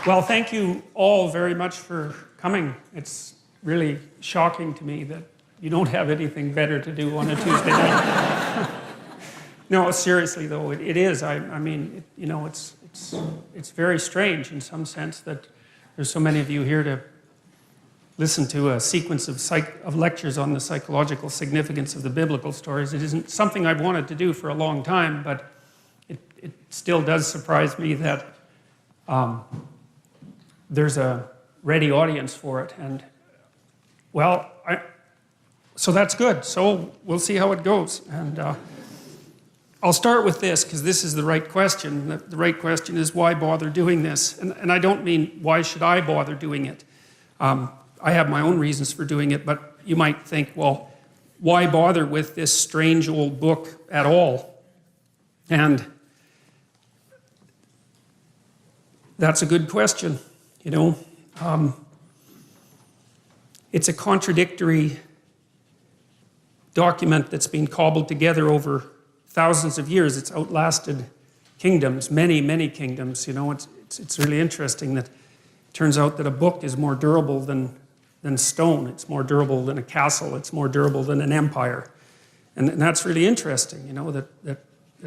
Well, thank you all very much for coming. It's really shocking to me that you don't have anything better to do on a Tuesday night. No, seriously though, it is. I mean, it's very strange in some sense that there's so many of you here to listen to a sequence of lectures on the psychological significance of the biblical stories. It isn't something I've wanted to do for a long time, but it still does surprise me that there's a ready audience for it. And, well, so that's good. So we'll see how it goes. And I'll start with this, because this is the right question. The right question is, why bother doing this? And I don't mean, why should I bother doing it? I have my own reasons for doing it, but you might think, well, why bother with this strange old book at all? And that's a good question, you know. It's a contradictory document that's been cobbled together over thousands of years. It's outlasted kingdoms, many, many kingdoms. You know, it's really interesting that it turns out that a book is more durable than stone. It's more durable than a castle. It's more durable than an empire. And that's really interesting, you know, that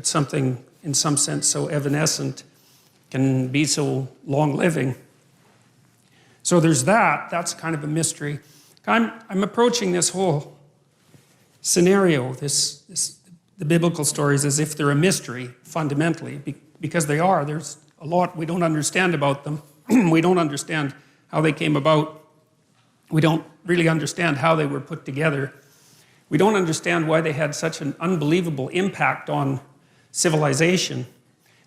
something in some sense so evanescent can be so long-living. So there's that. That's kind of a mystery. I'm approaching this whole scenario, the biblical stories, as if they're a mystery, fundamentally, because they are. There's a lot we don't understand about them. We don't understand how they came about. We don't really understand how they were put together. We don't understand why they had such an unbelievable impact on civilization.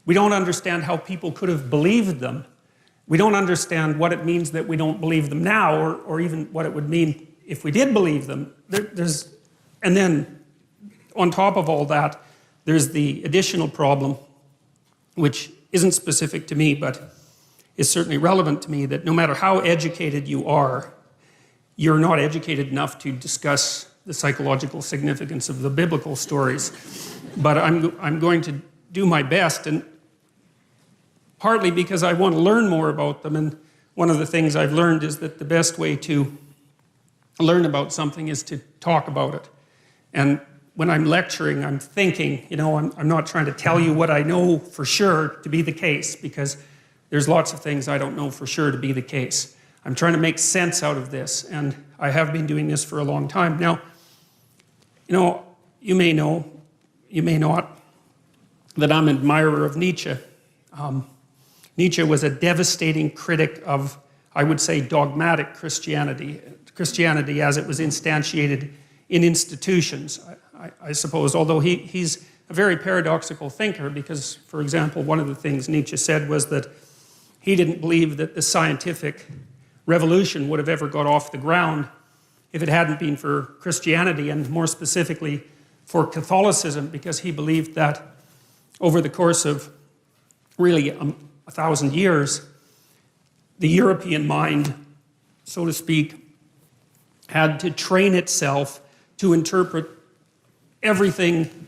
We don't understand how people could have believed them. We don't understand what it means that we don't believe them now, or even what it would mean if we did believe them. And then, on top of all that, there's the additional problem, which isn't specific to me, but is certainly relevant to me, that no matter how educated you are, you're not educated enough to discuss the psychological significance of the biblical stories. But I'm going to do my best, and partly because I want to learn more about them. And one of the things I've learned is that the best way to learn about something is to talk about it. And when I'm lecturing, I'm thinking, you know, I'm not trying to tell you what I know for sure to be the case, because there's lots of things I don't know for sure to be the case. I'm trying to make sense out of this, and I have been doing this for a long time. Now, you know, you may know, you may not, that I'm an admirer of Nietzsche. Nietzsche was a devastating critic of, I would say, dogmatic Christianity as it was instantiated in institutions, I suppose, although he's a very paradoxical thinker, because, for example, one of the things Nietzsche said was that he didn't believe that the scientific revolution would have ever got off the ground if it hadn't been for Christianity, and more specifically for Catholicism, because he believed that over the course of really 1,000 years, the European mind, so to speak, had to train itself to interpret everything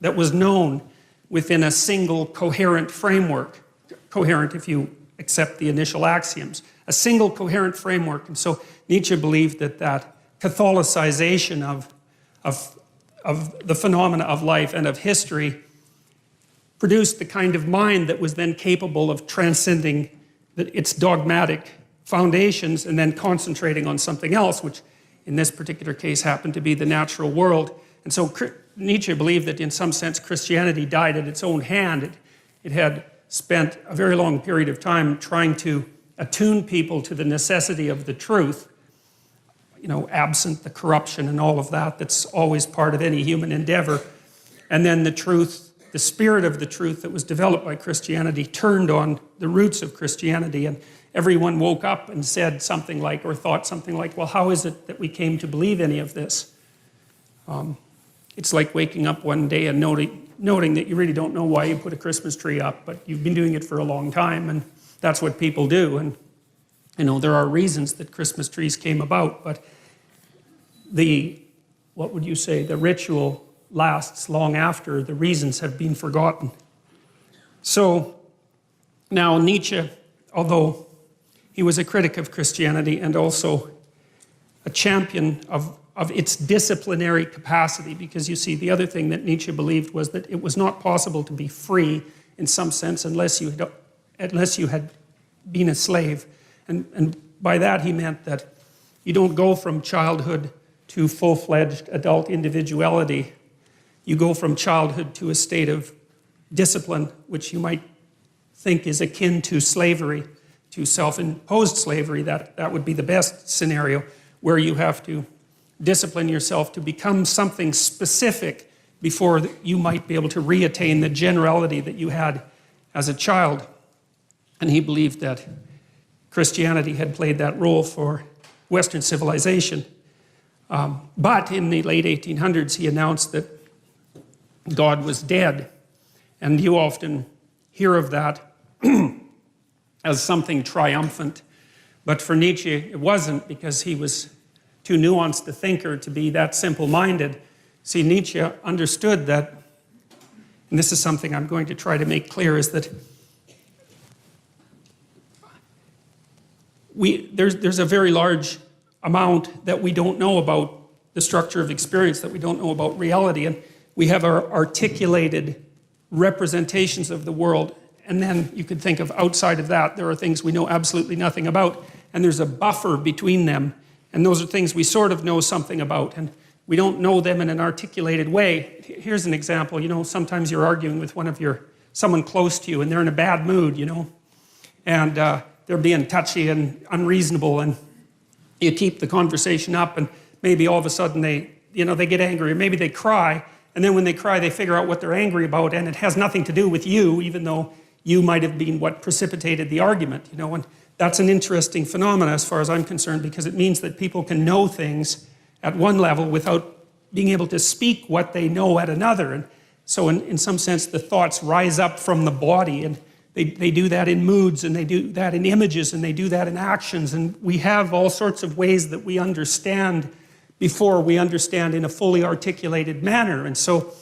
that was known within a single coherent framework. Coherent if you accept the initial axioms. A single coherent framework. And so Nietzsche believed that Catholicization of the phenomena of life and of history produced the kind of mind that was then capable of transcending its dogmatic foundations and then concentrating on something else, which in this particular case happened to be the natural world. And so Nietzsche believed that in some sense Christianity died at its own hand. It had spent a very long period of time trying to attune people to the necessity of the truth, you know, absent the corruption and all of that that's always part of any human endeavor. And then the truth, the spirit of the truth that was developed by Christianity turned on the roots of Christianity, and everyone woke up and said something like, or thought something like, well, how is it that we came to believe any of this? It's like waking up one day and noting that you really don't know why you put a Christmas tree up, but you've been doing it for a long time, and that's what people do. And you know, there are reasons that Christmas trees came about, but what would you say, the ritual lasts long after the reasons have been forgotten. So now Nietzsche, although he was a critic of Christianity and also a champion of its disciplinary capacity, because you see, the other thing that Nietzsche believed was that it was not possible to be free in some sense unless you had been a slave. And by that he meant that you don't go from childhood to full-fledged adult individuality. You go from childhood to a state of discipline, which you might think is akin to slavery, to self-imposed slavery. That would be the best scenario, where you have to discipline yourself to become something specific before you might be able to reattain the generality that you had as a child. And he believed that Christianity had played that role for Western civilization. But in the late 1800s, he announced that God was dead. And you often hear of that as something triumphant. But for Nietzsche, it wasn't, because he was too nuanced a thinker to be that simple-minded. See, Nietzsche understood that, and this is something I'm going to try to make clear, is that there's a very large amount that we don't know about the structure of experience, that we don't know about reality, and we have our articulated representations of the world, and then you could think of outside of that, there are things we know absolutely nothing about, and there's a buffer between them, and those are things we sort of know something about, and we don't know them in an articulated way. Here's an example. You know, sometimes you're arguing with someone close to you, and they're in a bad mood, you know, and they're being touchy and unreasonable, and you keep the conversation up, and maybe all of a sudden they get angry, or maybe they cry, and then when they cry, they figure out what they're angry about, and it has nothing to do with you, even though you might have been what precipitated the argument, you know. And that's an interesting phenomenon as far as I'm concerned, because it means that people can know things at one level without being able to speak what they know at another. And so in some sense, the thoughts rise up from the body, and they do that in moods, and they do that in images, and they do that in actions. And we have all sorts of ways that we understand before we understand in a fully articulated manner. And so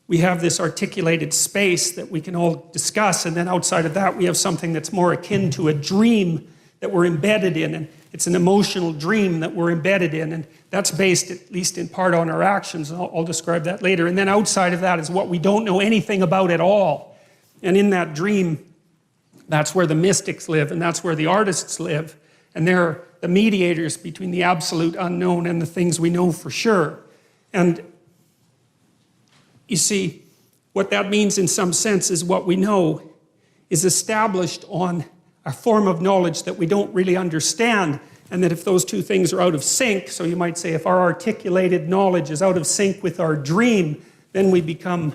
we have this articulated space that we can all discuss, and then outside of that we have something that's more akin to a dream that we're embedded in, and it's an emotional dream that we're embedded in, and that's based at least in part on our actions, and I'll describe that later. And then outside of that is what we don't know anything about at all. And in that dream, that's where the mystics live, and that's where the artists live, and they're the mediators between the absolute unknown and the things we know for sure. And you see, what that means in some sense is what we know is established on a form of knowledge that we don't really understand, and that if those two things are out of sync, so you might say if our articulated knowledge is out of sync with our dream, then we become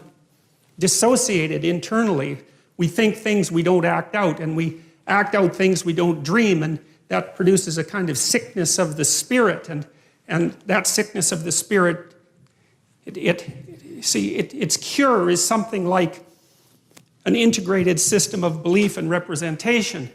dissociated internally. We think things we don't act out, and we act out things we don't dream, and that produces a kind of sickness of the spirit, and that sickness of the spirit, its cure is something like an integrated system of belief and representation.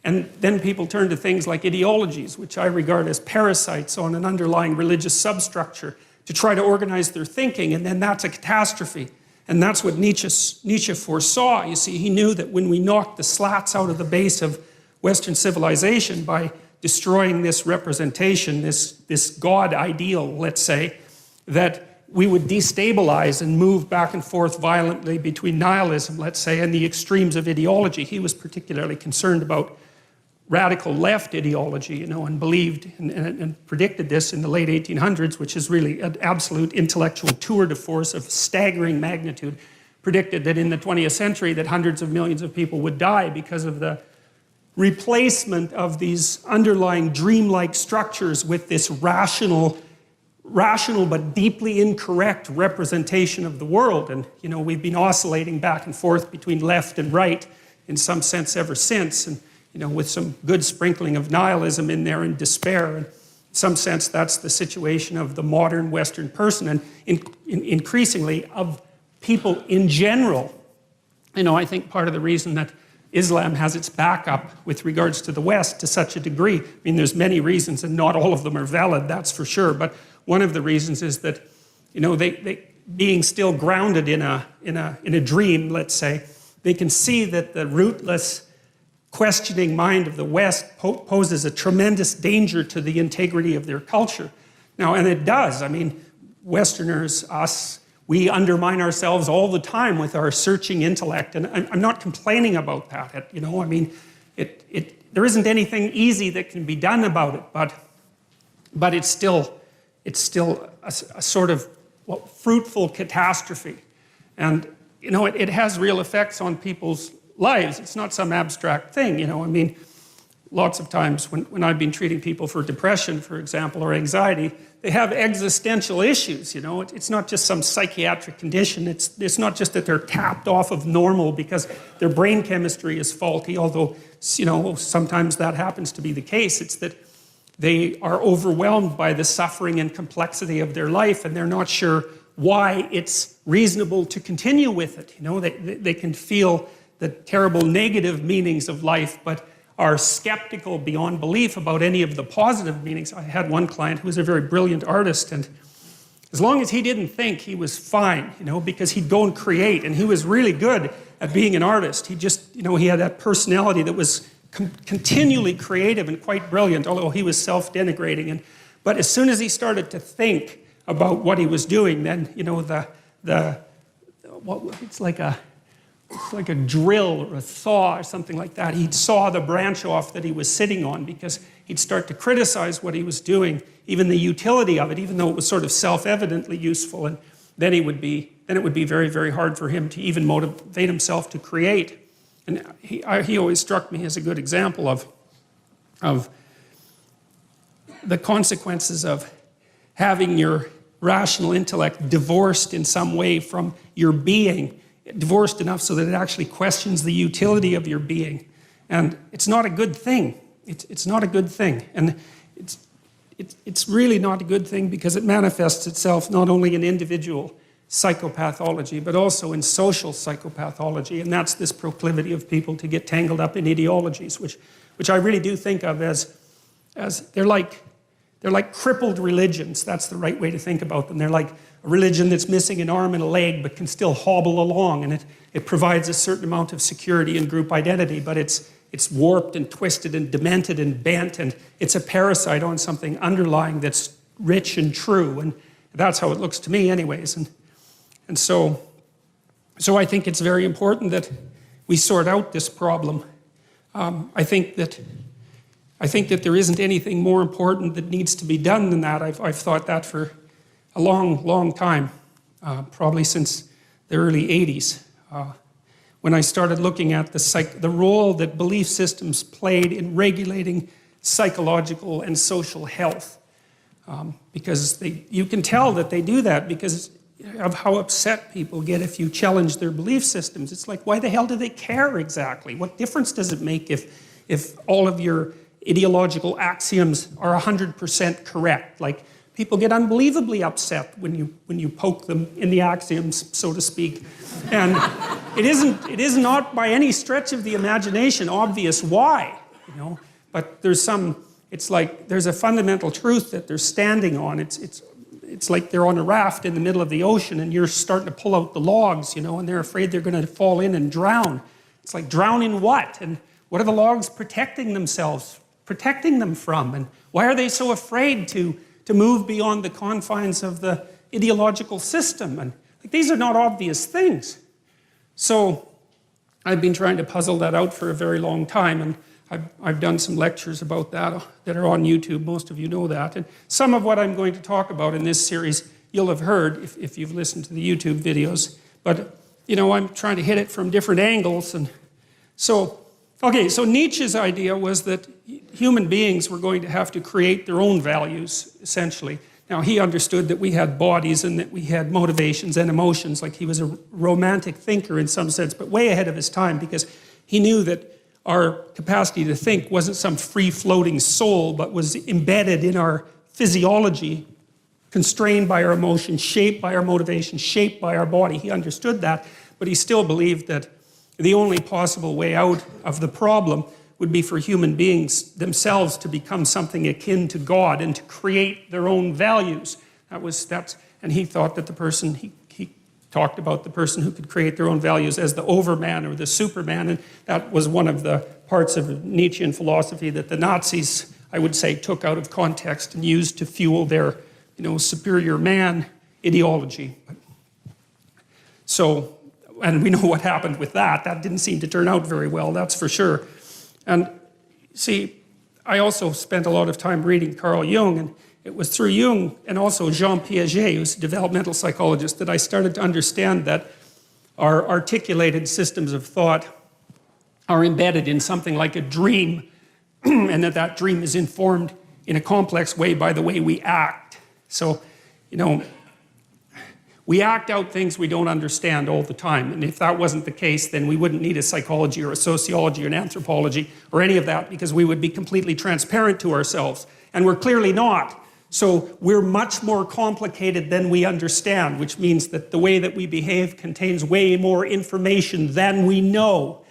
And then people turn to things like ideologies, which I regard as parasites on an underlying religious substructure, to try to organize their thinking, and then that's a catastrophe. And that's what Nietzsche foresaw. You see, he knew that when we knocked the slats out of the base of Western civilization by destroying this representation, this God ideal, let's say, that we would destabilize and move back and forth violently between nihilism, let's say, and the extremes of ideology. He was particularly concerned about radical left ideology, you know, and believed and predicted this in the late 1800s, which is really an absolute intellectual tour de force of staggering magnitude. Predicted that in the 20th century that hundreds of millions of people would die because of the replacement of these underlying dreamlike structures with this rational but deeply incorrect representation of the world. And, you know, we've been oscillating back and forth between left and right in some sense ever since, and, you know, with some good sprinkling of nihilism in there and despair. And in some sense, that's the situation of the modern Western person, and increasingly of people in general. You know, I think part of the reason that Islam has its backup with regards to the West to such a degree, I mean, there's many reasons, and not all of them are valid, that's for sure, but one of the reasons is that, you know, they being still grounded in a dream, let's say, they can see that the rootless questioning mind of the West poses a tremendous danger to the integrity of their culture. Now, and it does. I mean, Westerners, us, we undermine ourselves all the time with our searching intellect, and I'm not complaining about that. You know, I mean, there isn't anything easy that can be done about it, but it's still a sort of fruitful catastrophe, and you know, it has real effects on people's lives. It's not some abstract thing, you know. I mean, lots of times when I've been treating people for depression, for example, or anxiety, they have existential issues, you know. It's not just some psychiatric condition. It's not just that they're tapped off of normal because their brain chemistry is faulty, although, you know, sometimes that happens to be the case. It's that they are overwhelmed by the suffering and complexity of their life, and they're not sure why it's reasonable to continue with it. You know, they can feel the terrible negative meanings of life, but are skeptical beyond belief about any of the positive meanings. I had one client who was a very brilliant artist, and as long as he didn't think, he was fine, you know, because he'd go and create, and he was really good at being an artist. He just, you know, he had that personality that was continually creative and quite brilliant, although he was self-denigrating. But as soon as he started to think about what he was doing, then, you know, it's like a drill or a saw or something like that. He'd saw the branch off that he was sitting on because he'd start to criticize what he was doing, even the utility of it, even though it was sort of self-evidently useful. And then it would be very, very hard for him to even motivate himself to create. And he always struck me as a good example of the consequences of having your rational intellect divorced in some way from your being, divorced enough so that it actually questions the utility of your being. And it's not a good thing. It's not a good thing. And it's really not a good thing because it manifests itself not only in individual psychopathology, but also in social psychopathology. And that's this proclivity of people to get tangled up in ideologies, which I really do think of as they're like crippled religions. That's the right way to think about them. They're like a religion that's missing an arm and a leg, but can still hobble along, and it provides a certain amount of security and group identity, but it's warped and twisted and demented and bent, and it's a parasite on something underlying that's rich and true, and that's how it looks to me anyways. And so I think it's very important that we sort out this problem. I think that there isn't anything more important that needs to be done than that. I've thought that for a long, long time, probably since the early 80s, when I started looking at the role that belief systems played in regulating psychological and social health. Because you can tell that they do that because of how upset people get if you challenge their belief systems. It's like, why the hell do they care exactly? What difference does it make if all of your ideological axioms are 100% correct? Like, people get unbelievably upset when you poke them in the axioms, so to speak. And it is not by any stretch of the imagination obvious why, you know. But it's like there's a fundamental truth that they're standing on. It's like they're on a raft in the middle of the ocean and you're starting to pull out the logs, you know, and they're afraid they're going to fall in and drown. It's like, drown in what? And what are the logs protecting them from? And why are they so afraid to move beyond the confines of the ideological system? And like, these are not obvious things. So I've been trying to puzzle that out for a very long time, and I've done some lectures about that are on YouTube. Most of you know that. And some of what I'm going to talk about in this series you'll have heard if you've listened to the YouTube videos. But, you know, I'm trying to hit it from different angles. And so Nietzsche's idea was that human beings were going to have to create their own values, essentially. Now, he understood that we had bodies and that we had motivations and emotions, like he was a romantic thinker in some sense, but way ahead of his time, because he knew that our capacity to think wasn't some free-floating soul, but was embedded in our physiology, constrained by our emotions, shaped by our motivations, shaped by our body. He understood that, but he still believed that the only possible way out of the problem would be for human beings themselves to become something akin to God and to create their own values. And he thought that he talked about the person who could create their own values as the overman or the superman, and that was one of the parts of Nietzschean philosophy that the Nazis, I would say, took out of context and used to fuel their, superior man ideology. So, and we know what happened with that. That didn't seem to turn out very well, that's for sure. And see, I also spent a lot of time reading Carl Jung, and it was through Jung and also Jean Piaget, who's a developmental psychologist, that I started to understand that our articulated systems of thought are embedded in something like a dream, and that dream is informed in a complex way by the way we act. So, we act out things we don't understand all the time. And if that wasn't the case, then we wouldn't need a psychology or a sociology or an anthropology or any of that, because we would be completely transparent to ourselves. And we're clearly not. So we're much more complicated than we understand, which means that the way that we behave contains way more information than we know.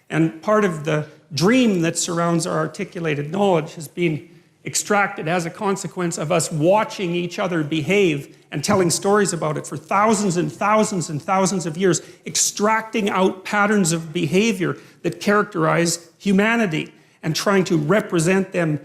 And part of the dream that surrounds our articulated knowledge has been extracted as a consequence of us watching each other behave and telling stories about it for thousands and thousands and thousands of years, extracting out patterns of behavior that characterize humanity and trying to represent them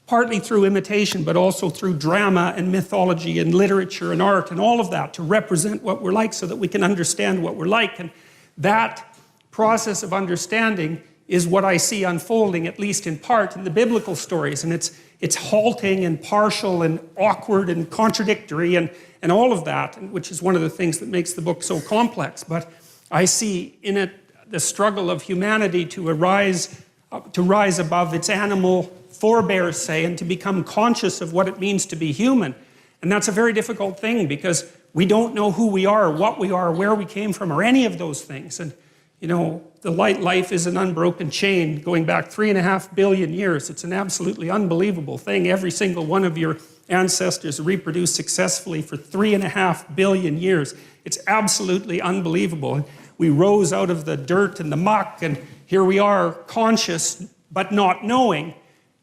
partly through imitation, but also through drama and mythology and literature and art and all of that to represent what we're like so that we can understand what we're like. And that process of understanding is what I see unfolding, at least in part, in the biblical stories. And it's halting and partial and awkward and contradictory and all of that, which is one of the things that makes the book so complex. But I see in it the struggle of humanity to rise above its animal forebears, say, and to become conscious of what it means to be human. And that's a very difficult thing because we don't know who we are, what we are, where we came from, or any of those things. And the life is an unbroken chain going back 3.5 billion years. It's an absolutely unbelievable thing. Every single one of your ancestors reproduced successfully for 3.5 billion years. It's absolutely unbelievable. We rose out of the dirt and the muck, and here we are, conscious but not knowing,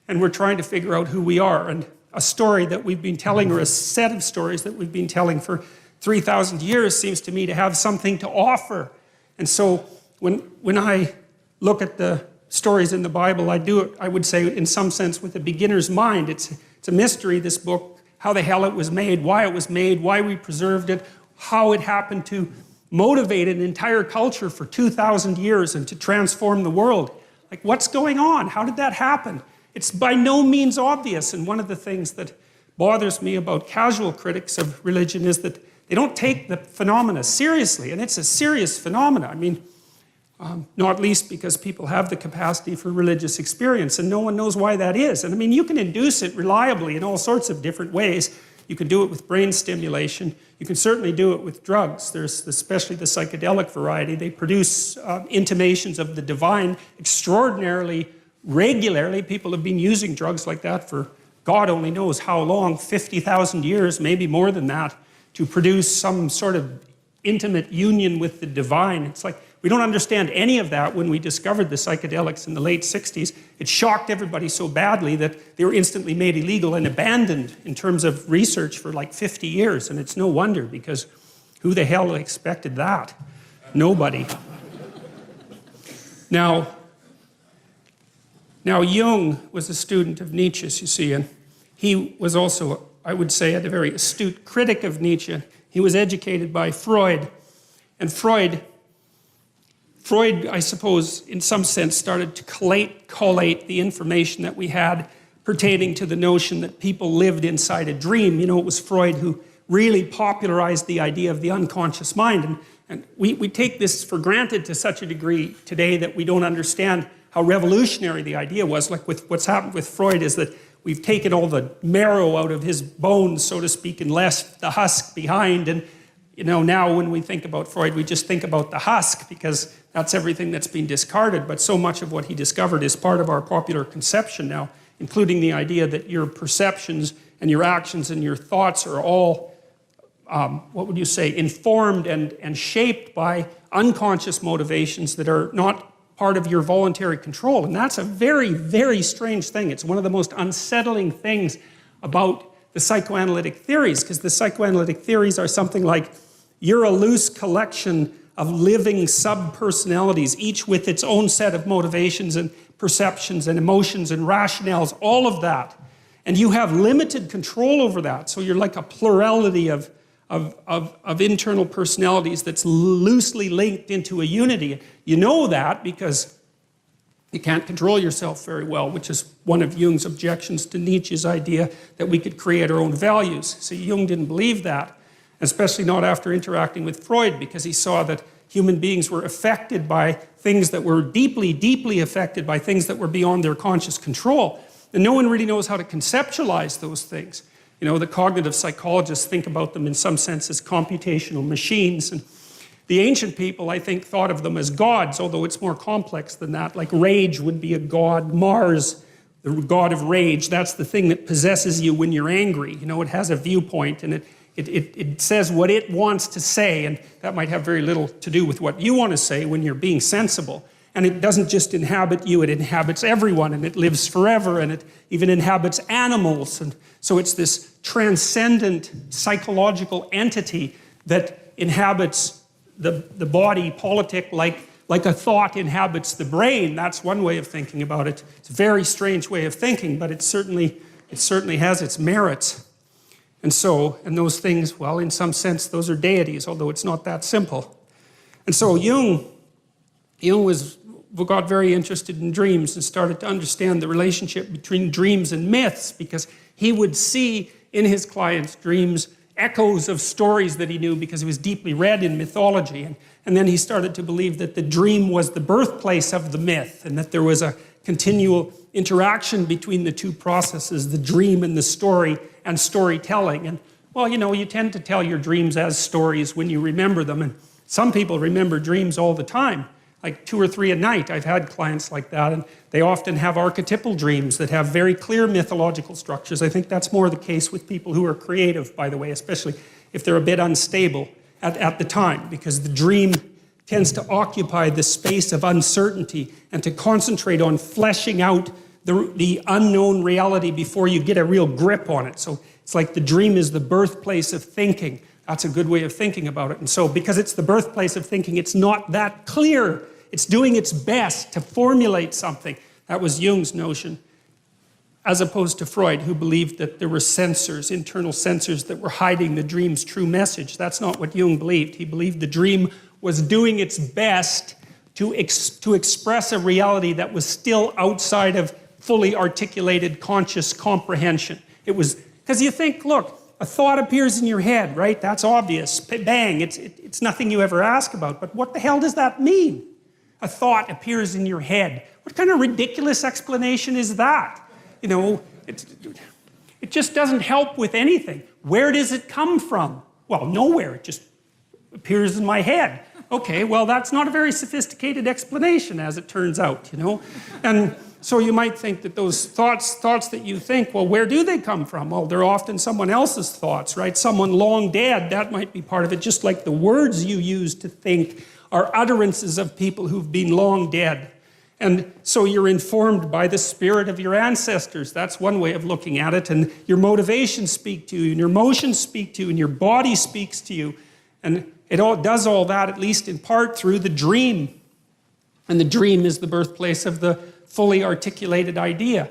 and we're trying to figure out who we are. And a story that we've been telling, or a set of stories that we've been telling for 3,000 years, seems to me to have something to offer. And so when I look at the stories in the Bible, I do it, I would say, in some sense, with a beginner's mind. It's a mystery, this book, how the hell it was made, why we preserved it, how it happened to motivate an entire culture for 2,000 years and to transform the world. Like, what's going on? How did that happen? It's by no means obvious. And one of the things that bothers me about casual critics of religion is that they don't take the phenomena seriously. And it's a serious phenomena. I mean, not least because people have the capacity for religious experience and no one knows why that is. And I mean, you can induce it reliably in all sorts of different ways. You can do it with brain stimulation. You can certainly do it with drugs. There's especially the psychedelic variety. They produce intimations of the divine extraordinarily regularly. People have been using drugs like that for God only knows how long, 50,000 years, maybe more than that, to produce some sort of intimate union with the divine. It's like, we don't understand any of that when we discovered the psychedelics in the late 60s. It shocked everybody so badly that they were instantly made illegal and abandoned in terms of research for like 50 years. And it's no wonder, because who the hell expected that? Nobody. Now Jung was a student of Nietzsche's, you see, and he was also, I would say, a very astute critic of Nietzsche. He was educated by Freud. And Freud, I suppose, in some sense, started to collate the information that we had pertaining to the notion that people lived inside a dream. It was Freud who really popularized the idea of the unconscious mind. And we take this for granted to such a degree today that we don't understand how revolutionary the idea was. Like what's happened with Freud is that we've taken all the marrow out of his bones, so to speak, and left the husk behind. And now when we think about Freud, we just think about the husk because that's everything that's been discarded. But so much of what he discovered is part of our popular conception now, including the idea that your perceptions and your actions and your thoughts are all, informed and shaped by unconscious motivations that are not part of your voluntary control. And that's a very, very strange thing. It's one of the most unsettling things about the psychoanalytic theories, because the psychoanalytic theories are something like, you're a loose collection of living sub-personalities, each with its own set of motivations and perceptions and emotions and rationales, all of that. And you have limited control over that. So you're like a plurality of internal personalities that's loosely linked into a unity. You know that because you can't control yourself very well, which is one of Jung's objections to Nietzsche's idea that we could create our own values. So Jung didn't believe that, especially not after interacting with Freud, because he saw that human beings were affected by things that were deeply, deeply affected by things that were beyond their conscious control. And no one really knows how to conceptualize those things. You know, the cognitive psychologists think about them in some sense as computational machines. And the ancient people, I think, thought of them as gods, although it's more complex than that. Like rage would be a god. Mars, the god of rage, that's the thing that possesses you when you're angry. You know, it has a viewpoint and it says what it wants to say, and that might have very little to do with what you want to say when you're being sensible. And it doesn't just inhabit you, it inhabits everyone, and it lives forever, and it even inhabits animals. And so it's this transcendent psychological entity that inhabits the body politic like a thought inhabits the brain. That's one way of thinking about it. It's a very strange way of thinking, but it certainly has its merits. And those things, well, in some sense, those are deities, although it's not that simple. And so Jung got very interested in dreams and started to understand the relationship between dreams and myths, because he would see in his clients' dreams echoes of stories that he knew because he was deeply read in mythology. And then he started to believe that the dream was the birthplace of the myth, and that there was a continual interaction between the two processes, the dream and the story and storytelling. And, well, you know, you tend to tell your dreams as stories when you remember them. And some people remember dreams all the time, like 2 or 3 a night. I've had clients like that, and they often have archetypal dreams that have very clear mythological structures. I think that's more the case with people who are creative, by the way, especially if they're a bit unstable at the time, because the dream tends to occupy the space of uncertainty and to concentrate on fleshing out the unknown reality before you get a real grip on it. So it's like the dream is the birthplace of thinking. That's a good way of thinking about it. And so because it's the birthplace of thinking, it's not that clear. It's doing its best to formulate something. That was Jung's notion, as opposed to Freud, who believed that there were sensors, internal sensors, that were hiding the dream's true message. That's not what Jung believed. He believed the dream was doing its best to express a reality that was still outside of fully articulated conscious comprehension. It was, because you think, look, a thought appears in your head, right? That's obvious. Bang, it's nothing you ever ask about. But what the hell does that mean? A thought appears in your head. What kind of ridiculous explanation is that? You know, it just doesn't help with anything. Where does it come from? Well, nowhere. It just appears in my head. Okay, well, that's not a very sophisticated explanation, as it turns out, you know? And so you might think that those thoughts that you think, well, where do they come from? Well, they're often someone else's thoughts, right? Someone long dead, that might be part of it, just like the words you use to think are utterances of people who've been long dead. And so you're informed by the spirit of your ancestors. That's one way of looking at it. And your motivations speak to you, and your emotions speak to you, and your body speaks to you. And it all does all that, at least in part, through the dream. And the dream is the birthplace of the fully articulated idea.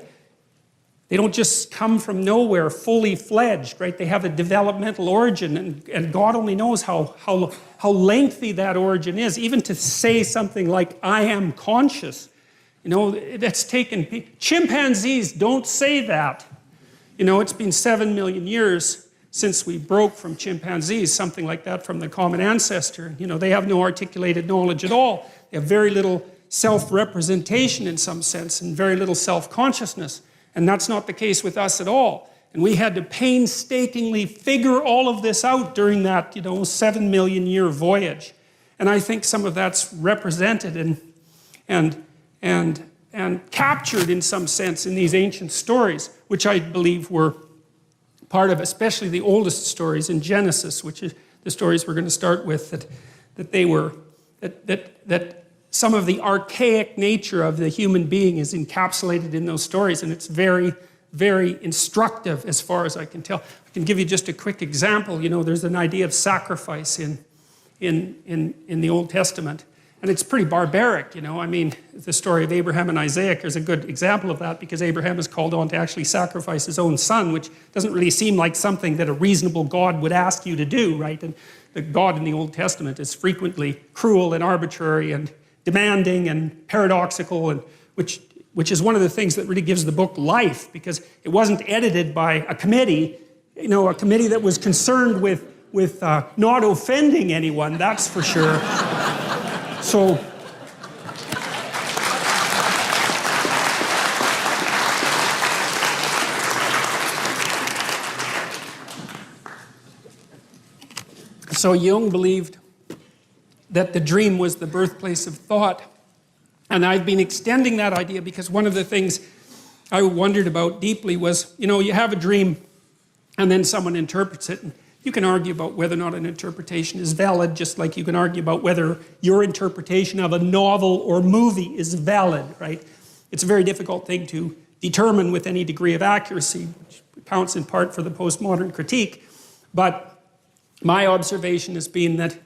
They don't just come from nowhere fully fledged, right? They have a developmental origin, and God only knows how lengthy that origin is. Even to say something like, I am conscious, you know, that's taken, chimpanzees don't say that. You know, it's been 7 million years since we broke from chimpanzees, something like that, from the common ancestor. You know, they have no articulated knowledge at all. They have very little self-representation in some sense, and very little self-consciousness. And that's not the case with us at all. And we had to painstakingly figure all of this out during that, 7 million year voyage. And I think some of that's represented and captured in some sense in these ancient stories, which I believe were part of, especially the oldest stories in Genesis, which is the stories we're going to start with, that some of the archaic nature of the human being is encapsulated in those stories, and it's very, very instructive as far as I can tell. I can give you just a quick example. There's an idea of sacrifice in the Old Testament, And it's pretty barbaric, you know. I mean, the story of Abraham and Isaac is a good example of that, because Abraham is called on to actually sacrifice his own son, which doesn't really seem like something that a reasonable God would ask you to do, right? And the God in the Old Testament is frequently cruel and arbitrary and demanding and paradoxical, and which is one of the things that really gives the book life, because it wasn't edited by a committee, you know, a committee that was concerned with not offending anyone, that's for sure. So Jung believed that the dream was the birthplace of thought. And I've been extending that idea, because one of the things I wondered about deeply was, you know, you have a dream and then someone interprets it. And you can argue about whether or not an interpretation is valid, just like you can argue about whether your interpretation of a novel or movie is valid, right? It's a very difficult thing to determine with any degree of accuracy, which accounts in part for the postmodern critique. But my observation has been that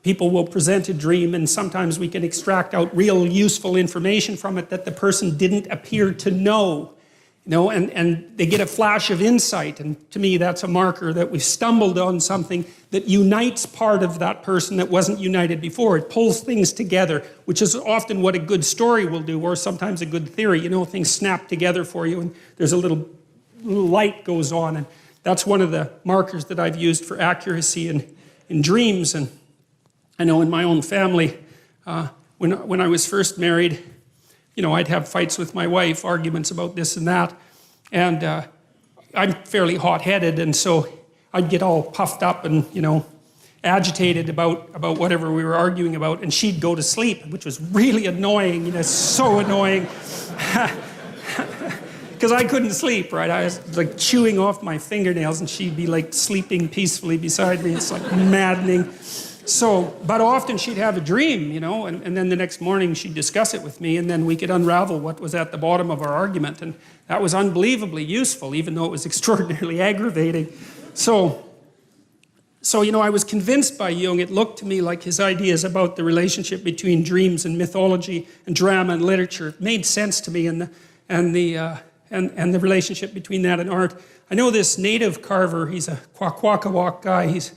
people will present a dream, and sometimes we can extract out real useful information from it that the person didn't appear to know. You know, and they get a flash of insight, and to me that's a marker that we've stumbled on something that unites part of that person that wasn't united before. It pulls things together, which is often what a good story will do, or sometimes a good theory. You know, things snap together for you, and there's a little light goes on, and that's one of the markers that I've used for accuracy in dreams. And I know in my own family, when I was first married, you know, I'd have fights with my wife, arguments about this and that. And I'm fairly hot-headed, and so I'd get all puffed up and, you know, agitated about whatever we were arguing about, and she'd go to sleep, which was really annoying, you know, so annoying. Because I couldn't sleep, right? I was like chewing off my fingernails, and she'd be like sleeping peacefully beside me. It's like maddening. So, but often she'd have a dream, you know, and then the next morning she'd discuss it with me, and then we could unravel what was at the bottom of our argument. And that was unbelievably useful, even though it was extraordinarily aggravating. So, you know, I was convinced by Jung. It looked to me like his ideas about the relationship between dreams and mythology and drama and literature made sense to me, and the relationship between that and art. I know this native carver, he's a Kwakwaka'wakw guy. He's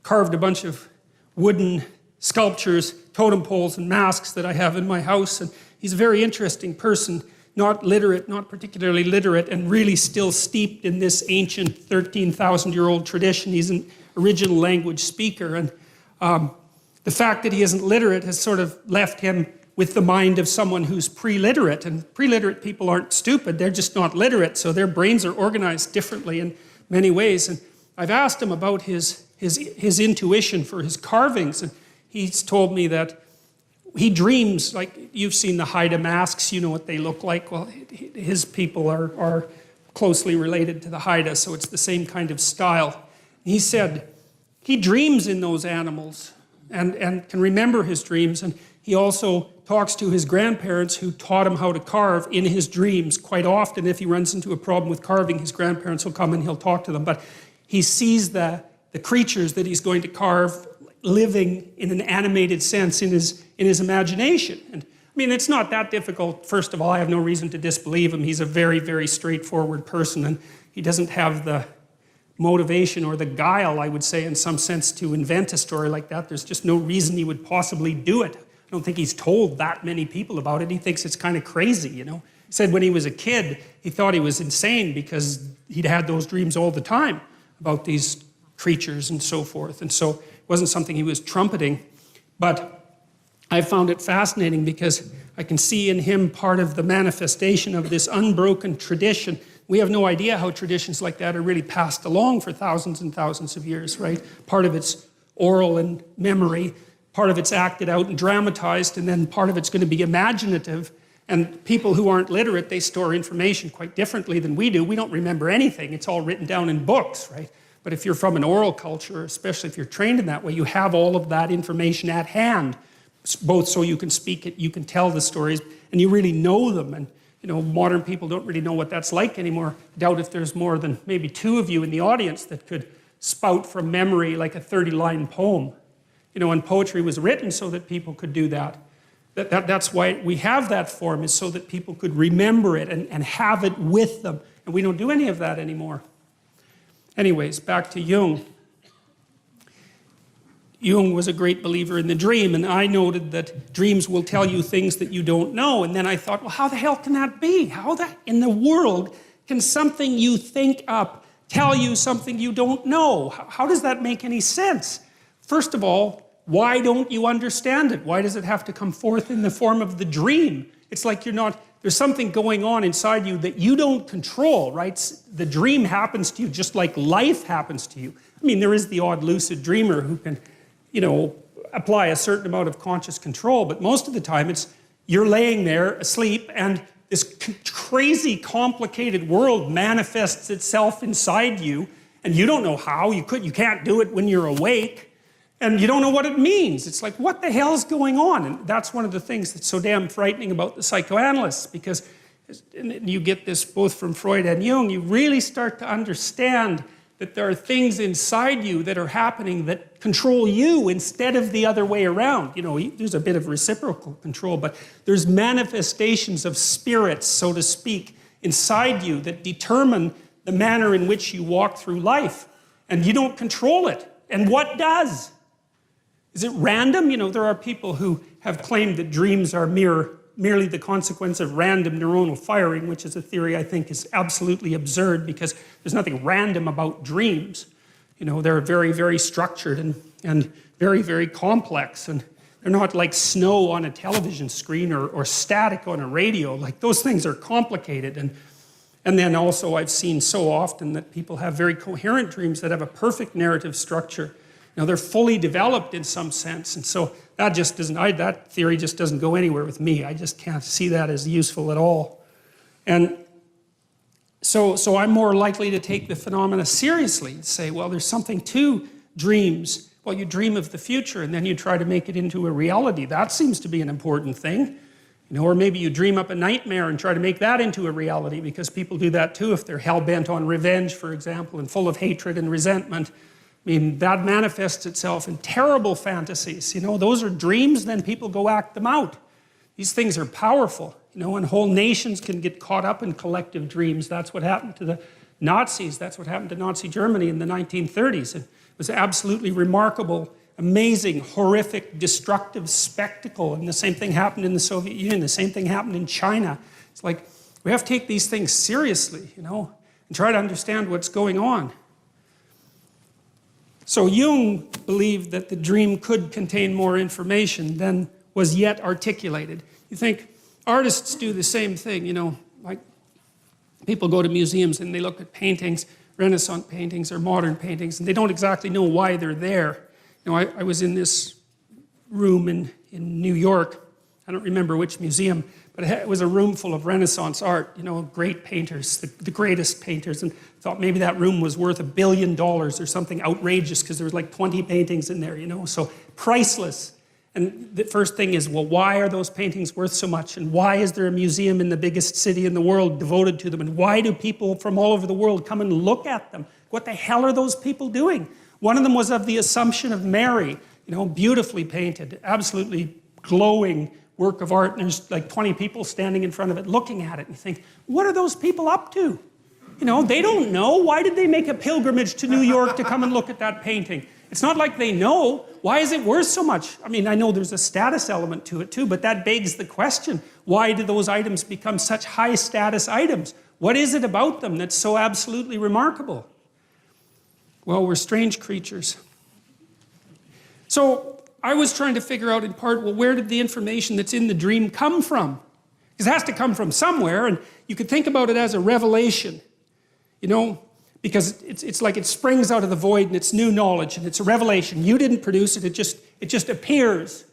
carved a bunch of wooden sculptures, totem poles, and masks that I have in my house. And he's a very interesting person, not literate, not particularly literate, and really still steeped in this ancient 13,000-year-old tradition. He's an original language speaker. And the fact that he isn't literate has sort of left him with the mind of someone who's pre-literate. And pre-literate people aren't stupid, they're just not literate, so their brains are organized differently in many ways. And I've asked him about his intuition for his carvings, and he's told me that he dreams, like you've seen the Haida masks, you know what they look like. Well, his people are closely related to the Haida, so it's the same kind of style. He said he dreams in those animals and can remember his dreams, and he also talks to his grandparents who taught him how to carve in his dreams. Quite often, if he runs into a problem with carving, his grandparents will come and he'll talk to them. But he sees the creatures that he's going to carve living in an animated sense in his imagination. And I mean, it's not that difficult. First of all, I have no reason to disbelieve him. He's a very, very straightforward person, and he doesn't have the motivation or the guile, I would say, in some sense, to invent a story like that. There's just no reason he would possibly do it. I don't think he's told that many people about it. He thinks it's kind of crazy, you know. He said when he was a kid, he thought he was insane because he'd had those dreams all the time about these creatures and so forth. And so it wasn't something he was trumpeting. But I found it fascinating because I can see in him part of the manifestation of this unbroken tradition. We have no idea how traditions like that are really passed along for thousands and thousands of years, right? Part of it's oral and memory, part of it's acted out and dramatized, and then part of it's going to be imaginative. And people who aren't literate, they store information quite differently than we do. We don't remember anything. It's all written down in books, right? But if you're from an oral culture, especially if you're trained in that way, you have all of that information at hand, both so you can speak it, you can tell the stories, and you really know them. And you know, modern people don't really know what that's like anymore. I doubt if there's more than maybe two of you in the audience that could spout from memory like a 30-line poem. And poetry was written so that people could do that. That's why we have that form, is so that people could remember it and have it with them. And we don't do any of that anymore. Anyways, back to Jung. Jung was a great believer in the dream, and I noted that dreams will tell you things that you don't know. And then I thought, well, how the hell can that be? How in the world can something you think up tell you something you don't know? How does that make any sense? First of all, why don't you understand it? Why does it have to come forth in the form of the dream? It's like there's something going on inside you that you don't control, right? The dream happens to you just like life happens to you. I mean, there is the odd lucid dreamer who can, apply a certain amount of conscious control, but most of the time you're laying there asleep and this crazy, complicated world manifests itself inside you, and you don't know how. You can't do it when you're awake, and you don't know what it means. It's like, what the hell's going on? And that's one of the things that's so damn frightening about the psychoanalysts, because you get this both from Freud and Jung, you really start to understand that there are things inside you that are happening that control you instead of the other way around. There's a bit of reciprocal control, but there's manifestations of spirits, so to speak, inside you that determine the manner in which you walk through life. And you don't control it. And what does? Is it random? There are people who have claimed that dreams are merely the consequence of random neuronal firing, which is a theory I think is absolutely absurd, because there's nothing random about dreams. They're very, very structured and very, very complex, and they're not like snow on a television screen or static on a radio. Like, those things are complicated. And then also I've seen so often that people have very coherent dreams that have a perfect narrative structure. They're fully developed in some sense, and so that theory just doesn't go anywhere with me. I just can't see that as useful at all. And so I'm more likely to take the phenomena seriously and say, well, there's something to dreams. Well, you dream of the future, and then you try to make it into a reality. That seems to be an important thing. Or maybe you dream up a nightmare and try to make that into a reality, because people do that too if they're hell-bent on revenge, for example, and full of hatred and resentment. I mean, that manifests itself in terrible fantasies. Those are dreams, then people go act them out. These things are powerful, and whole nations can get caught up in collective dreams. That's what happened to the Nazis. That's what happened to Nazi Germany in the 1930s. It was absolutely remarkable, amazing, horrific, destructive spectacle. And the same thing happened in the Soviet Union. The same thing happened in China. It's like, we have to take these things seriously, and try to understand what's going on. So Jung believed that the dream could contain more information than was yet articulated. You think artists do the same thing, like people go to museums and they look at paintings, Renaissance paintings or modern paintings, and they don't exactly know why they're there. I was in this room in New York. I don't remember which museum, but it was a room full of Renaissance art, great painters, the greatest painters, and thought maybe that room was worth $1 billion or something outrageous, because there was like 20 paintings in there, so priceless. And the first thing is, well, why are those paintings worth so much? And why is there a museum in the biggest city in the world devoted to them? And why do people from all over the world come and look at them? What the hell are those people doing? One of them was of the Assumption of Mary, beautifully painted, absolutely glowing work of art, and there's like 20 people standing in front of it looking at it, and you think, what are those people up to? They don't know. Why did they make a pilgrimage to New York to come and look at that painting? It's not like they know. Why is it worth so much? I mean, I know there's a status element to it too, but that begs the question, why do those items become such high status items? What is it about them that's so absolutely remarkable? Well, we're strange creatures. So I was trying to figure out in part, well, where did the information that's in the dream come from? Because it has to come from somewhere, and you could think about it as a revelation, because it's like it springs out of the void and it's new knowledge and it's a revelation. You didn't produce it, it just appears.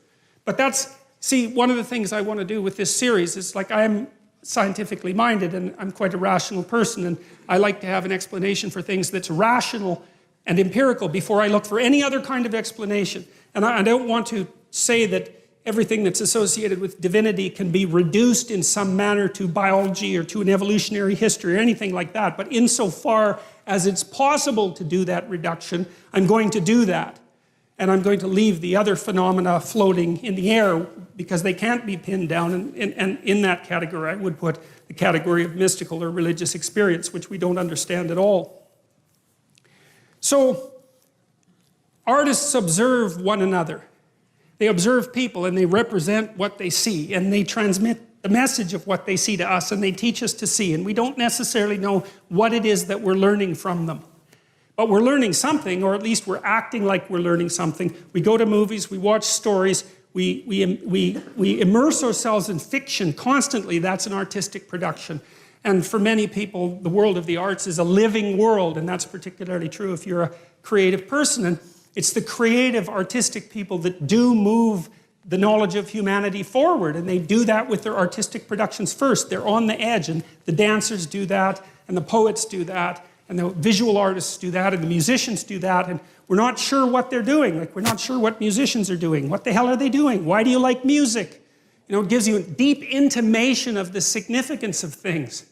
But see, one of the things I want to do with this series is, like, I'm scientifically minded and I'm quite a rational person, and I like to have an explanation for things that's rational and empirical before I look for any other kind of explanation. And I don't want to say that everything that's associated with divinity can be reduced in some manner to biology or to an evolutionary history or anything like that. But insofar as it's possible to do that reduction, I'm going to do that. and I'm going to leave the other phenomena floating in the air because they can't be pinned down. And in that category, I would put the category of mystical or religious experience, which we don't understand at all. So, artists observe one another. They observe people and they represent what they see, and they transmit the message of what they see to us, and they teach us to see. And we don't necessarily know what it is that we're learning from them. But we're learning something, or at least we're acting like we're learning something. We go to movies, we watch stories, we immerse ourselves in fiction constantly. That's an artistic production. And for many people, the world of the arts is a living world, and that's particularly true if you're a creative person. And it's the creative, artistic people that do move the knowledge of humanity forward, and they do that with their artistic productions first. They're on the edge, and the dancers do that, and the poets do that, and the visual artists do that, and the musicians do that, and we're not sure what they're doing. Like, we're not sure what musicians are doing. What the hell are they doing? Why do you like music? You know, it gives you a deep intimation of the significance of things.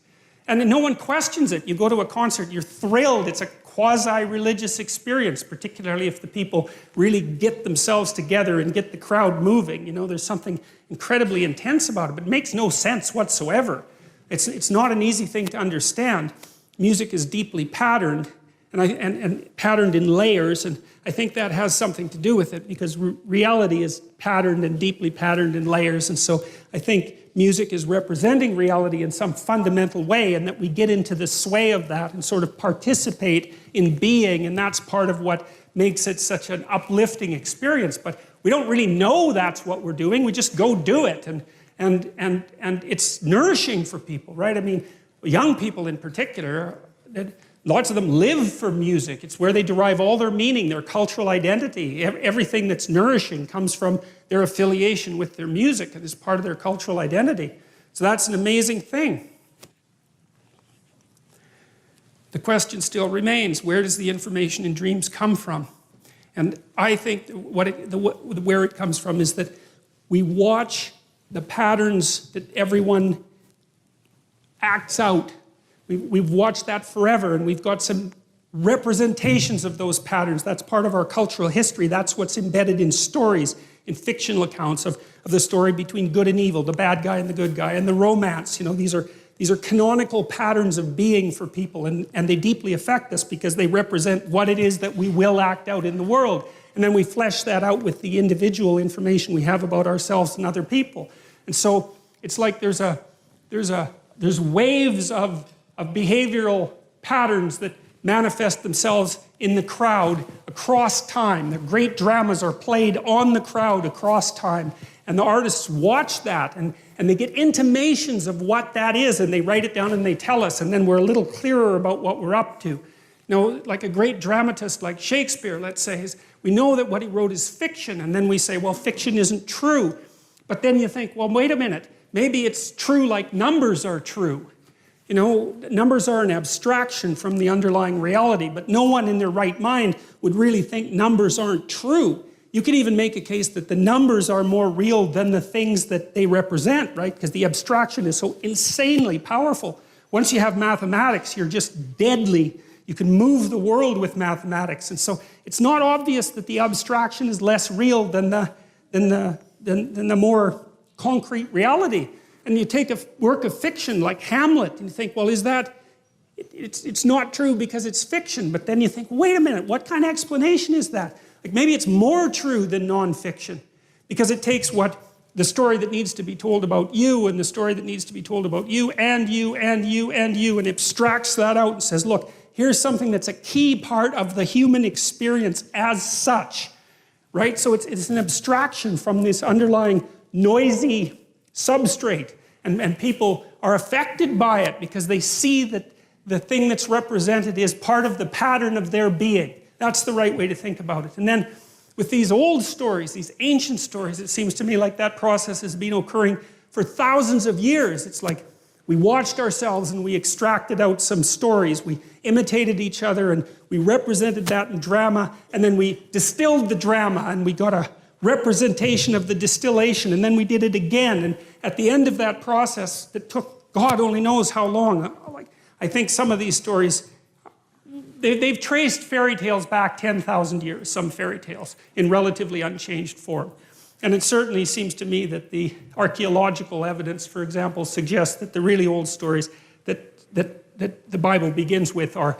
And no one questions it. You go to a concert, you're thrilled. It's a quasi-religious experience, particularly if the people really get themselves together and get the crowd moving. You know, there's something incredibly intense about it, but it makes no sense whatsoever. It's not an easy thing to understand. Music is deeply patterned, and patterned in layers, and I think that has something to do with it, because reality is patterned and deeply patterned in layers, and so I think music is representing reality in some fundamental way, and that we get into the sway of that and sort of participate in being, and that's part of what makes it such an uplifting experience. But we don't really know that's what we're doing. We just go do it, and it's nourishing for people, right? I mean, young people in particular, lots of them live for music. It's where they derive all their meaning, their cultural identity. Everything that's nourishing comes from their affiliation with their music, and is part of their cultural identity. So that's an amazing thing. The question still remains, where does the information in dreams come from? And I think where it comes from is that we watch the patterns that everyone acts out. We've watched that forever, and we've got some representations of those patterns. That's part of our cultural history. That's what's embedded in stories, in fictional accounts of the story between good and evil, the bad guy and the good guy, and the romance. You know, these are canonical patterns of being for people, and they deeply affect us because they represent what it is that we will act out in the world. And then we flesh that out with the individual information we have about ourselves and other people. And so it's like there's waves of behavioral patterns that manifest themselves in the crowd across time. The great dramas are played on the crowd across time. And the artists watch that, and they get intimations of what that is, and they write it down and they tell us, and then we're a little clearer about what we're up to. You know, like a great dramatist like Shakespeare, let's say, we know that what he wrote is fiction, and then we say, well, fiction isn't true. But then you think, well, wait a minute, maybe it's true like numbers are true. You know, numbers are an abstraction from the underlying reality, but no one in their right mind would really think numbers aren't true. You could even make a case that the numbers are more real than the things that they represent, right? Because the abstraction is so insanely powerful. Once you have mathematics, you're just deadly. You can move the world with mathematics. And so it's not obvious that the abstraction is less real than the more concrete reality. And you take a work of fiction like Hamlet, and you think, well, is that, it's not true because it's fiction. But then you think, wait a minute, what kind of explanation is that? Like, maybe it's more true than nonfiction, because it takes the story that needs to be told about you, and the story that needs to be told about you, and you, and you, and you, and abstracts that out and says, look, here's something that's a key part of the human experience as such, right? So it's an abstraction from this underlying noisy substrate, and people are affected by it because they see that the thing that's represented is part of the pattern of their being. That's the right way to think about it. And then with these old stories, these ancient stories, it seems to me like that process has been occurring for thousands of years. It's like we watched ourselves and we extracted out some stories. We imitated each other and we represented that in drama, and then we distilled the drama and we got a representation of the distillation, and then we did it again. And at the end of that process that took God only knows how long, I think some of these stories, they've traced fairy tales back 10,000 years, some fairy tales, in relatively unchanged form. And it certainly seems to me that the archaeological evidence, for example, suggests that the really old stories that the Bible begins with are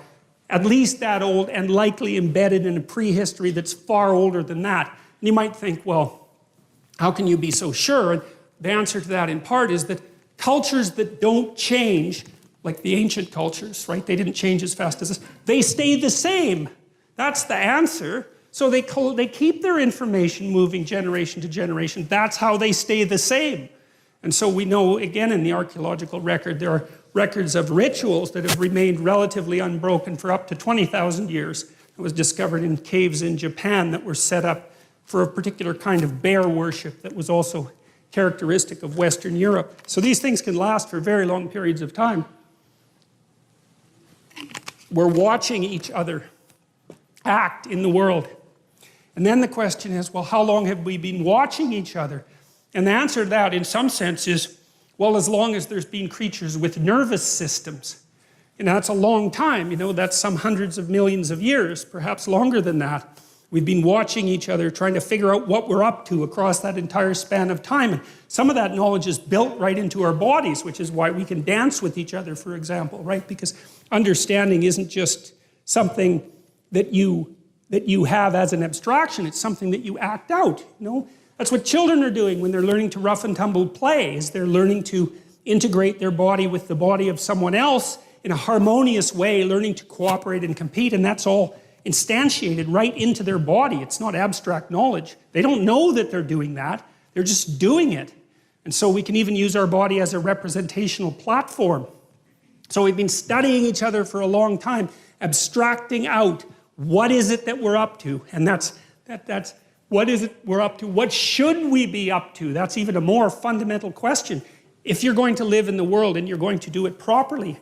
at least that old and likely embedded in a prehistory that's far older than that. And you might think, well, how can you be so sure? And the answer to that in part is that cultures that don't change, like the ancient cultures, right? They didn't change as fast as us. They stay the same. That's the answer. So they keep their information moving generation to generation. That's how they stay the same. And so we know, again, in the archaeological record, there are records of rituals that have remained relatively unbroken for up to 20,000 years. It was discovered in caves in Japan that were set up for a particular kind of bear worship that was also characteristic of Western Europe. So these things can last for very long periods of time. We're watching each other act in the world. And then the question is, well, how long have we been watching each other? And the answer to that, in some sense, is, well, as long as there's been creatures with nervous systems. And that's a long time, you know, that's some hundreds of millions of years, perhaps longer than that. We've been watching each other, trying to figure out what we're up to across that entire span of time. And some of that knowledge is built right into our bodies, which is why we can dance with each other, for example, right? Because understanding isn't just something that you have as an abstraction, it's something that you act out, you know? That's what children are doing when they're learning to rough and tumble play, is they're learning to integrate their body with the body of someone else in a harmonious way, learning to cooperate and compete, and that's all instantiated right into their body. It's not abstract knowledge. They don't know that they're doing that, they're just doing it. And so we can even use our body as a representational platform. So we've been studying each other for a long time, abstracting out what is it that we're up to, and that's what is it we're up to? What should we be up to? That's even a more fundamental question. If you're going to live in the world and you're going to do it properly,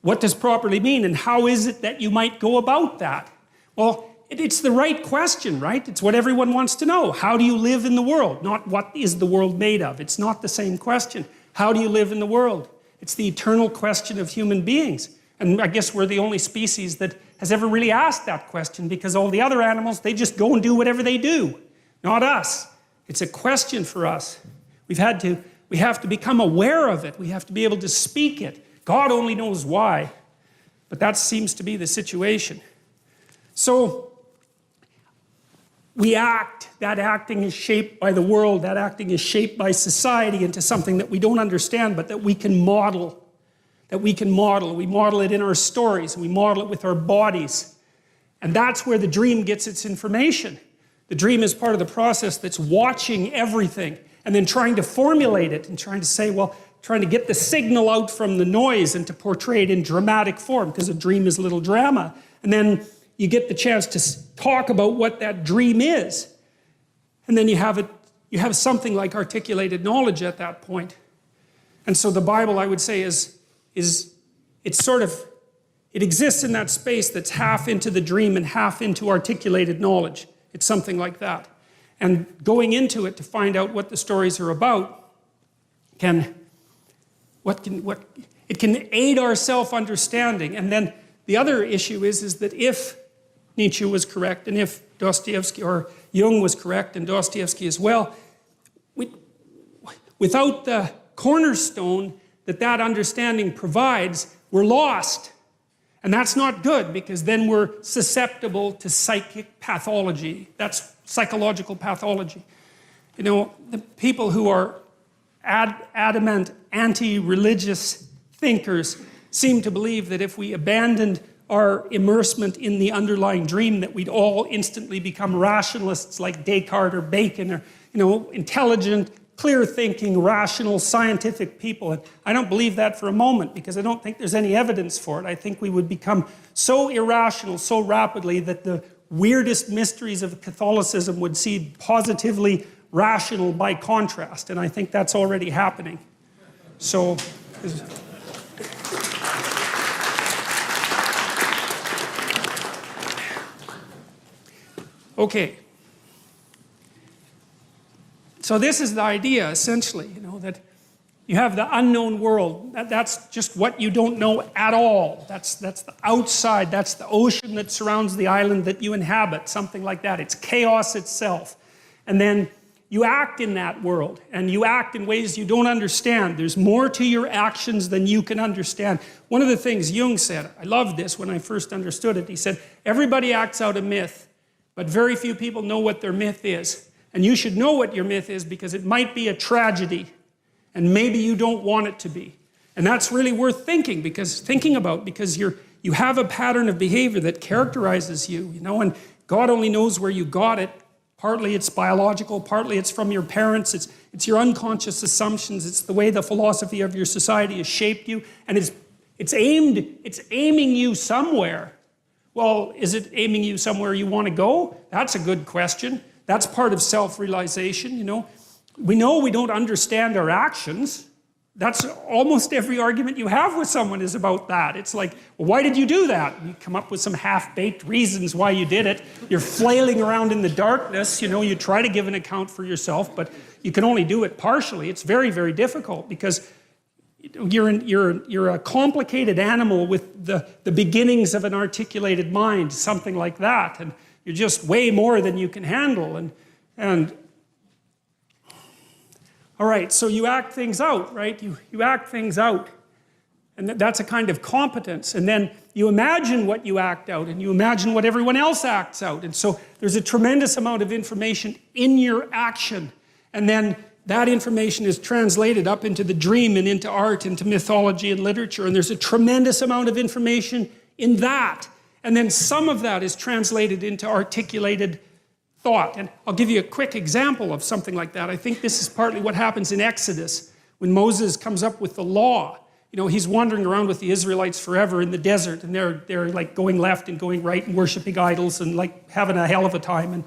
what does properly mean? And how is it that you might go about that? Well, it's the right question, right? It's what everyone wants to know. How do you live in the world? Not what is the world made of? It's not the same question. How do you live in the world? It's the eternal question of human beings. And I guess we're the only species that has ever really asked that question, because all the other animals, they just go and do whatever they do. Not us. It's a question for us. We have to become aware of it. We have to be able to speak it. God only knows why. But that seems to be the situation. So we act. That acting is shaped by the world. That acting is shaped by society into something that we don't understand, but that we can model. We model it in our stories. We model it with our bodies. And that's where the dream gets its information. The dream is part of the process that's watching everything and then trying to formulate it and trying to say, well, trying to get the signal out from the noise and to portray it in dramatic form, because a dream is a little drama. And then you get the chance to talk about what that dream is. And then you have something like articulated knowledge at that point. And so the Bible, I would say, it exists in that space that's half into the dream and half into articulated knowledge. It's something like that. And going into it to find out what the stories are about can aid our self-understanding. And then the other issue is that if Nietzsche was correct, and if Dostoevsky or Jung was correct, and Dostoevsky as well, without the cornerstone that understanding provides, we're lost. And that's not good, because then we're susceptible to psychic pathology. That's psychological pathology. You know, the people who are adamant anti-religious thinkers seem to believe that if we abandoned our immersement in the underlying dream, that we'd all instantly become rationalists like Descartes or Bacon, or, you know, intelligent, clear-thinking, rational, scientific people. And I don't believe that for a moment, because I don't think there's any evidence for it. I think we would become so irrational so rapidly that the weirdest mysteries of Catholicism would seem positively rational by contrast. And I think that's already happening. So... Okay. So this is the idea, essentially, you know, that You have the unknown world. That's just what you don't know at all. That's the outside. That's the ocean that surrounds the island that you inhabit, something like that. It's chaos itself. And then you act in that world, and you act in ways you don't understand. There's more to your actions than you can understand. One of the things Jung said, I loved this when I first understood it, he said, everybody acts out a myth, but very few people know what their myth is. And you should know what your myth is because it might be a tragedy. And maybe you don't want it to be. And that's really worth thinking about because you have a pattern of behavior that characterizes you, and God only knows where you got it. Partly it's biological, partly it's from your parents, it's your unconscious assumptions, it's the way the philosophy of your society has shaped you, and it's aiming you somewhere. Well, is it aiming you somewhere you want to go? That's a good question. That's part of self-realization, We know we don't understand our actions. That's almost every argument you have with someone is about that. It's like, well, why did you do that? And you come up with some half-baked reasons why you did it. You're flailing around in the darkness, you try to give an account for yourself, but you can only do it partially. It's very, very difficult because you're a complicated animal with the beginnings of an articulated mind, something like that. And you're just way more than you can handle. And all right, so you act things out, right? You act things out. And that's a kind of competence. And then you imagine what you act out, and you imagine what everyone else acts out. And so there's a tremendous amount of information in your action. And then that information is translated up into the dream and into art, into mythology and literature. And there's a tremendous amount of information in that. And then some of that is translated into articulated thought. And I'll give you a quick example of something like that. I think this is partly what happens in Exodus when Moses comes up with the law. He's wandering around with the Israelites forever in the desert, and they're like going left and going right and worshiping idols and like having a hell of a time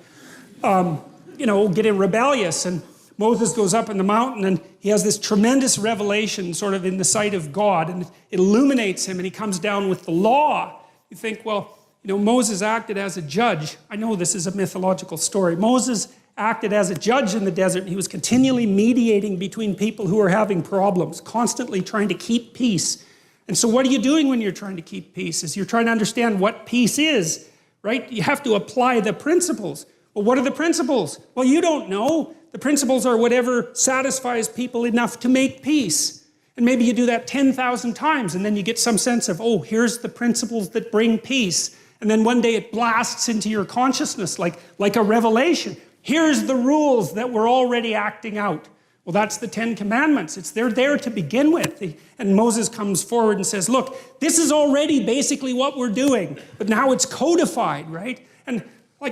and getting rebellious. And Moses goes up in the mountain and he has this tremendous revelation sort of in the sight of God, and it illuminates him, and he comes down with the law. You think, well, Moses acted as a judge. I know this is a mythological story. Moses acted as a judge in the desert. He was continually mediating between people who were having problems, constantly trying to keep peace. And so what are you doing when you're trying to keep peace? Is you're trying to understand what peace is, right? You have to apply the principles. Well, what are the principles? Well, you don't know. The principles are whatever satisfies people enough to make peace. And maybe you do that 10,000 times, and then you get some sense of, oh, here's the principles that bring peace. And then one day it blasts into your consciousness like a revelation. Here's the rules that we're already acting out. Well, that's the 10 Commandments. They're there to begin with. And Moses comes forward and says, look, this is already basically what we're doing, but now it's codified, right? And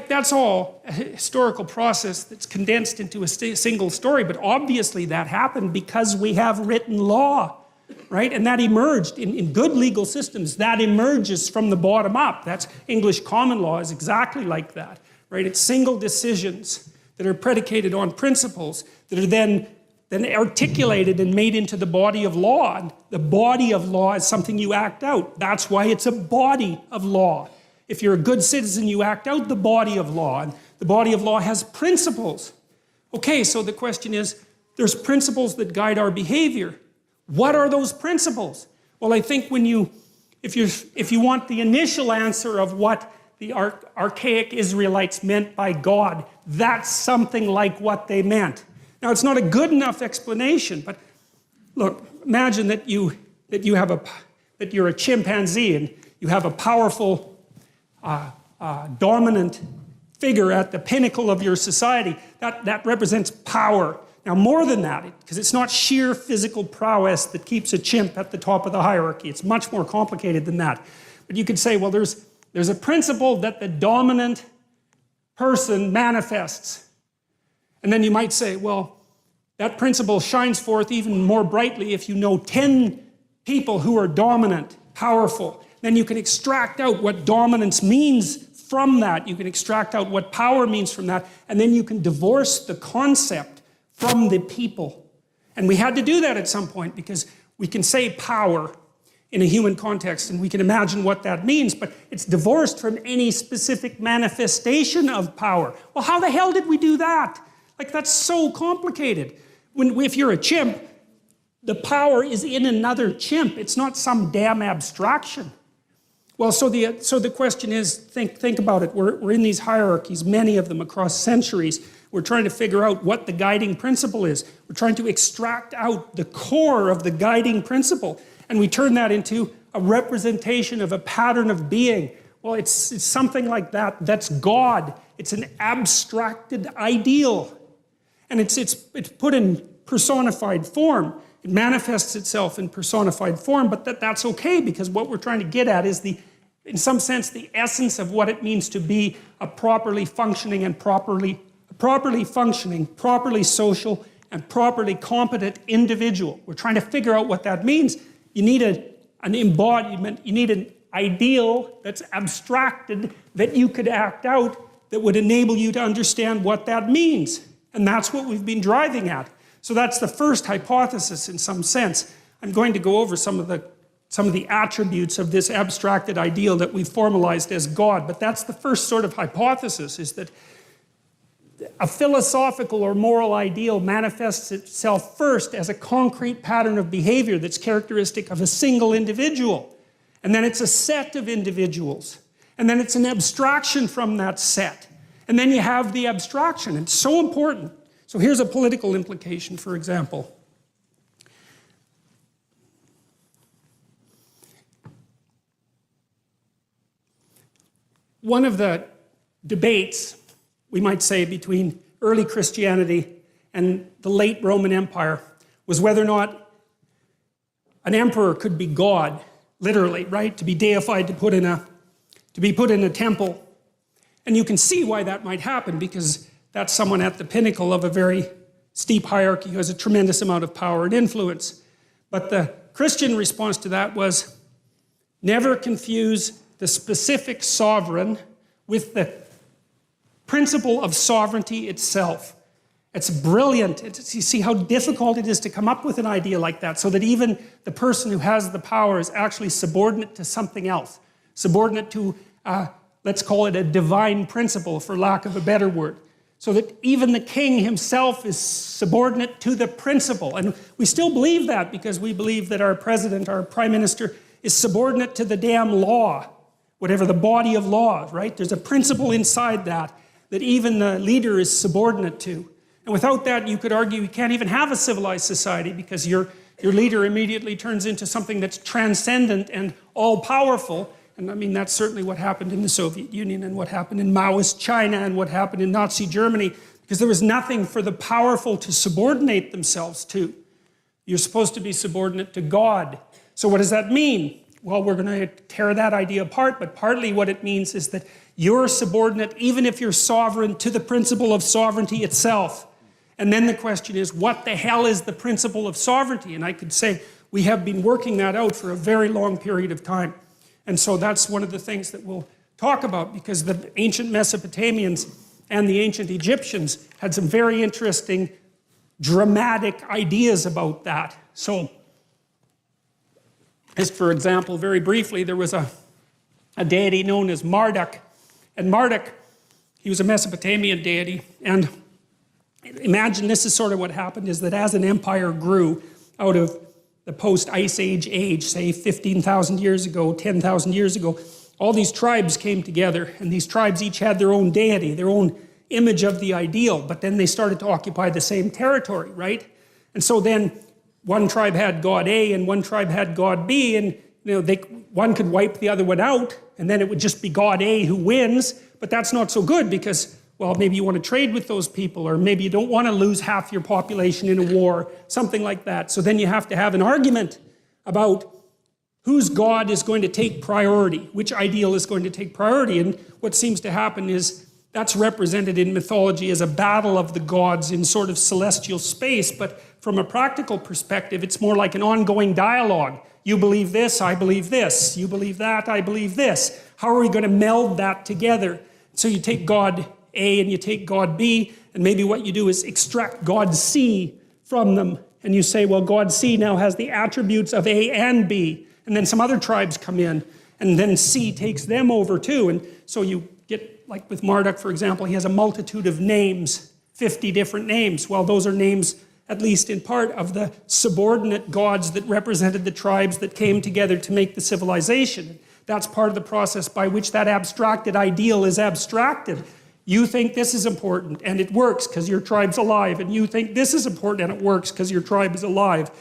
that's all a historical process that's condensed into a single story, but obviously that happened because we have written law. Right? And that emerged in good legal systems. That emerges from the bottom up. That's English common law is exactly like that. Right? It's single decisions that are predicated on principles that are then articulated and made into the body of law. And the body of law is something you act out. That's why it's a body of law. If you're a good citizen, you act out the body of law. And the body of law has principles. Okay, so the question is, there's principles that guide our behavior. What are those principles? Well, I think if you want the initial answer of what the archaic Israelites meant by God, that's something like what they meant. Now, it's not a good enough explanation, but look, imagine that you're a chimpanzee and you have a powerful, dominant figure at the pinnacle of your society. That represents power. Now, more than that, because it's not sheer physical prowess that keeps a chimp at the top of the hierarchy. It's much more complicated than that. But you could say, well, there's a principle that the dominant person manifests. And then you might say, well, that principle shines forth even more brightly if you know 10 people who are dominant, powerful. Then you can extract out what dominance means from that. You can extract out what power means from that. And then you can divorce the concept from the people. And we had to do that at some point because we can say power in a human context and we can imagine what that means, but it's divorced from any specific manifestation of power. Well, how the hell did we do that? That's so complicated. If you're a chimp, the power is in another chimp. It's not some damn abstraction. Well, so the question is, think about it. We're in these hierarchies, many of them across centuries. We're trying to figure out what the guiding principle is. We're trying to extract out the core of the guiding principle. And we turn that into a representation of a pattern of being. Well, it's something like that. That's God. It's an abstracted ideal. And it's put in personified form. It manifests itself in personified form, but that's okay, because what we're trying to get at is in some sense, the essence of what it means to be a properly functioning and properly social and properly competent individual. We're trying to figure out what that means. You need an embodiment, you need an ideal that's abstracted that you could act out that would enable you to understand what that means. And that's what we've been driving at. So that's the first hypothesis in some sense. I'm going to go over some of the attributes of this abstracted ideal that we've formalized as God. But that's the first sort of hypothesis, is that a philosophical or moral ideal manifests itself first as a concrete pattern of behavior that's characteristic of a single individual. And then it's a set of individuals. And then it's an abstraction from that set. And then you have the abstraction. It's so important. So here's a political implication, for example. One of the debates, we might say, between early Christianity and the late Roman Empire was whether or not an emperor could be God, literally, right? To be deified, to be put in a temple. And you can see why that might happen, because that's someone at the pinnacle of a very steep hierarchy who has a tremendous amount of power and influence. But the Christian response to that was, never confuse the specific sovereign with the principle of sovereignty itself. It's brilliant. You see how difficult it is to come up with an idea like that, so that even the person who has the power is actually subordinate to something else. Subordinate to, let's call it a divine principle, for lack of a better word. So that even the king himself is subordinate to the principle. And we still believe that, because we believe that our president, our prime minister, is subordinate to the damn law. Whatever the body of law, right? There's a principle inside that even the leader is subordinate to. And without that, you could argue you can't even have a civilized society, because your leader immediately turns into something that's transcendent and all-powerful. And I mean, that's certainly what happened in the Soviet Union, and what happened in Maoist China, and what happened in Nazi Germany, because there was nothing for the powerful to subordinate themselves to. You're supposed to be subordinate to God. So what does that mean? Well, we're going to tear that idea apart, but partly what it means is that you're subordinate, even if you're sovereign, to the principle of sovereignty itself. And then the question is, what the hell is the principle of sovereignty? And I could say we have been working that out for a very long period of time. And so that's one of the things that we'll talk about, because the ancient Mesopotamians and the ancient Egyptians had some very interesting, dramatic ideas about that. So, just for example, very briefly, there was a deity known as Marduk. And Marduk, he was a Mesopotamian deity. And imagine this is sort of what happened, is that as an empire grew out of the post-Ice Age, say 15,000 years ago, 10,000 years ago, all these tribes came together, and these tribes each had their own deity, their own image of the ideal, but then they started to occupy the same territory, right? And so then one tribe had God A and one tribe had God B, and one could wipe the other one out, and then it would just be God A who wins. But that's not so good, because, well, maybe you want to trade with those people, or maybe you don't want to lose half your population in a war, something like that. So then you have to have an argument about whose God is going to take priority, which ideal is going to take priority. And what seems to happen is that's represented in mythology as a battle of the gods in sort of celestial space, but from a practical perspective, it's more like an ongoing dialogue. You believe this, I believe this. You believe that, I believe this. How are we going to meld that together? So you take God A and you take God B, and maybe what you do is extract God C from them. And you say, well, God C now has the attributes of A and B. And then some other tribes come in, and then C takes them over too. And so you get, like with Marduk, for example, he has a multitude of names, 50 different names. Well, those are names at least in part, of the subordinate gods that represented the tribes that came together to make the civilization. That's part of the process by which that abstracted ideal is abstracted. You think this is important, and it works because your tribe's alive. And you think this is important, and it works because your tribe is alive.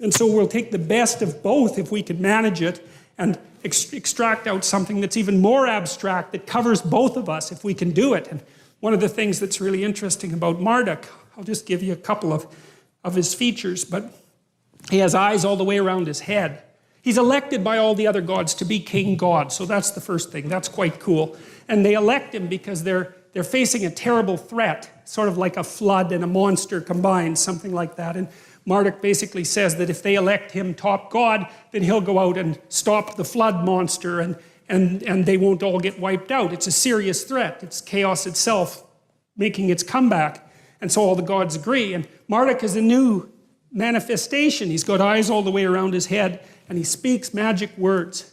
And so we'll take the best of both if we can manage it, and extract out something that's even more abstract that covers both of us if we can do it. And one of the things that's really interesting about Marduk, I'll just give you a couple of his features, but he has eyes all the way around his head. He's elected by all the other gods to be king god, so that's the first thing. That's quite cool. And they elect him because they're facing a terrible threat, sort of like a flood and a monster combined, something like that. And Marduk basically says that if they elect him top god, then he'll go out and stop the flood monster, and they won't all get wiped out. It's a serious threat. It's chaos itself making its comeback. And so all the gods agree. And Marduk is a new manifestation. He's got eyes all the way around his head, and he speaks magic words.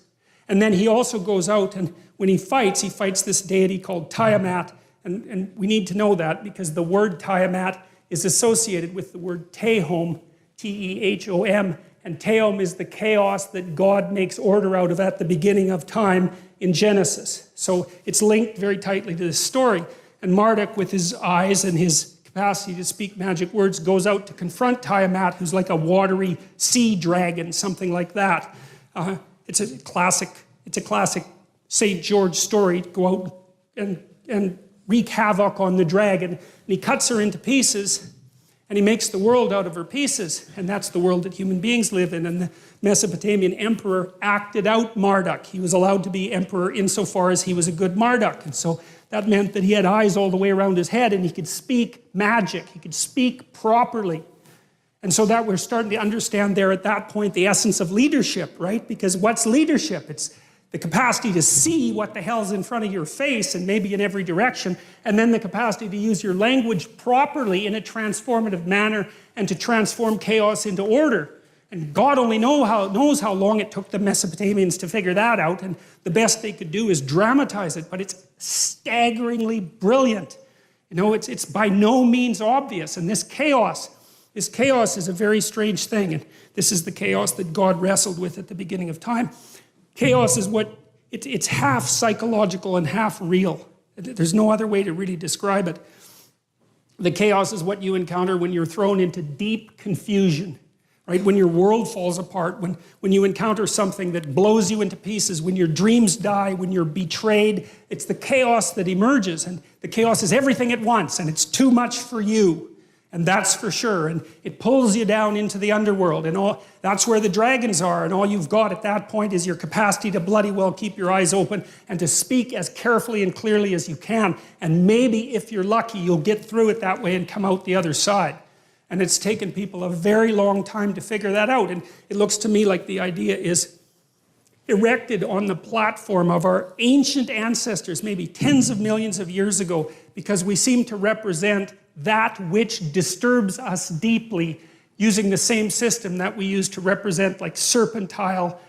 And then he also goes out, and when he fights this deity called Tiamat. And we need to know that because the word Tiamat is associated with the word Tehom, T-E-H-O-M, and Tehom is the chaos that God makes order out of at the beginning of time in Genesis. So it's linked very tightly to this story. And Marduk, with his eyes and his capacity to speak magic words, goes out to confront Tiamat, who's like a watery sea dragon, something like that. It's a classic St. George story, to go out and wreak havoc on the dragon. And he cuts her into pieces, and he makes the world out of her pieces. And that's the world that human beings live in. And the Mesopotamian emperor acted out Marduk. He was allowed to be emperor insofar as he was a good Marduk. And so that meant that he had eyes all the way around his head, and he could speak magic. He could speak properly. And so that we're starting to understand there at that point the essence of leadership, right? Because what's leadership? It's the capacity to see what the hell's in front of your face and maybe in every direction, and then the capacity to use your language properly in a transformative manner and to transform chaos into order. And God only knows how long it took the Mesopotamians to figure that out, and the best they could do is dramatize it, but it's staggeringly brilliant. You know, it's by no means obvious, and this chaos is a very strange thing, and this is the chaos that God wrestled with at the beginning of time. Chaos is it's half psychological and half real. There's no other way to really describe it. The chaos is what you encounter when you're thrown into deep confusion, right? When your world falls apart, when you encounter something that blows you into pieces, when your dreams die, when you're betrayed. It's the chaos that emerges, and the chaos is everything at once, and it's too much for you. And that's for sure. And it pulls you down into the underworld. And that's where the dragons are. And all you've got at that point is your capacity to bloody well keep your eyes open and to speak as carefully and clearly as you can. And maybe, if you're lucky, you'll get through it that way and come out the other side. And it's taken people a very long time to figure that out. And it looks to me like the idea is erected on the platform of our ancient ancestors, maybe tens of millions of years ago, because we seem to represent that which disturbs us deeply, using the same system that we use to represent like serpentile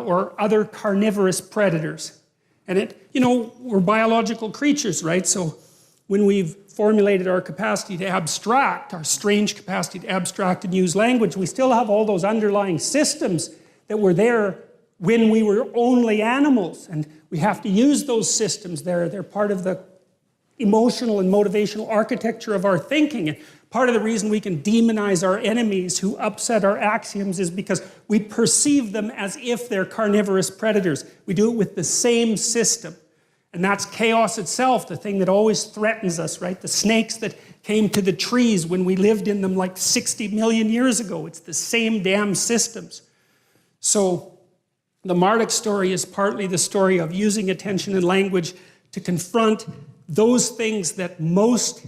or other carnivorous predators. And we're biological creatures, right? So when we've formulated our capacity to abstract, our strange capacity to abstract and use language, we still have all those underlying systems that were there when we were only animals. And we have to use those systems. They're part of the emotional and motivational architecture of our thinking. And part of the reason we can demonize our enemies who upset our axioms is because we perceive them as if they're carnivorous predators. We do it with the same system. And that's chaos itself, the thing that always threatens us, right? The snakes that came to the trees when we lived in them like 60 million years ago. It's the same damn systems. So the Marduk story is partly the story of using attention and language to confront those things that most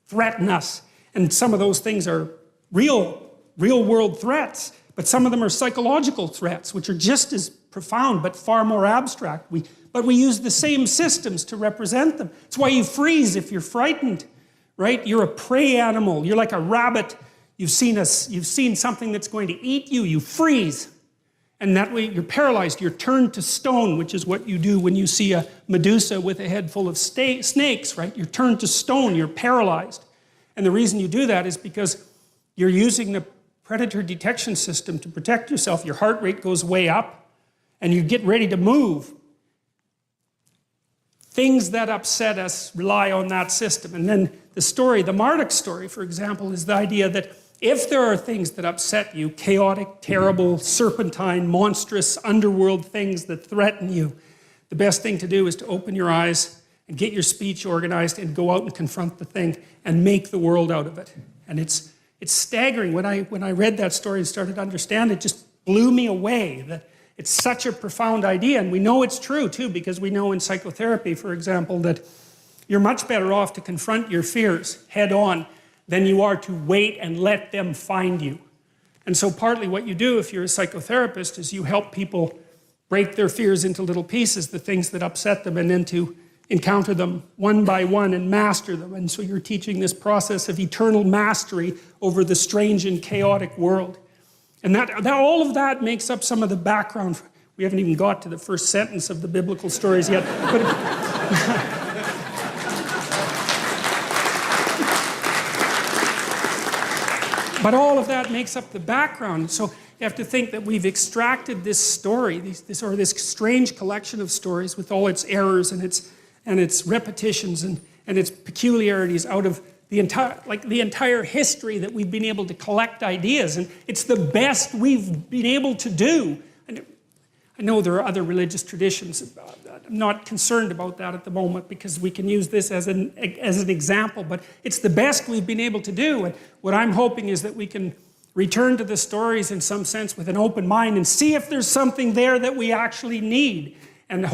threaten us. And some of those things are real world threats, but some of them are psychological threats, which are just as profound, but far more abstract. But we use the same systems to represent them. It's why you freeze if you're frightened, right? You're a prey animal. You're like a rabbit. You've seen something that's going to eat you. You freeze. And that way you're paralyzed. You're turned to stone, which is what you do when you see a Medusa with a head full of snakes, right? You're turned to stone. You're paralyzed. And the reason you do that is because you're using the predator detection system to protect yourself. Your heart rate goes way up, and you get ready to move. Things that upset us rely on that system. And then the story, the Marduk story, for example, is the idea that if there are things that upset you, chaotic, terrible, serpentine, monstrous, underworld things that threaten you, the best thing to do is to open your eyes and get your speech organized and go out and confront the thing and make the world out of it. And it's staggering. When I read that story and started to understand it, just blew me away that it's such a profound idea. And we know it's true too, because we know in psychotherapy, for example, that you're much better off to confront your fears head on than you are to wait and let them find you. And so partly what you do if you're a psychotherapist is you help people break their fears into little pieces, the things that upset them, and then to encounter them one by one and master them. And so you're teaching this process of eternal mastery over the strange and chaotic world. And that all of that makes up some of the background. We haven't even got to the first sentence of the biblical stories yet. But all of that makes up the background. So you have to think that we've extracted this story, this strange collection of stories with all its errors and its repetitions and its peculiarities out of the entire history that we've been able to collect ideas. And it's the best we've been able to do. And I know there are other religious traditions. I'm not concerned about that at the moment because we can use this as an example, but it's the best we've been able to do. And what I'm hoping is that we can return to the stories in some sense with an open mind and see if there's something there that we actually need. And I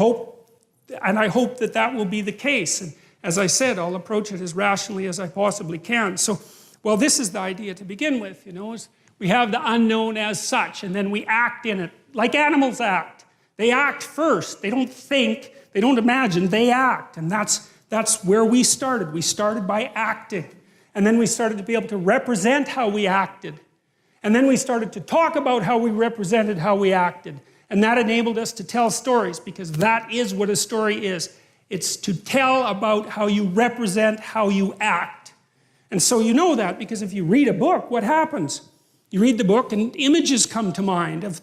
hope that that will be the case. And as I said, I'll approach it as rationally as I possibly can. So, well, this is the idea to begin with, is we have the unknown as such, and then we act in it, like animals act. They act first. They don't think, they don't imagine, they act. And that's where we started. We started by acting. And then we started to be able to represent how we acted. And then we started to talk about how we represented how we acted. And that enabled us to tell stories, because that is what a story is. It's to tell about how you represent how you act. And so you know that because if you read a book, what happens? You read the book and images come to mind of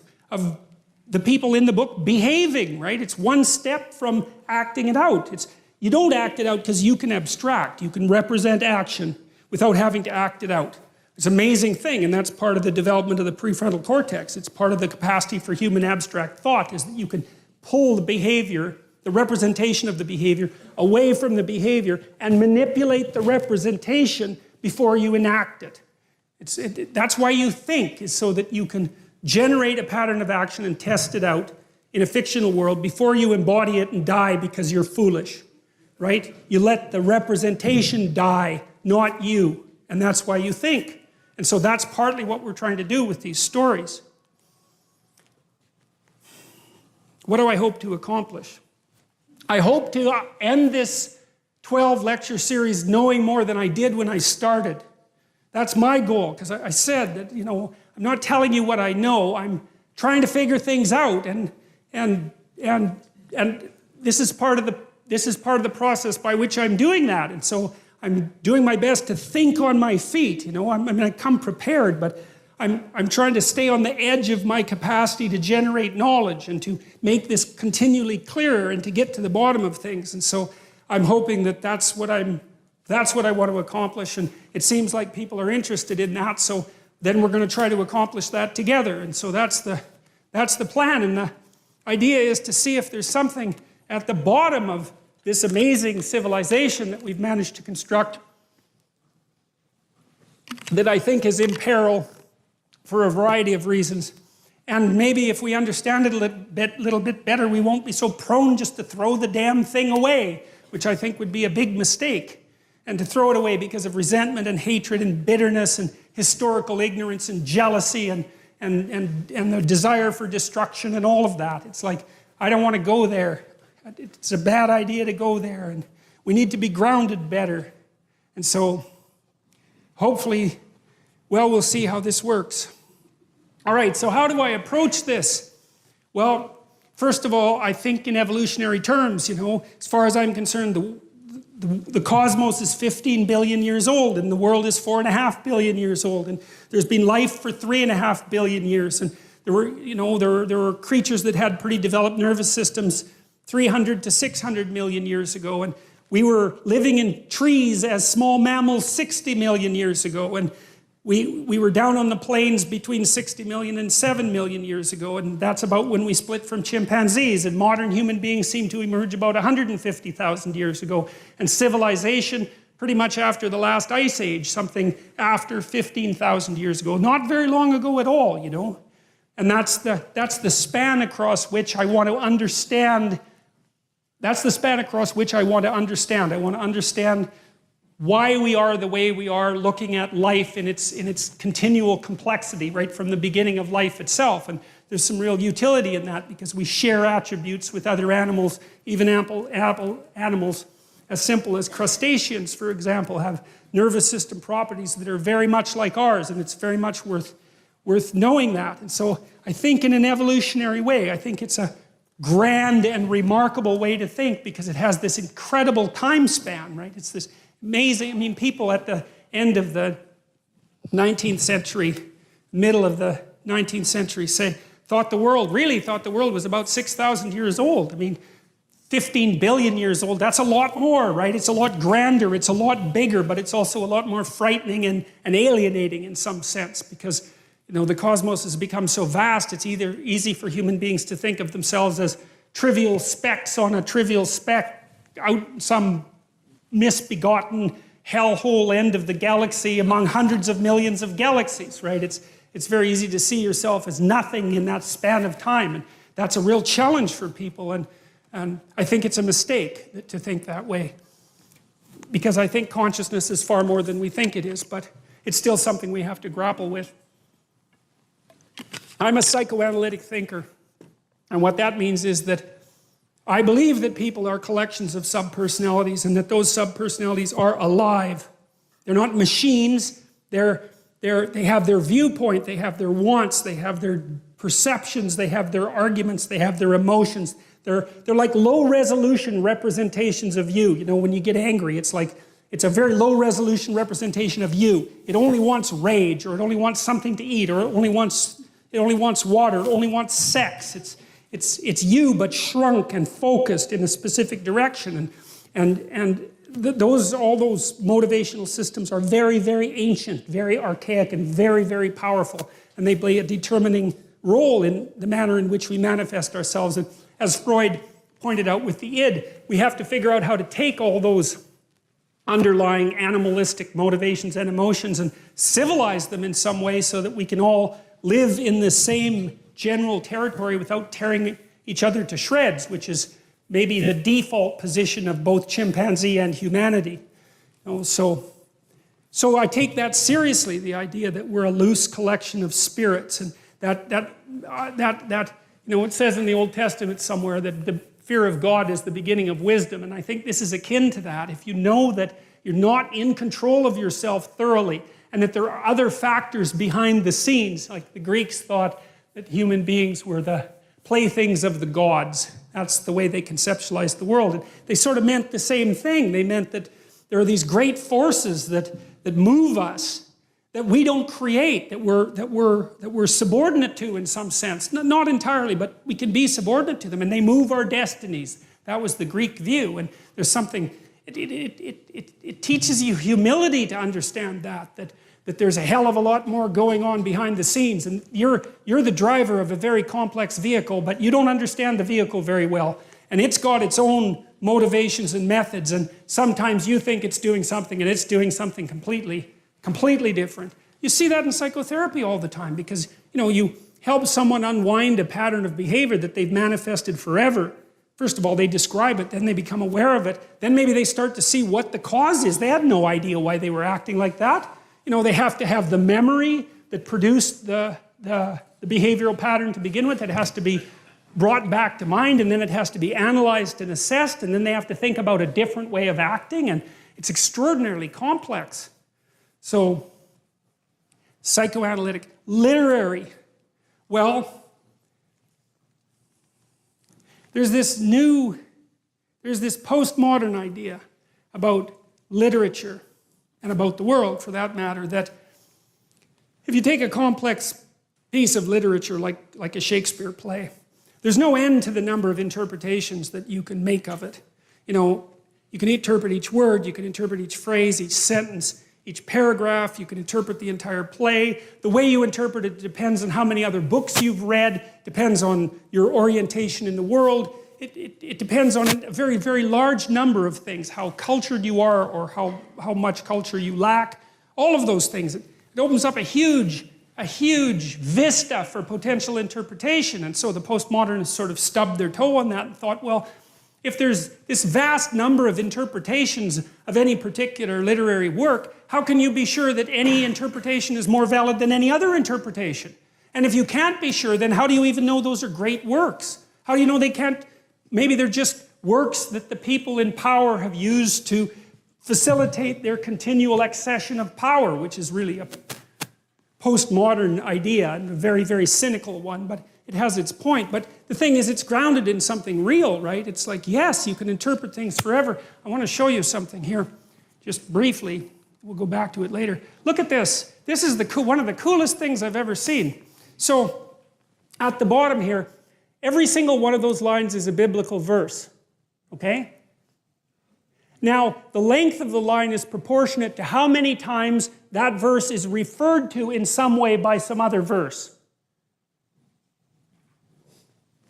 the people in the book behaving, right? It's one step from acting it out. You don't act it out because you can abstract. You can represent action without having to act it out. It's an amazing thing, and that's part of the development of the prefrontal cortex. It's part of the capacity for human abstract thought, is that you can pull the behavior, the representation of the behavior, away from the behavior and manipulate the representation before you enact it. That's why you think, is so that you can generate a pattern of action and test it out in a fictional world before you embody it and die because you're foolish, right? You let the representation die, not you, and that's why you think. And so that's partly what we're trying to do with these stories. What do I hope to accomplish? I hope to end this 12-lecture series knowing more than I did when I started. That's my goal, because I said that, I'm not telling you what I know. I'm trying to figure things out, and this is part of the process by which I'm doing that. And so I'm doing my best to think on my feet. I come prepared, but I'm trying to stay on the edge of my capacity to generate knowledge and to make this continually clearer and to get to the bottom of things. And so I'm hoping that that's what I want to accomplish, and it seems like people are interested in that, so then we're going to try to accomplish that together. And so that's the plan, and the idea is to see if there's something at the bottom of this amazing civilization that we've managed to construct that I think is in peril for a variety of reasons. And maybe if we understand it a little bit better, we won't be so prone just to throw the damn thing away, which I think would be a big mistake. And to throw it away because of resentment and hatred and bitterness and historical ignorance and jealousy and the desire for destruction and all of that. It's like, I don't want to go there. It's a bad idea to go there, and we need to be grounded better. And so, hopefully, we'll see how this works. All right, so how do I approach this? Well, first of all, I think in evolutionary terms, as far as I'm concerned, the cosmos is 15 billion years old, and the world is 4.5 billion years old, and there's been life for 3.5 billion years, and there were creatures that had pretty developed nervous systems 300 to 600 million years ago, and we were living in trees as small mammals 60 million years ago, and we were down on the plains between 60 million and 7 million years ago, and that's about when we split from chimpanzees, and modern human beings seem to emerge about 150,000 years ago, and civilization pretty much after the last ice age, something after 15,000 years ago. Not very long ago at all, you know. And that's the span across which I want to understand. That's the span across which I want to understand. I want to understand why we are the way we are, looking at life in its continual complexity, right from the beginning of life itself. And there's some real utility in that because we share attributes with other animals, even animals as simple as crustaceans, for example, have nervous system properties that are very much like ours, and it's very much worth knowing that. And so I think in an evolutionary way, I think it's a grand and remarkable way to think because it has this incredible time span, right? It's this amazing, I mean, people at the end of the 19th century, middle of the 19th century, thought the world was about 6,000 years old. I mean, 15 billion years old, that's a lot more, right? It's a lot grander, it's a lot bigger, but it's also a lot more frightening and alienating in some sense because, you know, the cosmos has become so vast, it's either easy for human beings to think of themselves as trivial specks on a trivial speck out some misbegotten hellhole end of the galaxy among hundreds of millions of galaxies, right? It's very easy to see yourself as nothing in that span of time, and that's a real challenge for people, and I think it's a mistake to think that way because I think consciousness is far more than we think it is, but it's still something we have to grapple with. I'm a psychoanalytic thinker, and what that means is that I believe that people are collections of subpersonalities and that those subpersonalities are alive. They're not machines. They have their viewpoint, they have their wants, they have their perceptions, they have their arguments, they have their emotions. They're like low-resolution representations of you. You know, when you get angry, it's a very low-resolution representation of you. It only wants rage, or it only wants something to eat, or it only wants water, it only wants sex. It's you, but shrunk and focused in a specific direction. All those motivational systems are very, very ancient, very archaic, and very, very powerful. And they play a determining role in the manner in which we manifest ourselves. And as Freud pointed out with the id, we have to figure out how to take all those underlying animalistic motivations and emotions and civilize them in some way so that we can all live in the same general territory without tearing each other to shreds, which is maybe the default position of both chimpanzee and humanity. You know, so I take that seriously, the idea that we're a loose collection of spirits, and that you know, it says in the Old Testament somewhere that the fear of God is the beginning of wisdom, and I think this is akin to that. If you know that you're not in control of yourself thoroughly, and that there are other factors behind the scenes, like the Greeks thought that human beings were the playthings of the gods. That's the way they conceptualized the world. And they sort of meant the same thing. They meant that there are these great forces that move us, that we don't create, that we're subordinate to in some sense. Not entirely, but we can be subordinate to them, and they move our destinies. That was the Greek view, and there's something, it teaches you humility to understand that there's a hell of a lot more going on behind the scenes, and you're the driver of a very complex vehicle, but you don't understand the vehicle very well, and it's got its own motivations and methods, and sometimes you think it's doing something and it's doing something completely different. You see that in psychotherapy all the time because, you know, you help someone unwind a pattern of behavior that they've manifested forever. First of all, they describe it, then they become aware of it, then maybe they start to see what the cause is. They had no idea why they were acting like that. You know, they have to have the memory that produced the behavioral pattern to begin with. It has to be brought back to mind, and then it has to be analyzed and assessed, and then they have to think about a different way of acting, and it's extraordinarily complex. So, psychoanalytic, literary. Well, there's this postmodern idea, about literature and about the world, for that matter, that if you take a complex piece of literature like a Shakespeare play, there's no end to the number of interpretations that you can make of it. You know, you can interpret each word, you can interpret each phrase, each sentence, each paragraph, you can interpret the entire play. The way you interpret it depends on how many other books you've read, depends on your orientation in the world. It depends on a very, very large number of things, how cultured you are or how much culture you lack. All of those things. It opens up a huge vista for potential interpretation. And so the postmodernists sort of stubbed their toe on that and thought, well, if there's this vast number of interpretations of any particular literary work, how can you be sure that any interpretation is more valid than any other interpretation? And if you can't be sure, then how do you even know those are great works? How do you know they can't? Maybe they're just works that the people in power have used to facilitate their continual accession of power, which is really a postmodern idea and a very, very cynical one, but it has its point. But the thing is, it's grounded in something real, right? It's like, yes, you can interpret things forever. I want to show you something here, just briefly. We'll go back to it later. Look at this. This is one of the coolest things I've ever seen. So, at the bottom here, every single one of those lines is a biblical verse, okay? Now, the length of the line is proportionate to how many times that verse is referred to in some way by some other verse.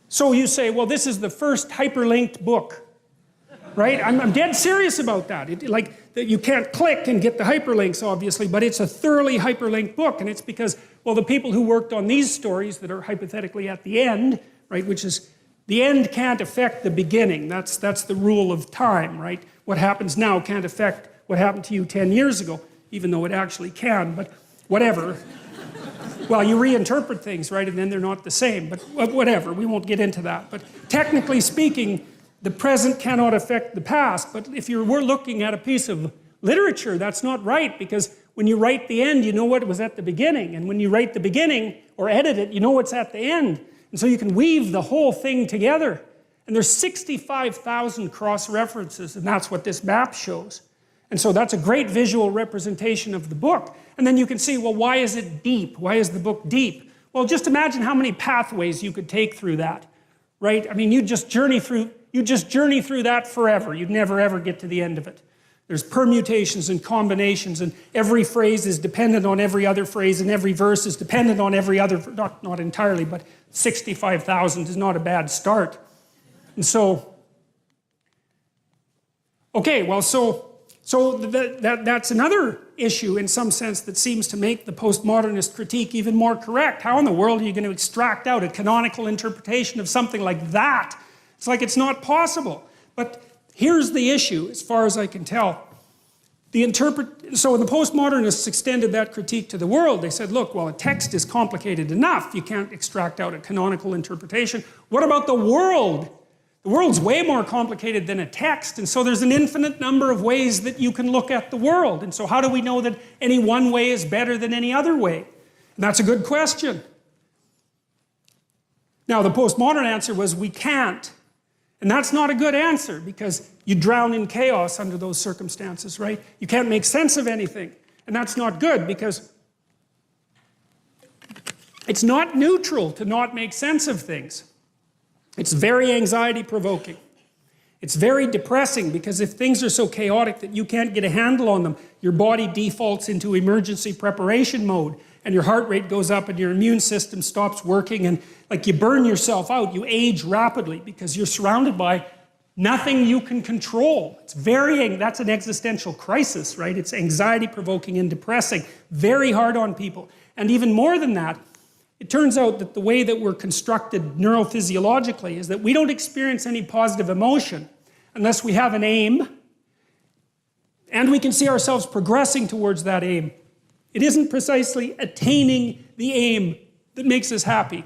So you say, well, this is the first hyperlinked book, right? I'm dead serious about that. You can't click and get the hyperlinks, obviously, but it's a thoroughly hyperlinked book, and it's because, well, the people who worked on these stories that are hypothetically at the end, right, which is, the end can't affect the beginning. That's the rule of time, right? What happens now can't affect what happened to you 10 years ago, even though it actually can, but whatever. Well, you reinterpret things, right, and then they're not the same, but whatever, we won't get into that. But technically speaking, the present cannot affect the past, but if we're looking at a piece of literature, that's not right, because when you write the end, you know what was at the beginning, and when you write the beginning, or edit it, you know what's at the end. And so you can weave the whole thing together. And there's 65,000 cross-references, and that's what this map shows. And so that's a great visual representation of the book. And then you can see, well, why is it deep? Why is the book deep? Well, just imagine how many pathways you could take through that, right? I mean, you just journey through that forever. You'd never, ever get to the end of it. There's permutations and combinations, and every phrase is dependent on every other phrase, and every verse is dependent on every other, not entirely, but 65,000 is not a bad start. And so, okay, well, so that's another issue in some sense that seems to make the postmodernist critique even more correct. How in the world are you going to extract out a canonical interpretation of something like that? It's like it's not possible. But here's the issue, as far as I can tell. So when the postmodernists extended that critique to the world, they said, look, well, a text is complicated enough. You can't extract out a canonical interpretation. What about the world? The world's way more complicated than a text, and so there's an infinite number of ways that you can look at the world. And so how do we know that any one way is better than any other way? And that's a good question. Now, the postmodern answer was we can't. And that's not a good answer, because you drown in chaos under those circumstances, right? You can't make sense of anything. And that's not good, because it's not neutral to not make sense of things. It's very anxiety-provoking. It's very depressing, because if things are so chaotic that you can't get a handle on them, your body defaults into emergency preparation mode, and your heart rate goes up and your immune system stops working, and like you burn yourself out, you age rapidly because you're surrounded by nothing you can control. That's an existential crisis, right? It's anxiety-provoking and depressing, very hard on people. And even more than that, it turns out that the way that we're constructed neurophysiologically is that we don't experience any positive emotion unless we have an aim and we can see ourselves progressing towards that aim. It isn't precisely attaining the aim that makes us happy.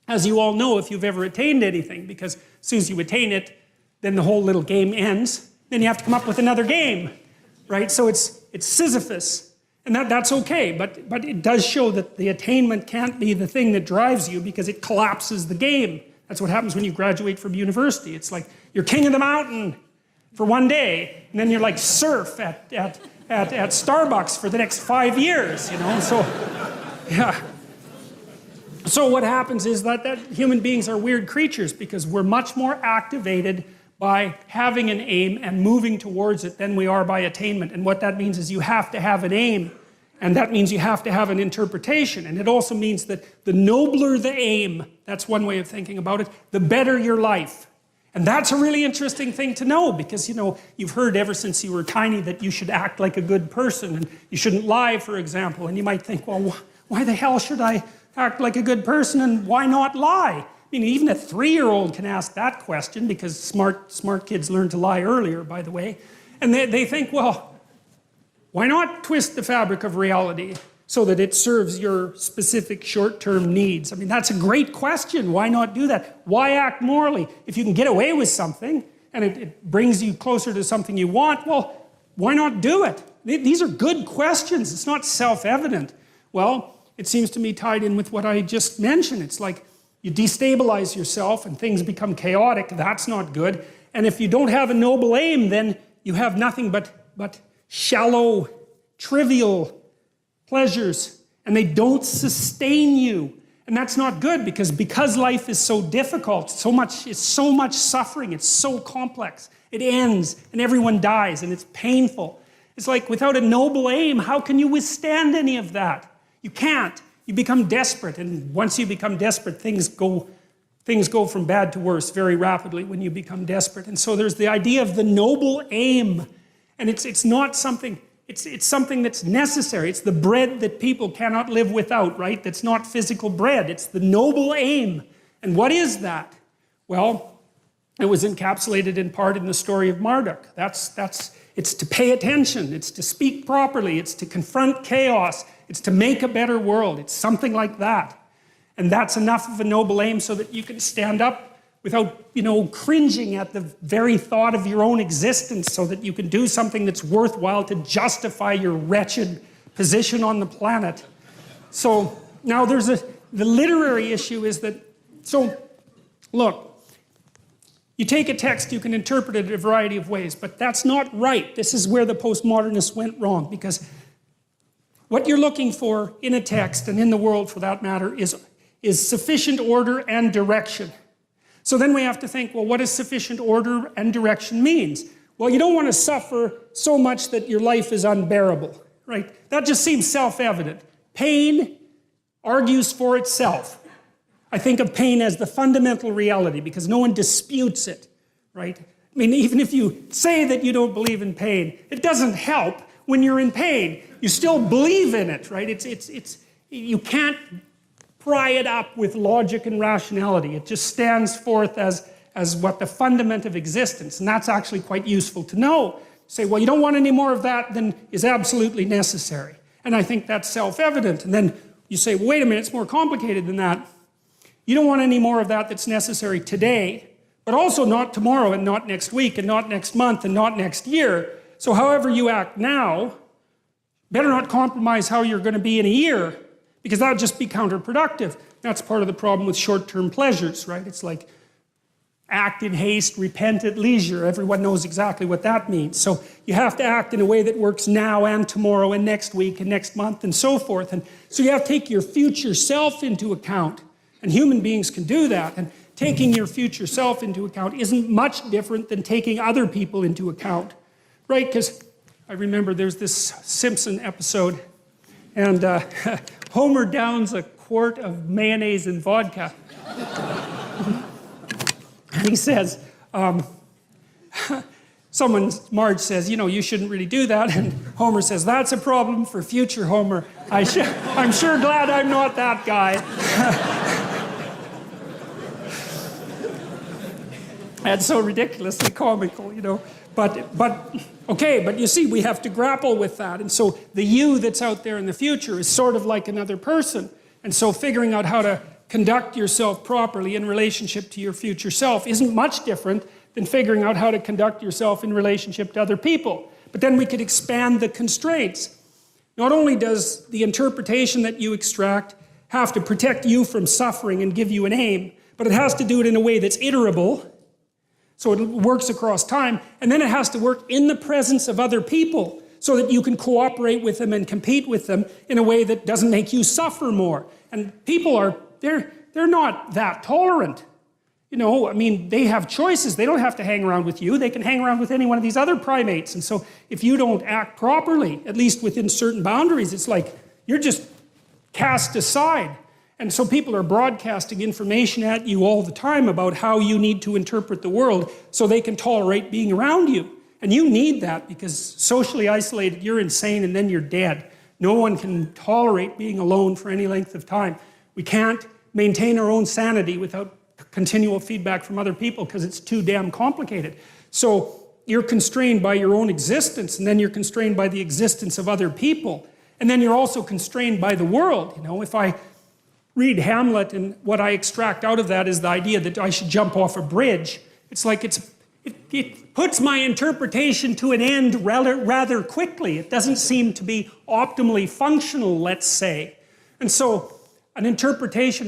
As you all know, if you've ever attained anything, because as soon as you attain it, then the whole little game ends. Then you have to come up with another game, right? So it's Sisyphus. And that's okay, but it does show that the attainment can't be the thing that drives you, because it collapses the game. That's what happens when you graduate from university. It's like, you're king of the mountain. for one day, and then you're like surf at Starbucks for the next 5 years, you know? So, yeah. So what happens is that human beings are weird creatures because we're much more activated by having an aim and moving towards it than we are by attainment. And what that means is you have to have an aim, and that means you have to have an interpretation. And it also means that the nobler the aim, that's one way of thinking about it, the better your life. And that's a really interesting thing to know because, you know, you've heard ever since you were tiny that you should act like a good person and you shouldn't lie, for example. And you might think, well, why the hell should I act like a good person and why not lie? I mean, even a 3-year-old can ask that question because smart kids learn to lie earlier, by the way. And they think, well, why not twist the fabric of reality so that it serves your specific short-term needs? I mean, that's a great question. Why not do that? Why act morally? If you can get away with something and it brings you closer to something you want, well, why not do it? These are good questions. It's not self-evident. Well, it seems to me tied in with what I just mentioned. It's like you destabilize yourself and things become chaotic. That's not good. And if you don't have a noble aim, then you have nothing but shallow, trivial pleasures, and they don't sustain you. And that's not good because life is so difficult, it's so much suffering, it's so complex. It ends and everyone dies and it's painful. It's like without a noble aim, how can you withstand any of that? You can't. You become desperate, and once you become desperate, things go from bad to worse very rapidly when you become desperate. And so there's the idea of the noble aim, and it's not something. It's something that's necessary. It's the bread that people cannot live without, right? That's not physical bread. It's the noble aim. And what is that? Well, it was encapsulated in part in the story of Marduk. It's to pay attention. It's to speak properly. It's to confront chaos. It's to make a better world. It's something like that. And that's enough of a noble aim so that you can stand up without, cringing at the very thought of your own existence, so that you can do something that's worthwhile to justify your wretched position on the planet. So now the literary issue is that, look, you take a text, you can interpret it a variety of ways, but that's not right. This is where the postmodernists went wrong, because what you're looking for in a text, and in the world for that matter, is sufficient order and direction. So then we have to think, well, what does sufficient order and direction means? Well, you don't want to suffer so much that your life is unbearable, right? That just seems self-evident. Pain argues for itself. I think of pain as the fundamental reality because no one disputes it, right? I mean, even if you say that you don't believe in pain, it doesn't help when you're in pain. You still believe in it, right? You can't pry it up with logic and rationality. It just stands forth as what the fundament of existence, and that's actually quite useful to know. Say, well, you don't want any more of that than is absolutely necessary. And I think that's self-evident. And then you say, well, wait a minute, it's more complicated than that. You don't want any more of that that's necessary today, but also not tomorrow and not next week and not next month and not next year. So however you act now, better not compromise how you're going to be in a year, because that would just be counterproductive. That's part of the problem with short-term pleasures, right? It's like act in haste, repent at leisure. Everyone knows exactly what that means. So you have to act in a way that works now and tomorrow and next week and next month and so forth. And so you have to take your future self into account. And human beings can do that. And taking your future self into account isn't much different than taking other people into account, right? Because I remember there's this Simpson episode, and Homer downs a quart of mayonnaise and vodka. And he says, Marge says, you shouldn't really do that. And Homer says, that's a problem for future Homer. I'm sure glad I'm not that guy. That's so ridiculously comical, But you see, we have to grapple with that. And so the you that's out there in the future is sort of like another person. And so figuring out how to conduct yourself properly in relationship to your future self isn't much different than figuring out how to conduct yourself in relationship to other people. But then we could expand the constraints. Not only does the interpretation that you extract have to protect you from suffering and give you an aim, but it has to do it in a way that's iterable. So it works across time, and then it has to work in the presence of other people so that you can cooperate with them and compete with them in a way that doesn't make you suffer more. And people they're not that tolerant. You know, I mean, they have choices. They don't have to hang around with you. They can hang around with any one of these other primates. And so if you don't act properly, at least within certain boundaries, it's like you're just cast aside. And so people are broadcasting information at you all the time about how you need to interpret the world so they can tolerate being around you. And you need that because socially isolated, you're insane and then you're dead. No one can tolerate being alone for any length of time. We can't maintain our own sanity without continual feedback from other people because it's too damn complicated. So you're constrained by your own existence, and then you're constrained by the existence of other people. And then you're also constrained by the world. You know, if I read Hamlet and what I extract out of that is the idea that I should jump off a bridge, it's like it puts my interpretation to an end rather quickly. It doesn't seem to be optimally functional, let's say. And so an interpretation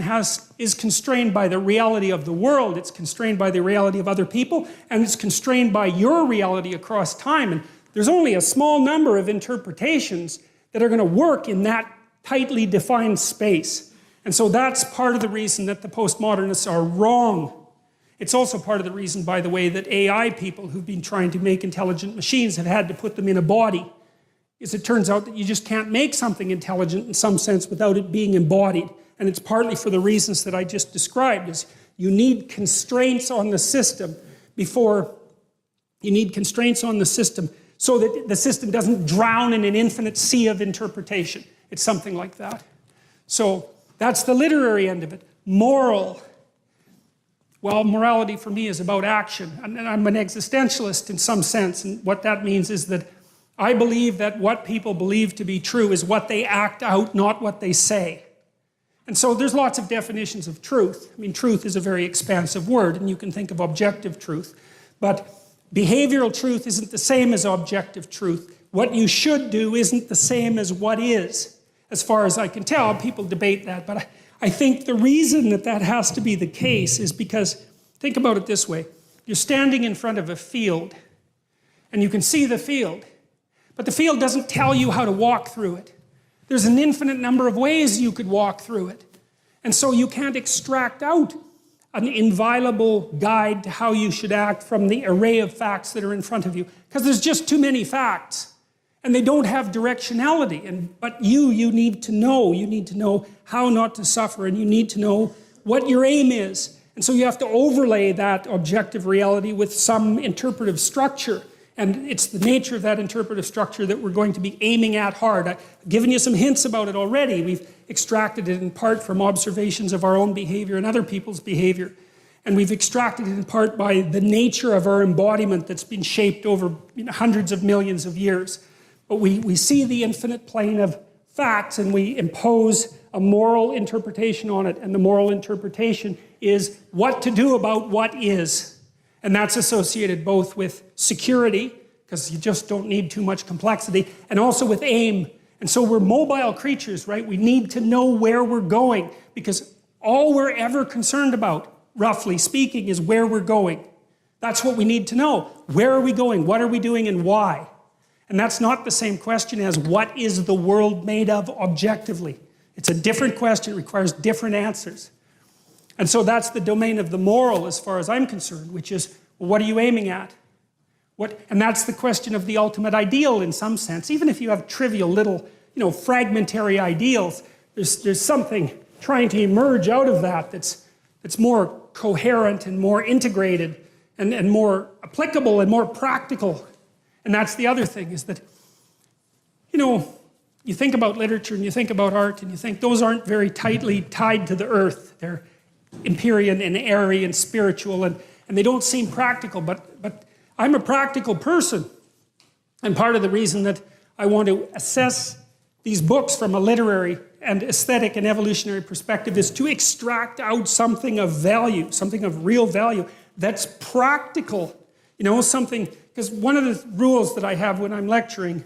is constrained by the reality of the world, it's constrained by the reality of other people, and it's constrained by your reality across time. And there's only a small number of interpretations that are going to work in that tightly defined space. And so that's part of the reason that the postmodernists are wrong. It's also part of the reason, by the way, that AI people who've been trying to make intelligent machines have had to put them in a body. Is it turns out that you just can't make something intelligent in some sense without it being embodied. And it's partly for the reasons that I just described, is you need constraints on the system so that the system doesn't drown in an infinite sea of interpretation. It's something like that. So that's the literary end of it. Moral. Well, morality for me is about action. And I'm an existentialist in some sense, and what that means is that I believe that what people believe to be true is what they act out, not what they say. And so there's lots of definitions of truth. I mean, truth is a very expansive word, and you can think of objective truth. But behavioral truth isn't the same as objective truth. What you should do isn't the same as what is. As far as I can tell, people debate that. But I think the reason that that has to be the case is because, think about it this way. You're standing in front of a field, and you can see the field. But the field doesn't tell you how to walk through it. There's an infinite number of ways you could walk through it. And so you can't extract out an inviolable guide to how you should act from the array of facts that are in front of you. Because there's just too many facts. And they don't have directionality. But you need to know. You need to know how not to suffer. And you need to know what your aim is. And so you have to overlay that objective reality with some interpretive structure. And it's the nature of that interpretive structure that we're going to be aiming at hard. I've given you some hints about it already. We've extracted it in part from observations of our own behavior and other people's behavior. And we've extracted it in part by the nature of our embodiment that's been shaped over hundreds of millions of years. But we see the infinite plane of facts and we impose a moral interpretation on it. And the moral interpretation is what to do about what is. And that's associated both with security, because you just don't need too much complexity, and also with aim. And so we're mobile creatures, right? We need to know where we're going, because all we're ever concerned about, roughly speaking, is where we're going. That's what we need to know. Where are we going? What are we doing? And why? And that's not the same question as what is the world made of objectively. It's a different question. It requires different answers. And so that's the domain of the moral as far as I'm concerned, which is, well, what are you aiming at? And that's the question of the ultimate ideal in some sense. Even if you have trivial little, fragmentary ideals, there's something trying to emerge out of that that's more coherent and more integrated and more applicable and more practical. And that's the other thing, is that, you think about literature and you think about art and you think those aren't very tightly tied to the earth. They're Empyrean and airy and spiritual, and they don't seem practical, but I'm a practical person. And part of the reason that I want to assess these books from a literary and aesthetic and evolutionary perspective is to extract out something of value, something of real value that's practical. Something, because one of the rules that I have when I'm lecturing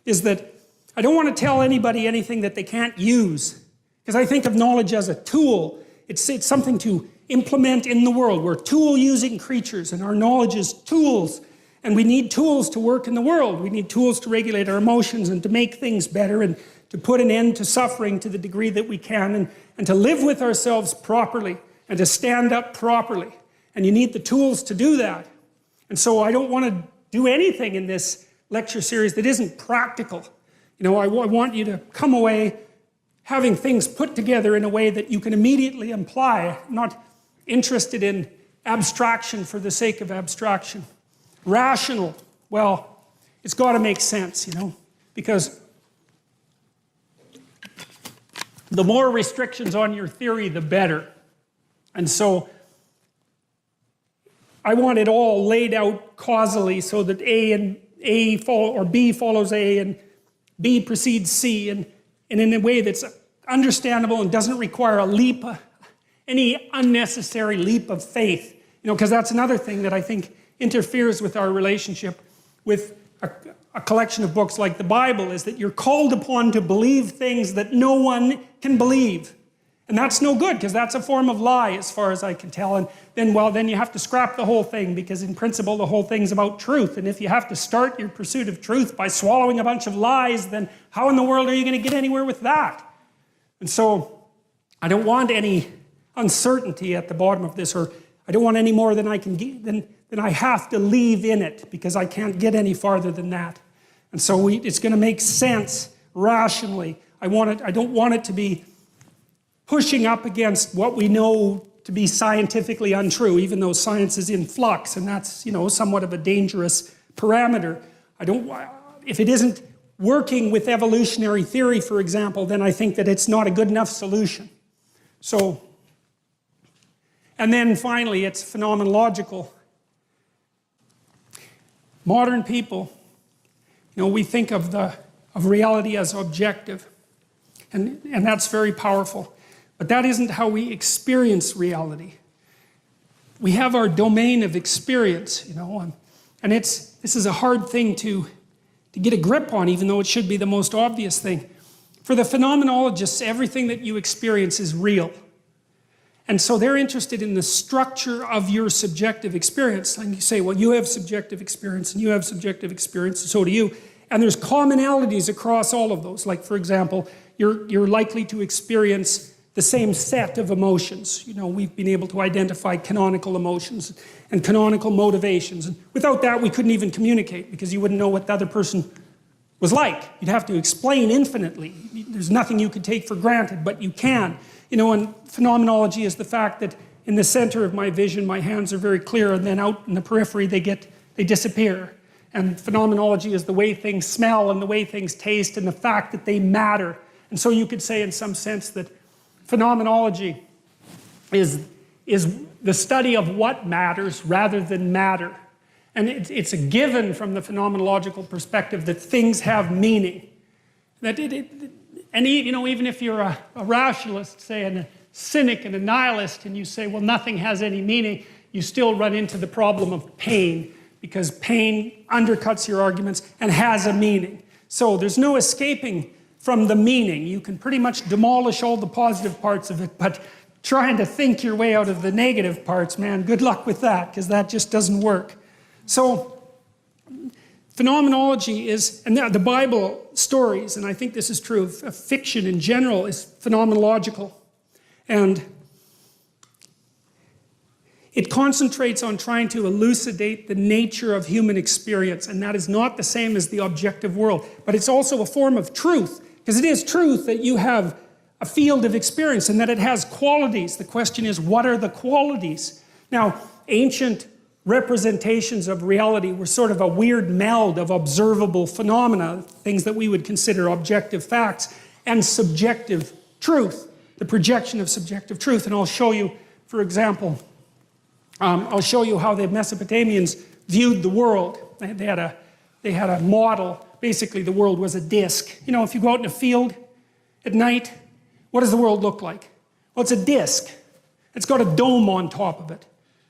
is that I don't want to tell anybody anything that they can't use, because I think of knowledge as a tool. It's something to implement in the world. We're tool-using creatures, and our knowledge is tools. And we need tools to work in the world. We need tools to regulate our emotions and to make things better and to put an end to suffering to the degree that we can and to live with ourselves properly and to stand up properly. And you need the tools to do that. And so I don't want to do anything in this lecture series that isn't practical. You know, I want you to come away having things put together in a way that you can immediately apply, not interested in abstraction for the sake of abstraction. Rational, well, it's got to make sense, you know, because the more restrictions on your theory, the better. And so I want it all laid out causally so that B follows A and B precedes C and in a way that's understandable and doesn't require any unnecessary leap of faith. You know, because that's another thing that I think interferes with our relationship with a collection of books like the Bible, is that you're called upon to believe things that no one can believe. And that's no good, because that's a form of lie as far as I can tell. And then you have to scrap the whole thing, because in principle the whole thing's about truth. And if you have to start your pursuit of truth by swallowing a bunch of lies, then how in the world are you going to get anywhere with that? And so I don't want any uncertainty at the bottom of this, or I don't want any more than I can than I have to leave in it, because I can't get any farther than that. And so it's going to make sense rationally. I don't want it to be pushing up against what we know to be scientifically untrue, even though science is in flux, and that's, you know, somewhat of a dangerous parameter. If it isn't working with evolutionary theory, for example, then I think that it's not a good enough solution. So, and then finally, it's phenomenological. Modern people, you know, we think of reality as objective, and that's very powerful. But that isn't how we experience reality. We have our domain of experience, you know, and this is a hard thing to get a grip on, even though it should be the most obvious thing. For the phenomenologists, everything that you experience is real. And so they're interested in the structure of your subjective experience. And you say, well, you have subjective experience, and you have subjective experience, and so do you. And there's commonalities across all of those. Like, for example, you're likely to experience the same set of emotions. You know, we've been able to identify canonical emotions and canonical motivations. And without that, we couldn't even communicate, because you wouldn't know what the other person was like. You'd have to explain infinitely. There's nothing you could take for granted, but you can. You know, and phenomenology is the fact that in the center of my vision, my hands are very clear, and then out in the periphery, they disappear. And phenomenology is the way things smell and the way things taste and the fact that they matter. And so you could say in some sense that phenomenology is the study of what matters rather than matter. And it's a given from the phenomenological perspective that things have meaning. And you know, even if you're a rationalist, say, and a cynic and a nihilist, and you say, well, nothing has any meaning, you still run into the problem of pain, because pain undercuts your arguments and has a meaning. So there's no escaping from the meaning. You can pretty much demolish all the positive parts of it, but trying to think your way out of the negative parts, man, good luck with that, because that just doesn't work. So phenomenology is, and the Bible stories, and I think this is true of fiction in general, is phenomenological. And it concentrates on trying to elucidate the nature of human experience, and that is not the same as the objective world. But it's also a form of truth, because it is truth that you have a field of experience and that it has qualities. The question is, what are the qualities? Now, ancient representations of reality were sort of a weird meld of observable phenomena, things that we would consider objective facts, and subjective truth, the projection of subjective truth. And I'll show you, for example, I'll show you how the Mesopotamians viewed the world. They had a model. Basically, the world was a disc. You know, if you go out in a field at night, what does the world look like? Well, it's a disc. It's got a dome on top of it.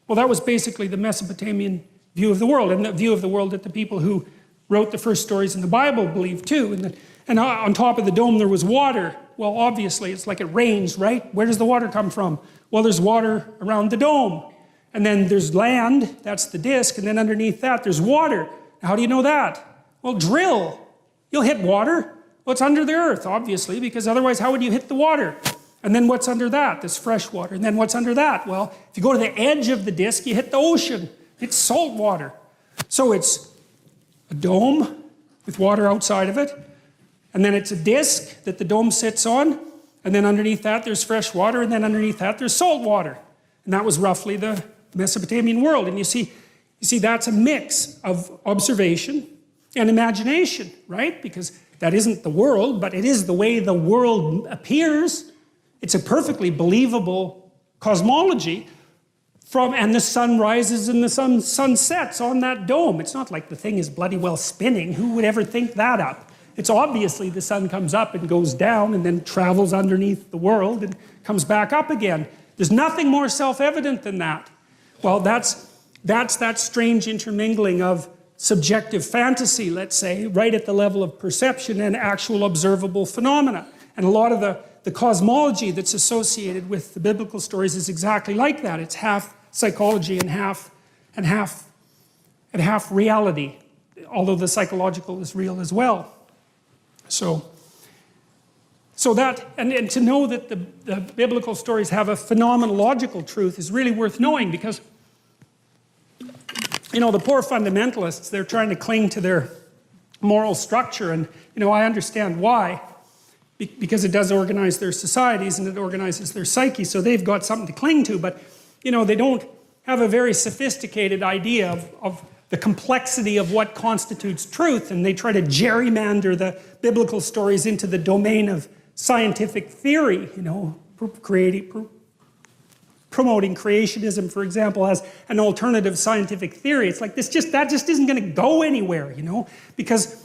Well, that was basically the Mesopotamian view of the world, and the view of the world that the people who wrote the first stories in the Bible believed too. And on top of the dome there was water. Well, obviously, it's like it rains, right? Where does the water come from? Well, there's water around the dome. And then there's land, that's the disc, and then underneath that there's water. How do you know that? Well, drill. You'll hit water. Well, it's under the earth, obviously, because otherwise how would you hit the water? And then what's under that? There's fresh water. And then what's under that? Well, if you go to the edge of the disc, you hit the ocean. It's salt water. So it's a dome with water outside of it. And then it's a disc that the dome sits on. And then underneath that there's fresh water. And then underneath that there's salt water. And that was roughly the Mesopotamian world. And you see that's a mix of observation and imagination, right? Because that isn't the world, but it is the way the world appears. It's a perfectly believable cosmology. And the sun rises and the sun sets on that dome. It's not like the thing is bloody well spinning. Who would ever think that up? It's obviously the sun comes up and goes down and then travels underneath the world and comes back up again. There's nothing more self-evident than that. Well, that's that strange intermingling of subjective fantasy, let's say, right at the level of perception and actual observable phenomena. And a lot of the cosmology that's associated with the biblical stories is exactly like that. It's half psychology and half reality, although the psychological is real as well. So that, and to know that the biblical stories have a phenomenological truth is really worth knowing, because, you know, the poor fundamentalists, they're trying to cling to their moral structure, and, you know, I understand why. Because it does organize their societies and it organizes their psyche, so they've got something to cling to, but, you know, they don't have a very sophisticated idea of the complexity of what constitutes truth, and they try to gerrymander the biblical stories into the domain of scientific theory, you know, promoting creationism, for example, as an alternative scientific theory. It's like that just isn't going to go anywhere, you know, because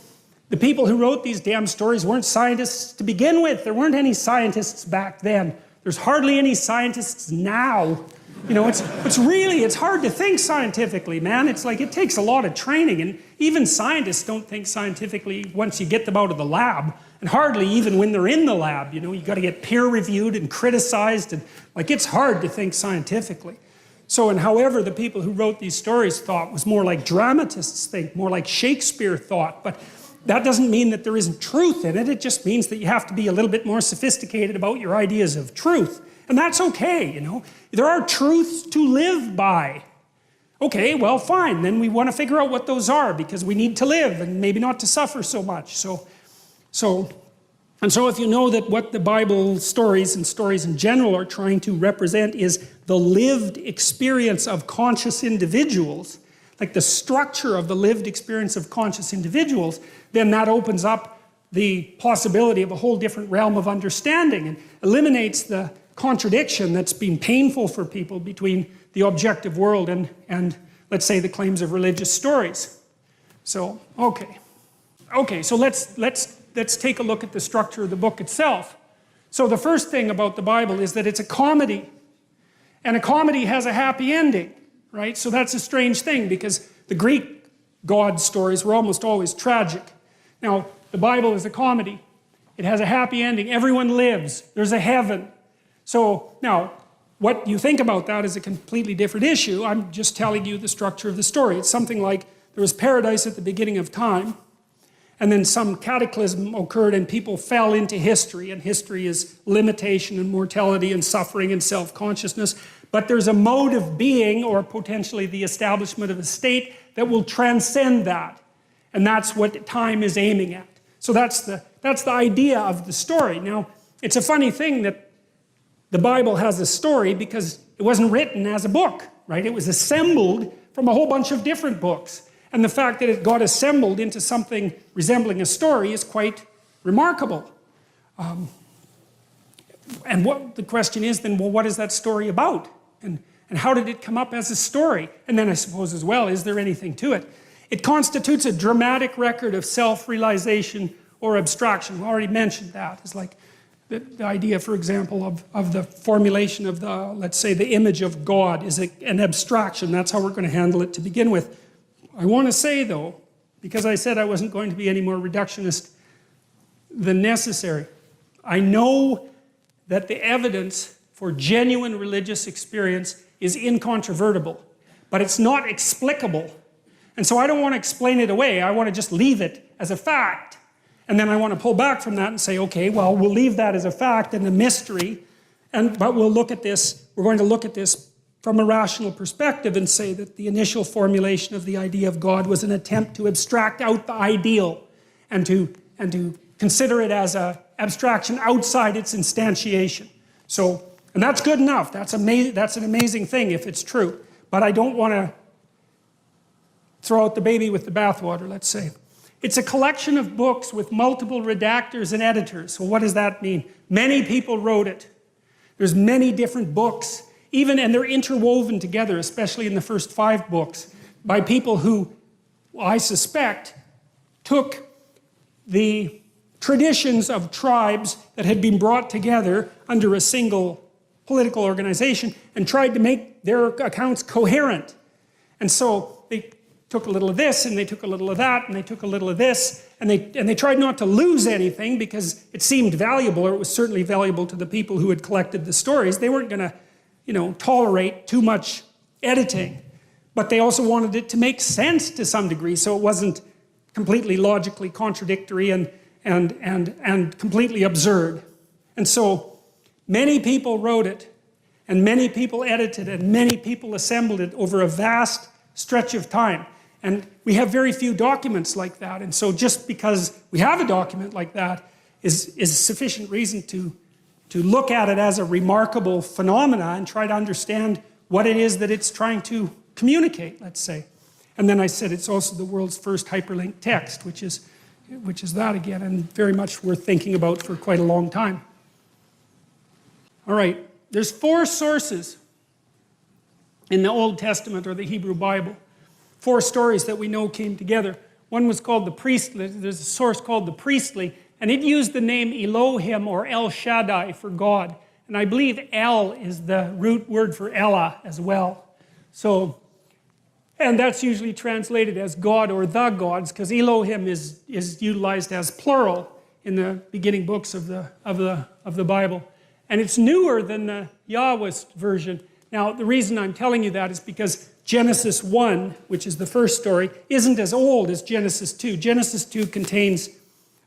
the people who wrote these damn stories weren't scientists to begin with. There weren't any scientists back then. There's hardly any scientists now. You know, it's hard to think scientifically, man. It's like it takes a lot of training, and even scientists don't think scientifically once you get them out of the lab, and hardly even when they're in the lab. You know, you got to get peer-reviewed and criticized, and like it's hard to think scientifically. So, and however the people who wrote these stories thought was more like dramatists think, more like Shakespeare thought, but that doesn't mean that there isn't truth in it. It just means that you have to be a little bit more sophisticated about your ideas of truth. And that's okay, you know. There are truths to live by. Okay, well, fine. Then we want to figure out what those are, because we need to live and maybe not to suffer so much. So if you know that what the Bible stories and stories in general are trying to represent is the lived experience of conscious individuals, like the structure of the lived experience of conscious individuals, then that opens up the possibility of a whole different realm of understanding and eliminates the contradiction that's been painful for people between the objective world and let's say, the claims of religious stories. So, okay, so let's take a look at the structure of the book itself. So the first thing about the Bible is that it's a comedy. And a comedy has a happy ending, right? So that's a strange thing, because the Greek God stories were almost always tragic. Now, the Bible is a comedy. It has a happy ending. Everyone lives. There's a heaven. So, now, what you think about that is a completely different issue. I'm just telling you the structure of the story. It's something like there was paradise at the beginning of time, and then some cataclysm occurred and people fell into history, and history is limitation and mortality and suffering and self-consciousness. But there's a mode of being, or potentially the establishment of a state, that will transcend that. And that's what time is aiming at. So that's the idea of the story. Now, it's a funny thing that the Bible has a story because it wasn't written as a book, right? It was assembled from a whole bunch of different books. And the fact that it got assembled into something resembling a story is quite remarkable. And what the question is then, well, what is that story about? And how did it come up as a story? And then I suppose as well, is there anything to it? It constitutes a dramatic record of self-realization or abstraction. We already mentioned that. It's like the idea, for example, of the formulation of the, let's say, the image of God is an abstraction. That's how we're going to handle it to begin with. I want to say, though, because I said I wasn't going to be any more reductionist than necessary. I know that the evidence for genuine religious experience is incontrovertible, but it's not explicable. And so I don't want to explain it away. I want to just leave it as a fact. And then I want to pull back from that and say, okay, well, we'll leave that as a fact and a mystery, but we'll look at this, we're going to look at this from a rational perspective and say that the initial formulation of the idea of God was an attempt to abstract out the ideal and to consider it as an abstraction outside its instantiation. So, and that's good enough. That's an amazing thing if it's true. But I don't want to throw out the baby with the bathwater, let's say. It's a collection of books with multiple redactors and editors. So what does that mean? Many people wrote it. There's many different books, and they're interwoven together, especially in the first 5 books, by people who, I suspect, took the traditions of tribes that had been brought together under a single political organization and tried to make their accounts coherent. And so they took a little of this, and they took a little of that, and they took a little of this, and they tried not to lose anything because it seemed valuable, or it was certainly valuable to the people who had collected the stories. They weren't going to, tolerate too much editing, but they also wanted it to make sense to some degree, so it wasn't completely logically contradictory and completely absurd. And so many people wrote it, and many people edited it, and many people assembled it over a vast stretch of time. And we have very few documents like that. And so just because we have a document like that is sufficient reason to look at it as a remarkable phenomena and try to understand what it is that it's trying to communicate, let's say. And then I said it's also the world's first hyperlinked text, which is that again, and very much worth thinking about for quite a long time. All right, there's 4 sources in the Old Testament or the Hebrew Bible. 4 stories that we know came together. One was called the priestly. There's a source called the priestly, and it used the name Elohim or El Shaddai for God. And I believe El is the root word for Ella as well. So, and that's usually translated as God or the gods, because Elohim is utilized as plural in the beginning books of the Bible. And it's newer than the Yahwist version. Now, the reason I'm telling you that is because Genesis 1, which is the first story, isn't as old as Genesis 2. Genesis 2 contains,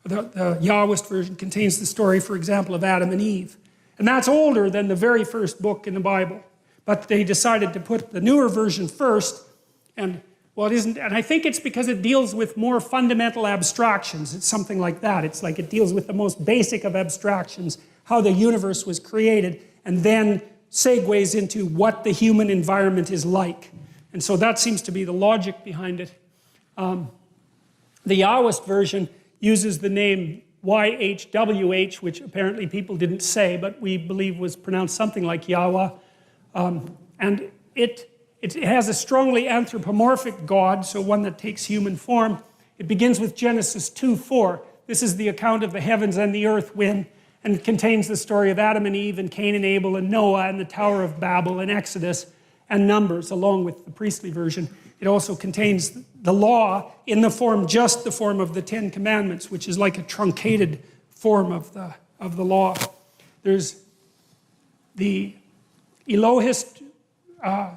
the Yahwist version contains the story, for example, of Adam and Eve. And that's older than the very first book in the Bible. But they decided to put the newer version first, and well, it isn't, and I think it's because it deals with more fundamental abstractions. It's something like that. It's like it deals with the most basic of abstractions, how the universe was created, and then segues into what the human environment is like. And so that seems to be the logic behind it. The Yahwist version uses the name YHWH, which apparently people didn't say, but we believe was pronounced something like Yahweh. And it has a strongly anthropomorphic God, so one that takes human form. It begins with Genesis 2:4. This is the account of the heavens and the earth when, and it contains the story of Adam and Eve and Cain and Abel and Noah and the Tower of Babel and Exodus and Numbers, along with the priestly version. It also contains the law in the form, just the form of the 10 Commandments, which is like a truncated form of the law. There's the Elohist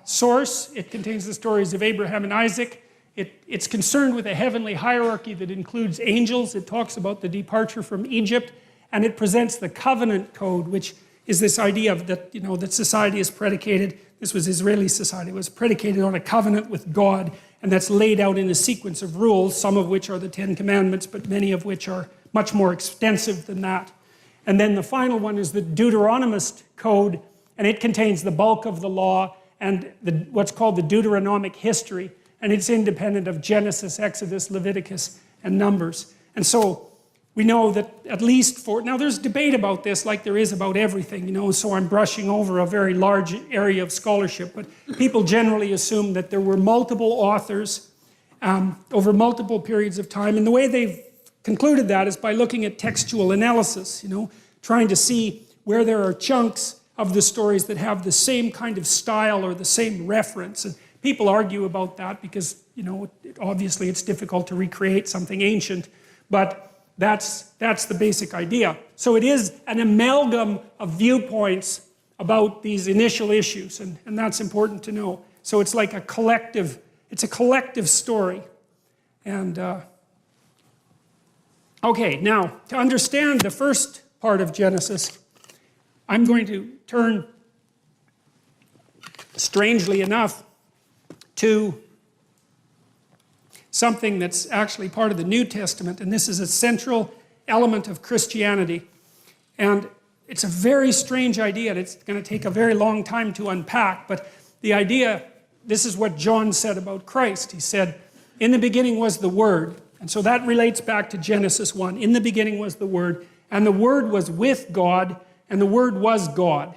source. It contains the stories of Abraham and Isaac. It's concerned with a heavenly hierarchy that includes angels. It talks about the departure from Egypt, and it presents the covenant code, which is this idea of that society is predicated. This was Israeli society. It was predicated on a covenant with God, and that's laid out in a sequence of rules, some of which are the 10 Commandments, but many of which are much more extensive than that. And then the final one is the Deuteronomist code, and it contains the bulk of the law and what's called the Deuteronomic history, and it's independent of Genesis, Exodus, Leviticus, and Numbers. And so we know that at least now there's debate about this like there is about everything, so I'm brushing over a very large area of scholarship, but people generally assume that there were multiple authors over multiple periods of time, and the way they've concluded that is by looking at textual analysis, trying to see where there are chunks of the stories that have the same kind of style or the same reference. And people argue about that because obviously it's difficult to recreate something ancient, but that's the basic idea. So it is an amalgam of viewpoints about these initial issues, and that's important to know. So it's like a collective story. And, okay, now, to understand the first part of Genesis, I'm going to turn, strangely enough, to something that's actually part of the New Testament, and this is a central element of Christianity. And it's a very strange idea, and it's going to take a very long time to unpack, but the idea, this is what John said about Christ. He said, in the beginning was the Word, and so that relates back to Genesis 1. In the beginning was the Word, and the Word was with God, and the Word was God.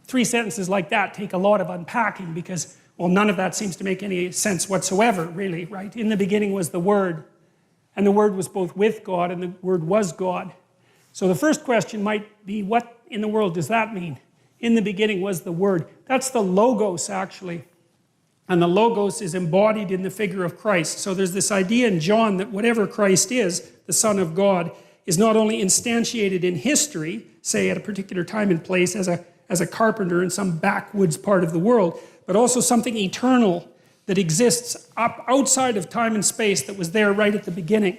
Three sentences like that take a lot of unpacking because, well, none of that seems to make any sense whatsoever, really, right? In the beginning was the Word, and the Word was both with God, and the Word was God. So the first question might be, what in the world does that mean? In the beginning was the Word. That's the Logos, actually. And the Logos is embodied in the figure of Christ. So there's this idea in John that whatever Christ is, the Son of God, is not only instantiated in history, say at a particular time and place as a carpenter in some backwoods part of the world, but also something eternal that exists up outside of time and space that was there right at the beginning.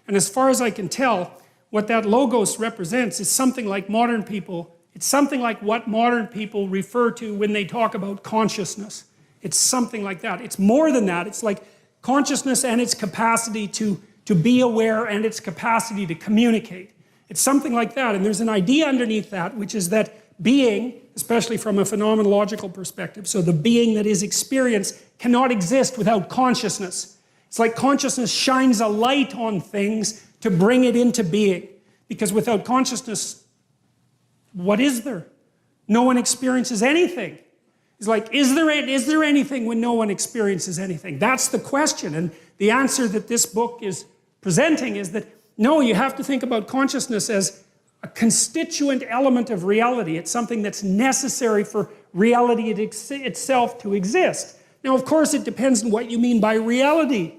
And as far as I can tell, what that Logos represents is something like modern people, it's something like what modern people refer to when they talk about consciousness. It's something like that. It's more than that. It's like consciousness and its capacity to be aware and its capacity to communicate. It's something like that. And there's an idea underneath that, which is that being, especially from a phenomenological perspective, so the being that is experience cannot exist without consciousness. It's like consciousness shines a light on things to bring it into being. Because without consciousness, what is there? No one experiences anything. It's like, is there anything when no one experiences anything? That's the question. And the answer that this book is presenting is that, no, you have to think about consciousness as a constituent element of reality. It's something that's necessary for reality itself to exist. Now, of course, it depends on what you mean by reality.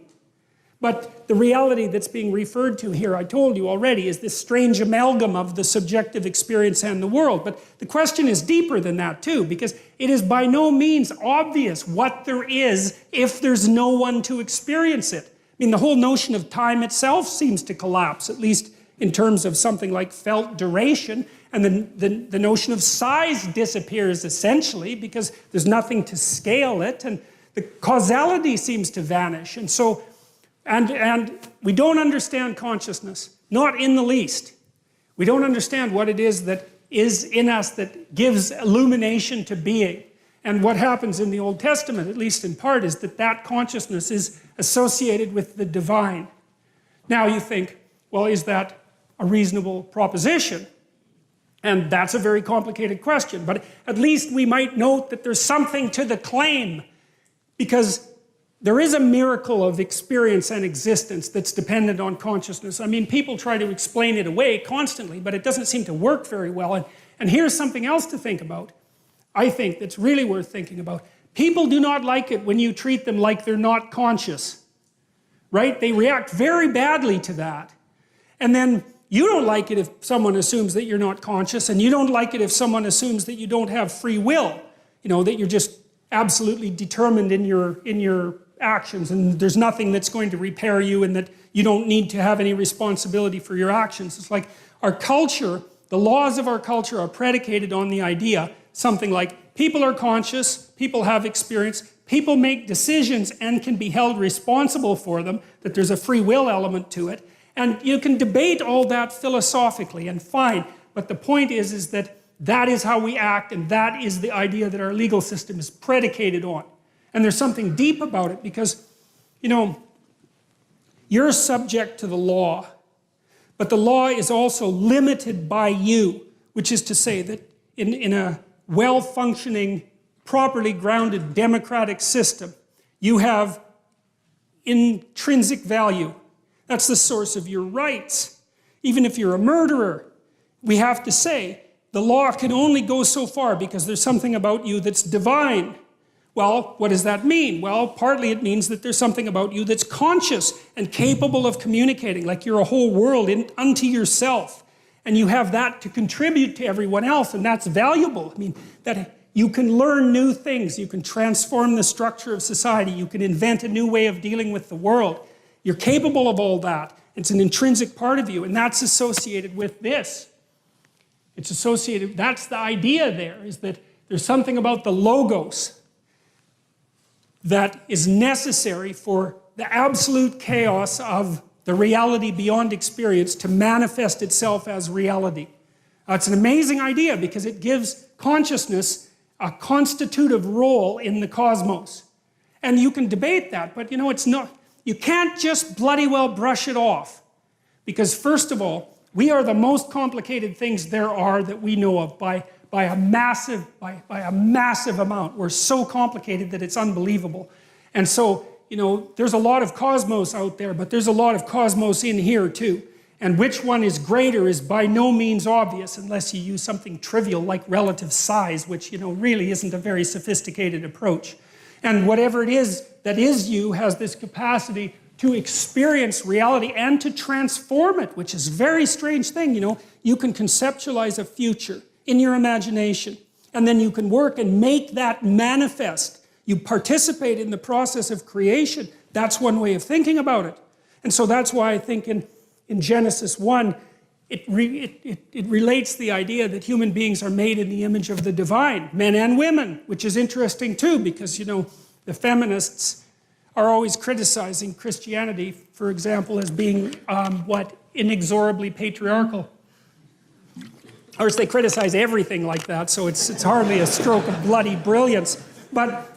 But the reality that's being referred to here, I told you already, is this strange amalgam of the subjective experience and the world. But the question is deeper than that too, because it is by no means obvious what there is if there's no one to experience it. I mean, the whole notion of time itself seems to collapse, at least in terms of something like felt duration, and the notion of size disappears essentially because there's nothing to scale it, and the causality seems to vanish. And so, and we don't understand consciousness, not in the least. We don't understand what it is that is in us that gives illumination to being. And what happens in the Old Testament, at least in part, is that that consciousness is associated with the divine. Now you think, well, is that a reasonable proposition? And that's a very complicated question, but at least we might note that there's something to the claim, because there is a miracle of experience and existence that's dependent on consciousness. I mean, people try to explain it away constantly, but it doesn't seem to work very well. And here's something else to think about, I think, that's really worth thinking about. People do not like it when you treat them like they're not conscious, right? They react very badly to that. And then you don't like it if someone assumes that you're not conscious, and you don't like it if someone assumes that you don't have free will, that you're just absolutely determined in your actions, and there's nothing that's going to repair you, and that you don't need to have any responsibility for your actions. It's like our culture, the laws of our culture are predicated on the idea, something like people are conscious, people have experience, people make decisions and can be held responsible for them, that there's a free will element to it. And you can debate all that philosophically, and fine, but the point is that that is how we act, and that is the idea that our legal system is predicated on. And there's something deep about it because, you're subject to the law, but the law is also limited by you, which is to say that in a well-functioning, properly grounded democratic system, you have intrinsic value. That's the source of your rights. Even if you're a murderer, we have to say, the law can only go so far because there's something about you that's divine. Well, what does that mean? Well, partly it means that there's something about you that's conscious and capable of communicating, like you're a whole world unto yourself. And you have that to contribute to everyone else, and that's valuable. I mean, that you can learn new things, you can transform the structure of society, you can invent a new way of dealing with the world. You're capable of all that. It's an intrinsic part of you, and that's associated with this. It's associated, that's the idea there, is that there's something about the logos that is necessary for the absolute chaos of the reality beyond experience to manifest itself as reality. It's an amazing idea because it gives consciousness a constitutive role in the cosmos. And you can debate that, but you know, it's not, you can't just bloody well brush it off. Because first of all, we are the most complicated things there are that we know of by a massive amount. We're so complicated that it's unbelievable. And so, you know, there's a lot of cosmos out there, but there's a lot of cosmos in here too. And which one is greater is by no means obvious unless you use something trivial like relative size, which, you know, really isn't a very sophisticated approach. And whatever it is that is you has this capacity to experience reality and to transform it, which is a very strange thing, you know. You can conceptualize a future in your imagination, and then you can work and make that manifest. You participate in the process of creation. That's one way of thinking about it. And so that's why I think in Genesis 1, it relates the idea that human beings are made in the image of the divine, men and women, which is interesting too, because, you know, the feminists are always criticizing Christianity, for example, as being, inexorably patriarchal. Of course, they criticize everything like that, so it's hardly a stroke of bloody brilliance. But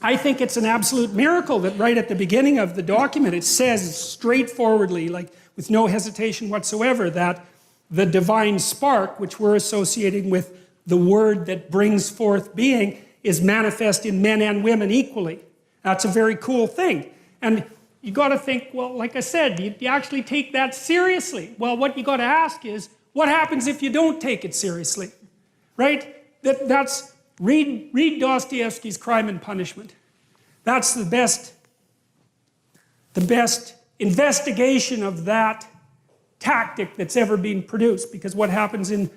I think it's an absolute miracle that right at the beginning of the document, it says straightforwardly, like with no hesitation whatsoever, that the divine spark, which we're associating with the word that brings forth being, is manifest in men and women equally. That's a very cool thing. And you got to think, well, like I said, you actually take that seriously. Well, what you got to ask is, what happens if you don't take it seriously? Right? Read Dostoevsky's Crime and Punishment. That's the best investigation of that tactic that's ever been produced. Because what happens in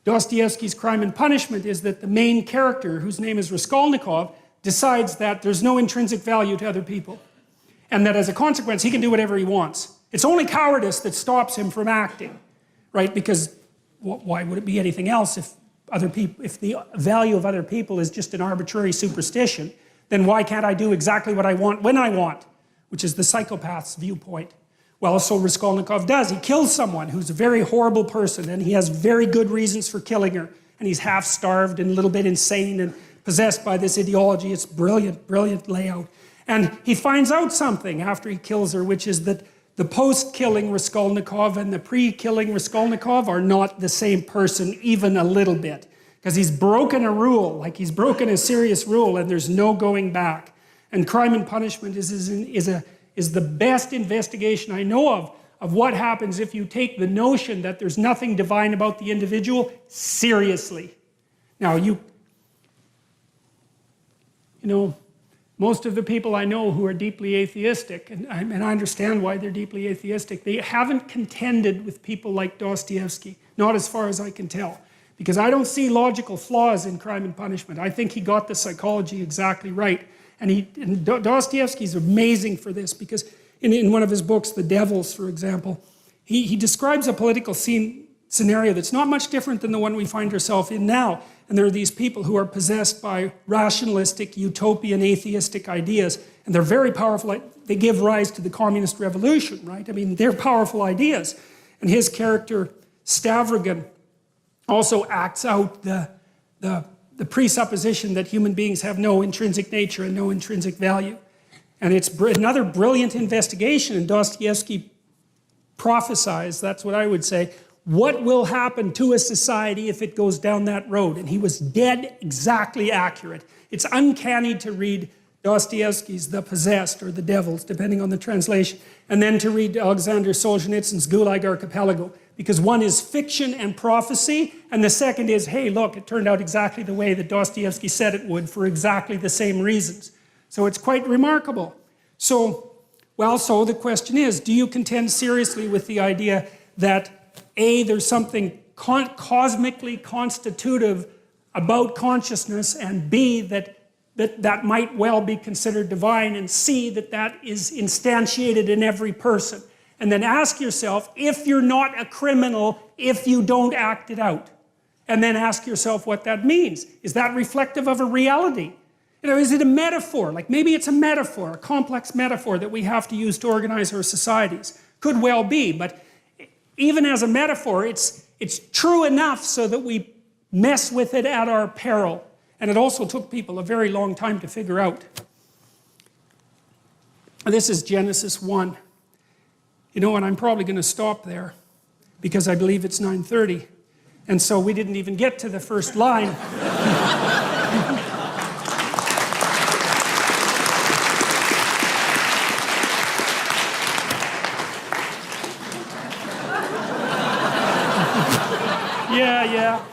Dostoevsky's Crime and Punishment is that the main character, whose name is Raskolnikov, decides that there's no intrinsic value to other people. And that as a consequence, he can do whatever he wants. It's only cowardice that stops him from acting, right? Because why would it be anything else if the value of other people is just an arbitrary superstition? Then why can't I do exactly what I want when I want? Which is the psychopath's viewpoint. Well, so Raskolnikov does. He kills someone who's a very horrible person, and he has very good reasons for killing her. And he's half-starved and a little bit insane and possessed by this ideology. It's brilliant, brilliant layout. And he finds out something after he kills her, which is that the post-killing Raskolnikov and the pre-killing Raskolnikov are not the same person even a little bit. Because he's broken a rule, like he's broken a serious rule, and there's no going back. And Crime and Punishment is the best investigation I know of what happens if you take the notion that there's nothing divine about the individual seriously. Now, you know, most of the people I know who are deeply atheistic, and I understand why they're deeply atheistic, they haven't contended with people like Dostoevsky, not as far as I can tell. Because I don't see logical flaws in Crime and Punishment. I think he got the psychology exactly right. And Dostoevsky's amazing for this, because in one of his books, The Devils, for example, he describes a political scenario that's not much different than the one we find ourselves in now. And there are these people who are possessed by rationalistic, utopian, atheistic ideas. And they're very powerful. They give rise to the communist revolution, right? I mean, they're powerful ideas. And his character, Stavrogan, also acts out the presupposition that human beings have no intrinsic nature and no intrinsic value. And it's another brilliant investigation. And Dostoevsky prophesies, that's what I would say, what will happen to a society if it goes down that road? And he was dead exactly accurate. It's uncanny to read Dostoevsky's The Possessed or The Devils, depending on the translation, and then to read Alexander Solzhenitsyn's Gulag Archipelago. because one is fiction and prophecy, and the second is, hey, look, it turned out exactly the way that Dostoevsky said it would for exactly the same reasons. So it's quite remarkable. So the question is, do you contend seriously with the idea that A, there's something cosmically constitutive about consciousness, and B, that might well be considered divine, and C, that is instantiated in every person? And then ask yourself if you're not a criminal if you don't act it out. And then ask yourself what that means. Is that reflective of a reality? Is it a metaphor? Like maybe it's a metaphor, a complex metaphor that we have to use to organize our societies. Could well be, but even as a metaphor, it's true enough so that we mess with it at our peril. And it also took people a very long time to figure out. This is Genesis 1. You know what, I'm probably going to stop there because I believe it's 9:30. And so we didn't even get to the first line. Yeah.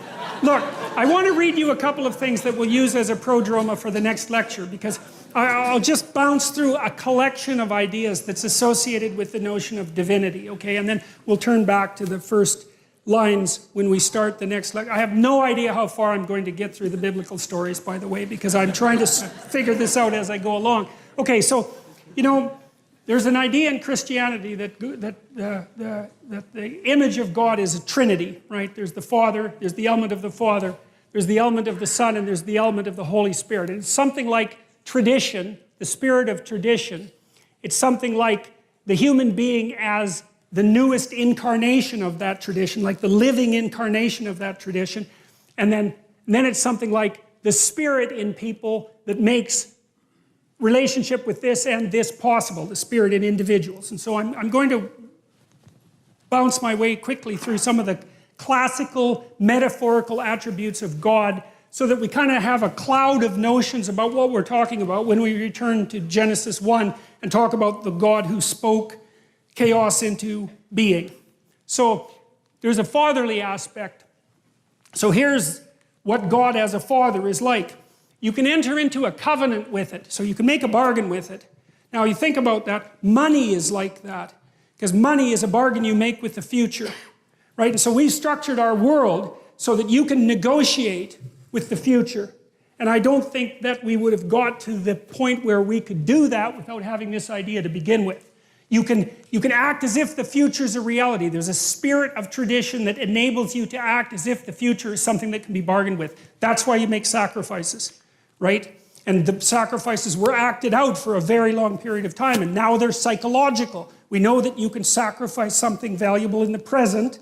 Look, I want to read you a couple of things that we'll use as a prodroma for the next lecture, because I'll just bounce through a collection of ideas that's associated with the notion of divinity, okay? And then we'll turn back to the first lines when we start the next lecture. I have no idea how far I'm going to get through the biblical stories, by the way, because I'm trying to figure this out as I go along. Okay, so, there's an idea in Christianity that the image of God is a trinity, right? There's the Father, there's the element of the Father, there's the element of the Son, and there's the element of the Holy Spirit. And it's something like tradition, the spirit of tradition. It's something like the human being as the newest incarnation of that tradition, like the living incarnation of that tradition. And then it's something like the spirit in people that makes relationship with this and this possible, the spirit in individuals. And so I'm going to bounce my way quickly through some of the classical metaphorical attributes of God so that we kind of have a cloud of notions about what we're talking about when we return to Genesis 1 and talk about the God who spoke chaos into being. So there's a fatherly aspect. So here's what God as a father is like. You can enter into a covenant with it, so you can make a bargain with it. Now you think about that, money is like that, because money is a bargain you make with the future, right? And so we've structured our world so that you can negotiate with the future. And I don't think that we would have got to the point where we could do that without having this idea to begin with. You can act as if the future is a reality. There's a spirit of tradition that enables you to act as if the future is something that can be bargained with. That's why you make sacrifices. Right? And the sacrifices were acted out for a very long period of time, and now they're psychological. We know that you can sacrifice something valuable in the present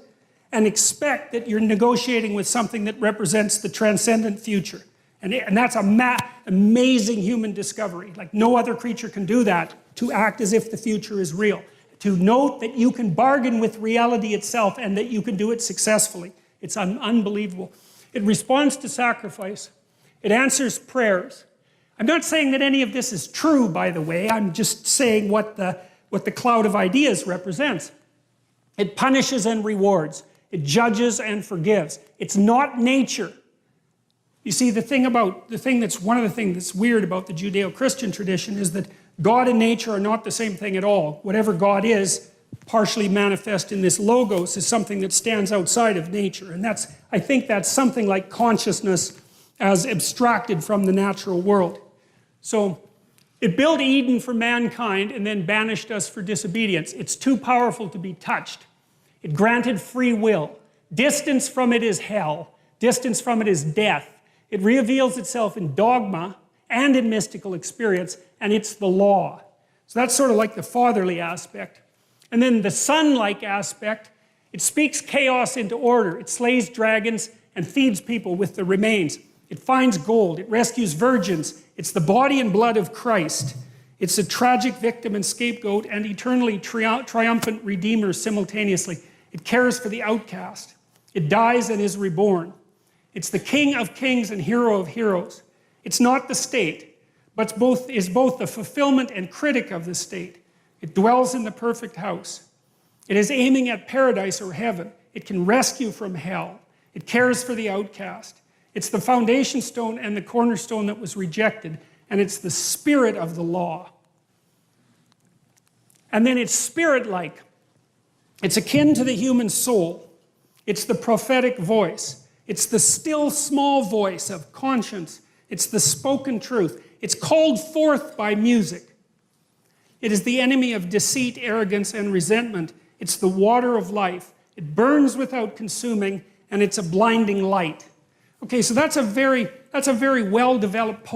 and expect that you're negotiating with something that represents the transcendent future. And that's an amazing human discovery. Like no other creature can do that, to act as if the future is real. To note that you can bargain with reality itself and that you can do it successfully. It's unbelievable. It responds to sacrifice. It answers prayers. I'm not saying that any of this is true, by the way. I'm just saying what the cloud of ideas represents. It punishes and rewards. It judges and forgives. It's not nature. You see, one of the things that's weird about the Judeo-Christian tradition is that God and nature are not the same thing at all. Whatever God is, partially manifest in this logos, is something that stands outside of nature. And I think that's something like consciousness as abstracted from the natural world. So it built Eden for mankind and then banished us for disobedience. It's too powerful to be touched. It granted free will. Distance from it is hell. Distance from it is death. It reveals itself in dogma and in mystical experience, and it's the law. So that's sort of like the fatherly aspect. And then the son-like aspect, it speaks chaos into order. It slays dragons and feeds people with the remains. It finds gold. It rescues virgins. It's the body and blood of Christ. It's a tragic victim and scapegoat and eternally triumphant redeemer simultaneously. It cares for the outcast. It dies and is reborn. It's the king of kings and hero of heroes. It's not the state, but is both the fulfillment and critic of the state. It dwells in the perfect house. It is aiming at paradise or heaven. It can rescue from hell. It cares for the outcast. It's the foundation stone and the cornerstone that was rejected. And it's the spirit of the law. And then it's spirit-like. It's akin to the human soul. It's the prophetic voice. It's the still small voice of conscience. It's the spoken truth. It's called forth by music. It is the enemy of deceit, arrogance, and resentment. It's the water of life. It burns without consuming, and it's a blinding light. Okay, so that's a very well-developed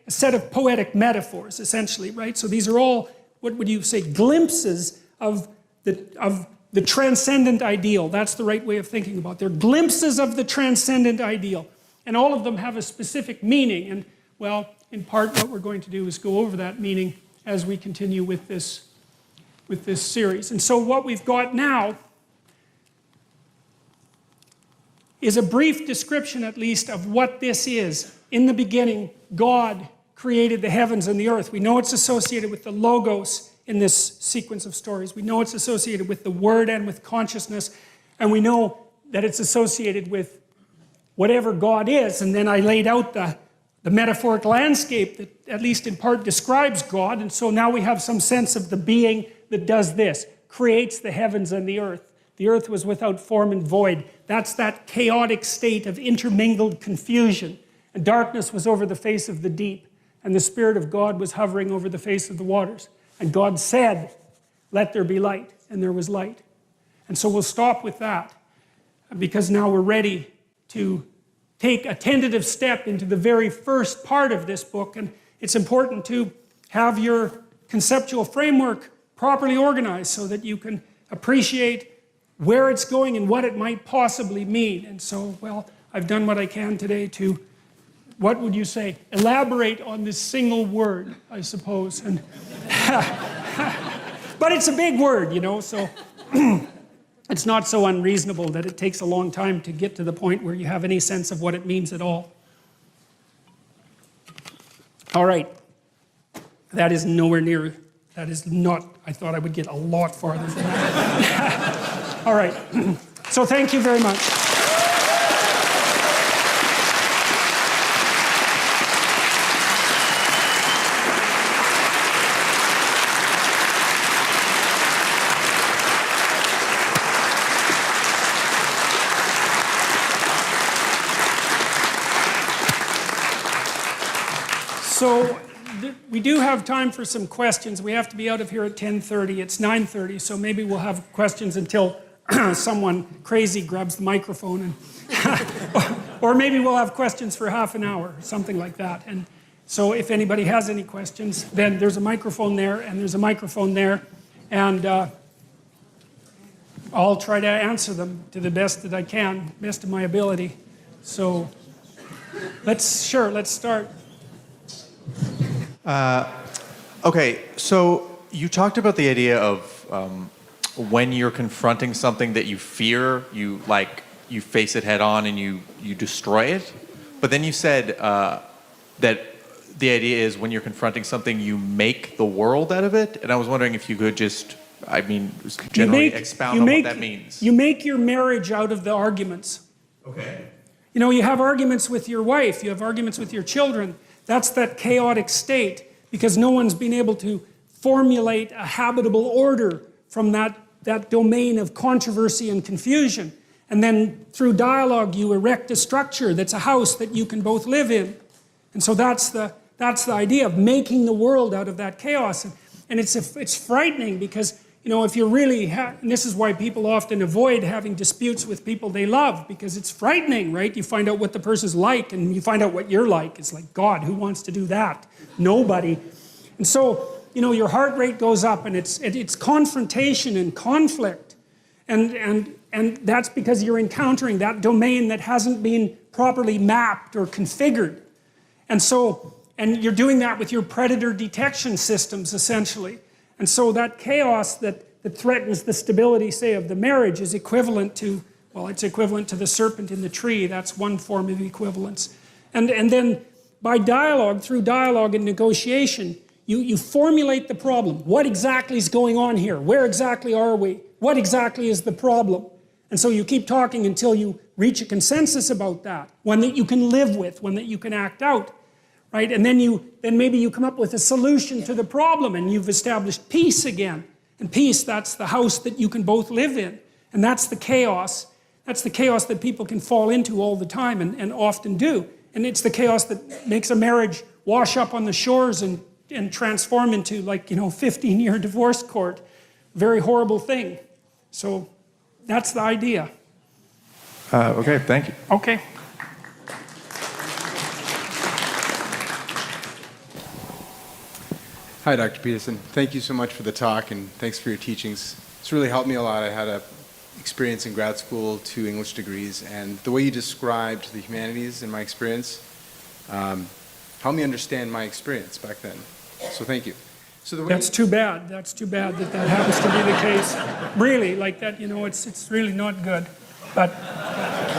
set of poetic metaphors, essentially, right? So these are all, what would you say, glimpses of the transcendent ideal. That's the right way of thinking about it. They're glimpses of the transcendent ideal. And all of them have a specific meaning. And, well, in part, what we're going to do is go over that meaning as we continue with this series. And so what we've got now is a brief description, at least, of what this is. In the beginning, God created the heavens and the earth. We know it's associated with the Logos in this sequence of stories. We know it's associated with the Word and with consciousness. And we know that it's associated with whatever God is. And then I laid out the metaphoric landscape that, at least in part, describes God. And so now we have some sense of the being that does this, creates the heavens and the earth. The earth was without form and void. That's that chaotic state of intermingled confusion. And darkness was over the face of the deep. And the Spirit of God was hovering over the face of the waters. And God said, "Let there be light." And there was light. And so we'll stop with that, because now we're ready to take a tentative step into the very first part of this book. And it's important to have your conceptual framework properly organized so that you can appreciate where it's going and what it might possibly mean. And so, well, I've done what I can today to, what would you say, elaborate on this single word, I suppose. And but it's a big word, you know, so it's not so unreasonable that it takes a long time to get to the point where you have any sense of what it means at all. All right. That is nowhere near, that is not, I thought I would get a lot farther than that. All right. So thank you very much. So we do have time for some questions. We have to be out of here at 10:30. It's 9:30, so maybe we'll have questions until someone crazy grabs the microphone. And or maybe we'll have questions for half an hour, something like that. And so if anybody has any questions, then there's a microphone there, and there's a microphone there. And I'll try to answer them to the best that I can, best of my ability. So let's start. Okay, so you talked about the idea of when you're confronting something that you fear, you face it head on and you destroy it. But then you said that the idea is when you're confronting something, you make the world out of it. And I was wondering if you could just, generally expound on what that means. You make your marriage out of the arguments. Okay. You know, you have arguments with your wife, you have arguments with your children. That's that chaotic state, because no one's been able to formulate a habitable order from that domain of controversy and confusion. And then through dialogue, you erect a structure that's a house that you can both live in. And so that's the idea of making the world out of that chaos. And it's frightening because, you know, if you really and this is why people often avoid having disputes with people they love, because it's frightening, right? You find out what the person's like, and you find out what you're like. It's like, God, who wants to do that? Nobody. And so, you know, your heart rate goes up, and it's confrontation and conflict. And that's because you're encountering that domain that hasn't been properly mapped or configured. And you're doing that with your predator detection systems, essentially. And so that chaos that threatens the stability, say, of the marriage is equivalent to, well, it's equivalent to the serpent in the tree. That's one form of equivalence. And then by dialogue, through dialogue and negotiation, you formulate the problem. What exactly is going on here? Where exactly are we? What exactly is the problem? And so you keep talking until you reach a consensus about that, one that you can live with, one that you can act out, right? And then maybe you come up with a solution to the problem, and you've established peace again. And peace, that's the house that you can both live in. And that's the chaos. That's the chaos that people can fall into all the time and often do. And it's the chaos that makes a marriage wash up on the shores and transform into, like, 15-year divorce court. Very horrible thing. So that's the idea. Okay, thank you. Okay. Hi, Dr. Peterson. Thank you so much for the talk, and thanks for your teachings. It's really helped me a lot. I had an experience in grad school, 2 English degrees, and the way you described the humanities in my experience helped me understand my experience back then. So thank you. So the way That's too bad. That's too bad that happens to be the case. Really, like that, it's really not good. But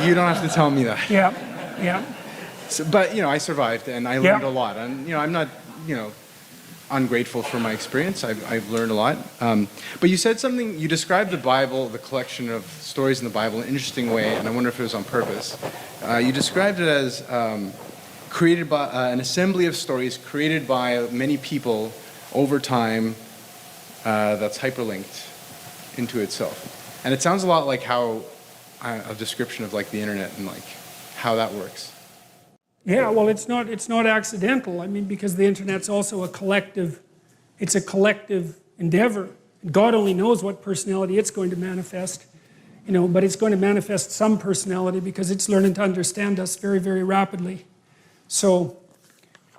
you don't have to tell me that. yeah. So, but I survived, and I learned a lot. And I'm not, ungrateful for my experience. I've learned a lot. But you said something. You described the Bible, the collection of stories in the Bible, in an interesting way, and I wonder if it was on purpose. You described it as created by an assembly of stories created by many people over time. That's hyperlinked into itself, and it sounds a lot like how a description of like the internet and like how that works. Yeah, well, it's not accidental. I mean, because the internet's also it's a collective endeavor. God only knows what personality it's going to manifest, but it's going to manifest some personality because it's learning to understand us very, very rapidly. So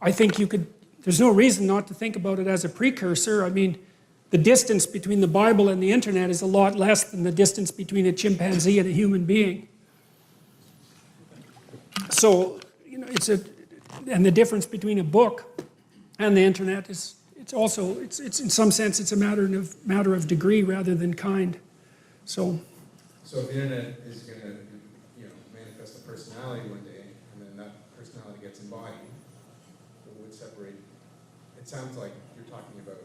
I think there's no reason not to think about it as a precursor. I mean, the distance between the Bible and the internet is a lot less than the distance between a chimpanzee and a human being. So, and the difference between a book and the internet is, it's in some sense, it's a matter of degree rather than kind. So if the internet is going to, manifest a personality one day, and then that personality gets embodied, what would separate? It sounds like you're talking about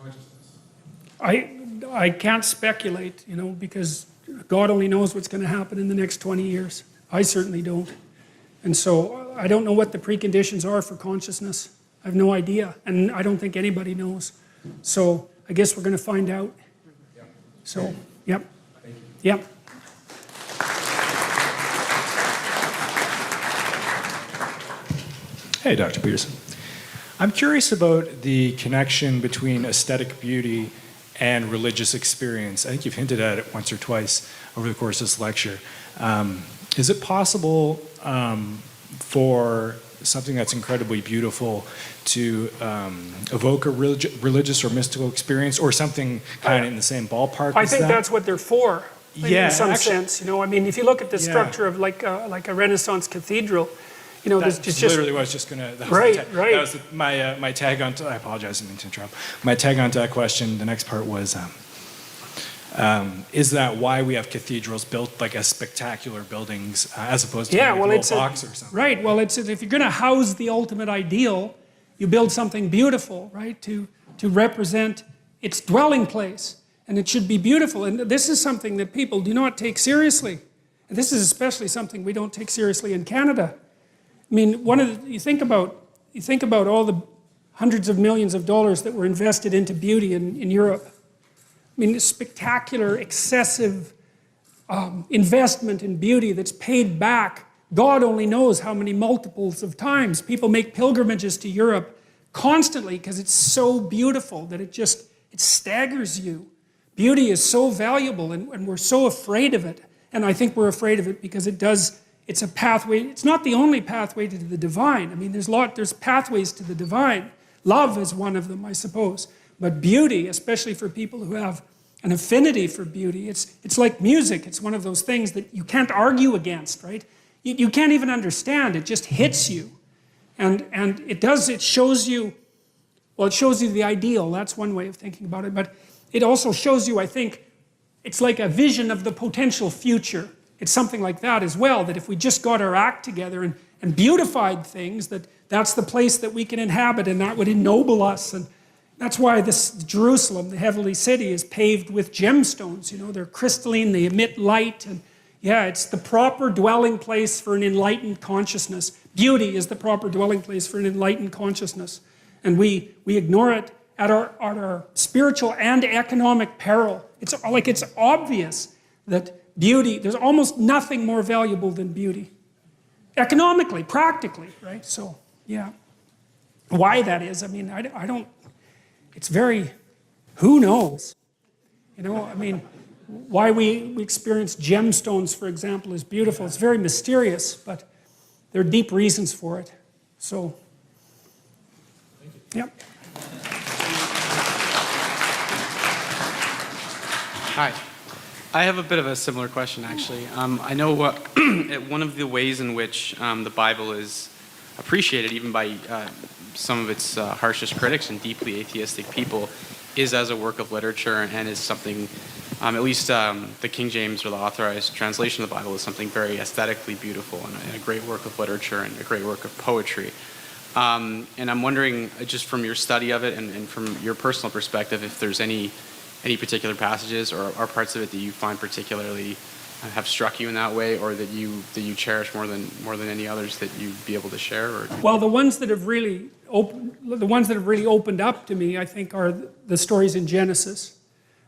consciousness. I can't speculate, because God only knows what's going to happen in the next 20 years. I certainly don't. And so I don't know what the preconditions are for consciousness. I have no idea, and I don't think anybody knows. So I guess we're going to find out. Yeah. So, yep. Thank you. Yep. Hey, Dr. Peterson. I'm curious about the connection between aesthetic beauty and religious experience. I think you've hinted at it once or twice over the course of this lecture. Is it possible for something that's incredibly beautiful to evoke a religious or mystical experience, or something kind of in the same ballpark? I think that's what they're for. Yeah, in some sense, I mean, if you look at the structure of like a Renaissance cathedral, there's That's just literally what I was just gonna. That was Right, the right. That was my tag on. I apologize, I didn't mean to interrupt. My tag on to that question. The next part was, is that why we have cathedrals built like as spectacular buildings as opposed to a little box or something? Right. Well, if you're going to house the ultimate ideal, you build something beautiful, right, to represent its dwelling place, and it should be beautiful. And this is something that people do not take seriously. And this is especially something we don't take seriously in Canada. I mean, you think about all the hundreds of millions of dollars that were invested into beauty in Europe. I mean, this spectacular, excessive investment in beauty that's paid back. God only knows how many multiples of times. People make pilgrimages to Europe constantly because it's so beautiful that it staggers you. Beauty is so valuable, and we're so afraid of it. And I think we're afraid of it because it's a pathway. It's not the only pathway to the divine. I mean, there's pathways to the divine. Love is one of them, I suppose. But beauty, especially for people who have an affinity for beauty, it's like music. It's one of those things that you can't argue against, right? You can't even understand. It just hits you. And it shows you the ideal. That's one way of thinking about it. But it also shows you, I think, it's like a vision of the potential future. It's something like that as well, that if we just got our act together and beautified things, that's the place that we can inhabit, and that would ennoble us. And That's why this Jerusalem, the heavenly city, is paved with gemstones. You know, they're crystalline, they emit light, and yeah, it's the proper dwelling place for an enlightened consciousness. Beauty is the proper dwelling place for an enlightened consciousness. And we ignore it at our spiritual and economic peril. It's obvious that beauty, there's almost nothing more valuable than beauty. Economically, practically, right? So, yeah. Why that is, I mean, I don't, it's very, who knows? You know, I mean, why we experience gemstones, for example, is beautiful. It's very mysterious, but there are deep reasons for it. So, yep. Hi. I have a bit of a similar question, actually. I know one of the ways in which the Bible is appreciated, even by some of its harshest critics and deeply atheistic people, is as a work of literature and is something, at least the King James or the authorized translation of the Bible is something very aesthetically beautiful and a great work of literature and a great work of poetry. And I'm wondering, just from your study of it and from your personal perspective, if there's any particular passages or parts of it that you find particularly have struck you in that way, or that you cherish more than any others that you'd be able to share? Or? Well, the ones that have really opened up to me, I think, are the stories in Genesis,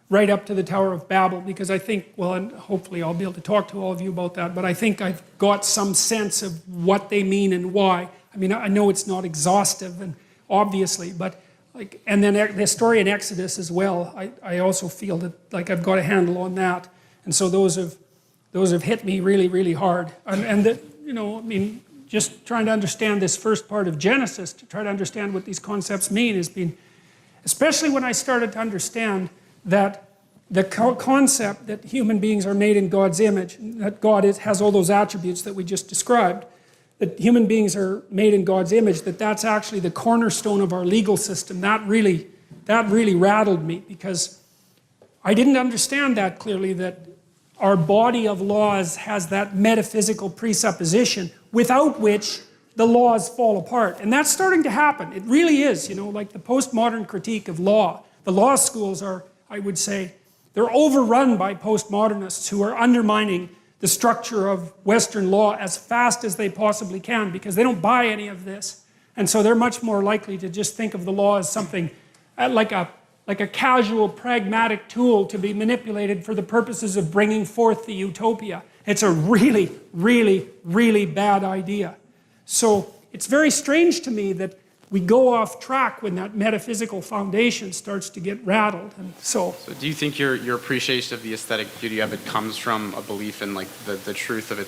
right up to the Tower of Babel, because I think, well, and hopefully I'll be able to talk to all of you about that, but I think I've got some sense of what they mean and why. I mean, I know it's not exhaustive, and obviously, but like, and then the story in Exodus as well, I also feel that like I've got a handle on that, and so those have hit me really, really hard, and that, you know, I mean, just trying to understand this first part of Genesis, to try to understand what these concepts mean, has been, especially when I started to understand that the concept that human beings are made in God's image, that God has all those attributes that we just described, that human beings are made in God's image, that's actually the cornerstone of our legal system. That really rattled me, because I didn't understand that clearly, that our body of laws has that metaphysical presupposition without which the laws fall apart. And that's starting to happen. It really is, you know, like the postmodern critique of law. The law schools are, I would say, they're overrun by postmodernists who are undermining the structure of Western law as fast as they possibly can, because they don't buy any of this. And so they're much more likely to just think of the law as something like a casual, pragmatic tool to be manipulated for the purposes of bringing forth the utopia. It's a really, really, really bad idea. So it's very strange to me that we go off track when that metaphysical foundation starts to get rattled. And so do you think your appreciation of the aesthetic beauty of it comes from a belief in like the truth of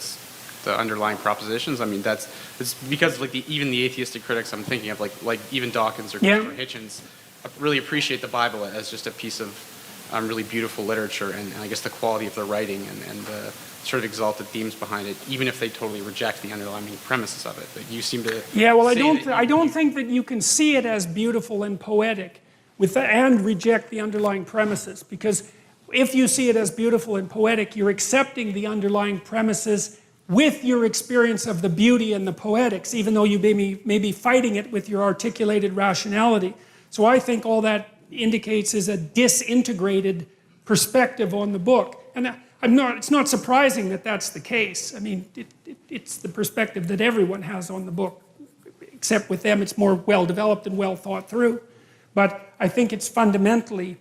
the underlying propositions? I mean, it's because like even the atheistic critics I'm thinking of, like even Dawkins or Hitchens, really appreciate the Bible as just a piece of really beautiful literature, and I guess the quality of the writing and the sort of exalted themes behind it, even if they totally reject the underlying premises of it. But you seem to I don't think that you can see it as beautiful and poetic and reject the underlying premises, because if you see it as beautiful and poetic, you're accepting the underlying premises with your experience of the beauty and the poetics, even though you may be fighting it with your articulated rationality. So I think all that indicates is a disintegrated perspective on the book. And it's not surprising that that's the case. I mean, it's the perspective that everyone has on the book, except with them it's more well-developed and well thought through. But I think it's fundamentally,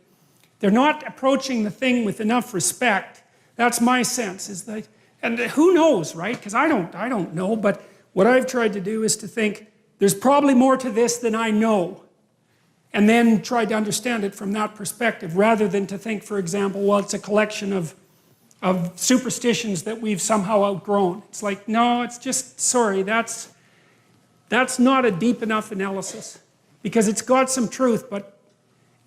they're not approaching the thing with enough respect. That's my sense, is that, and who knows, right? Because I don't know, but what I've tried to do is to think, there's probably more to this than I know. And then try to understand it from that perspective, rather than to think, for example, well, it's a collection of superstitions that we've somehow outgrown. It's like, no, it's just, sorry, that's not a deep enough analysis, because it's got some truth, but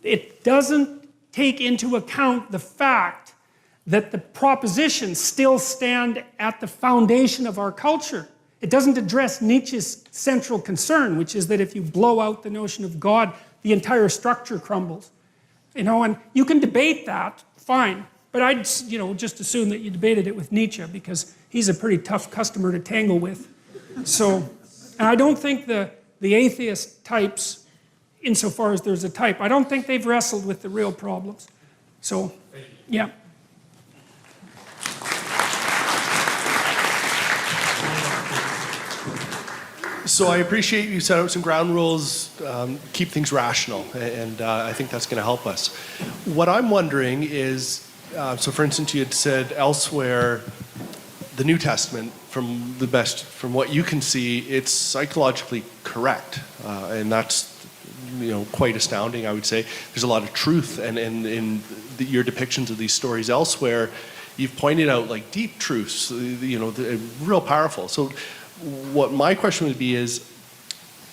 it doesn't take into account the fact that the propositions still stand at the foundation of our culture. It doesn't address Nietzsche's central concern, which is that if you blow out the notion of God, the entire structure crumbles. You know, and you can debate that, fine. But I'd, just assume that you debated it with Nietzsche, because he's a pretty tough customer to tangle with. So, and I don't think the atheist types, insofar as there's a type. I don't think they've wrestled with the real problems. So, yeah. So I appreciate you set out some ground rules, keep things rational, and I think that's going to help us. What I'm wondering is, so for instance, you had said elsewhere, the New Testament, from what you can see, it's psychologically correct, and that's quite astounding. I would say there's a lot of truth, and in your depictions of these stories elsewhere, you've pointed out like deep truths, real powerful. So what my question would be is,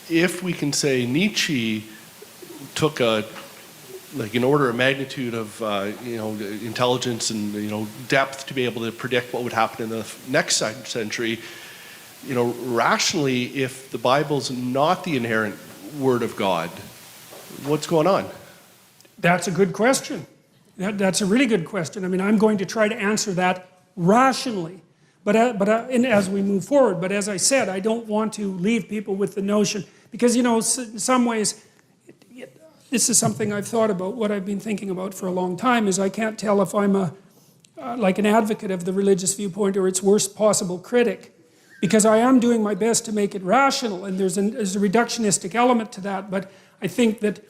if we can say Nietzsche took an order of magnitude of intelligence and depth to be able to predict what would happen in the next century, rationally, if the Bible's not the inerrant Word of God, what's going on? That's a good question. That's a really good question. I mean, I'm going to try to answer that rationally. But as we move forward, but as I said, I don't want to leave people with the notion, because in some ways, this is something I've thought about. What I've been thinking about for a long time is I can't tell if I'm like an advocate of the religious viewpoint or its worst possible critic, because I am doing my best to make it rational, and there's a reductionistic element to that. But I think that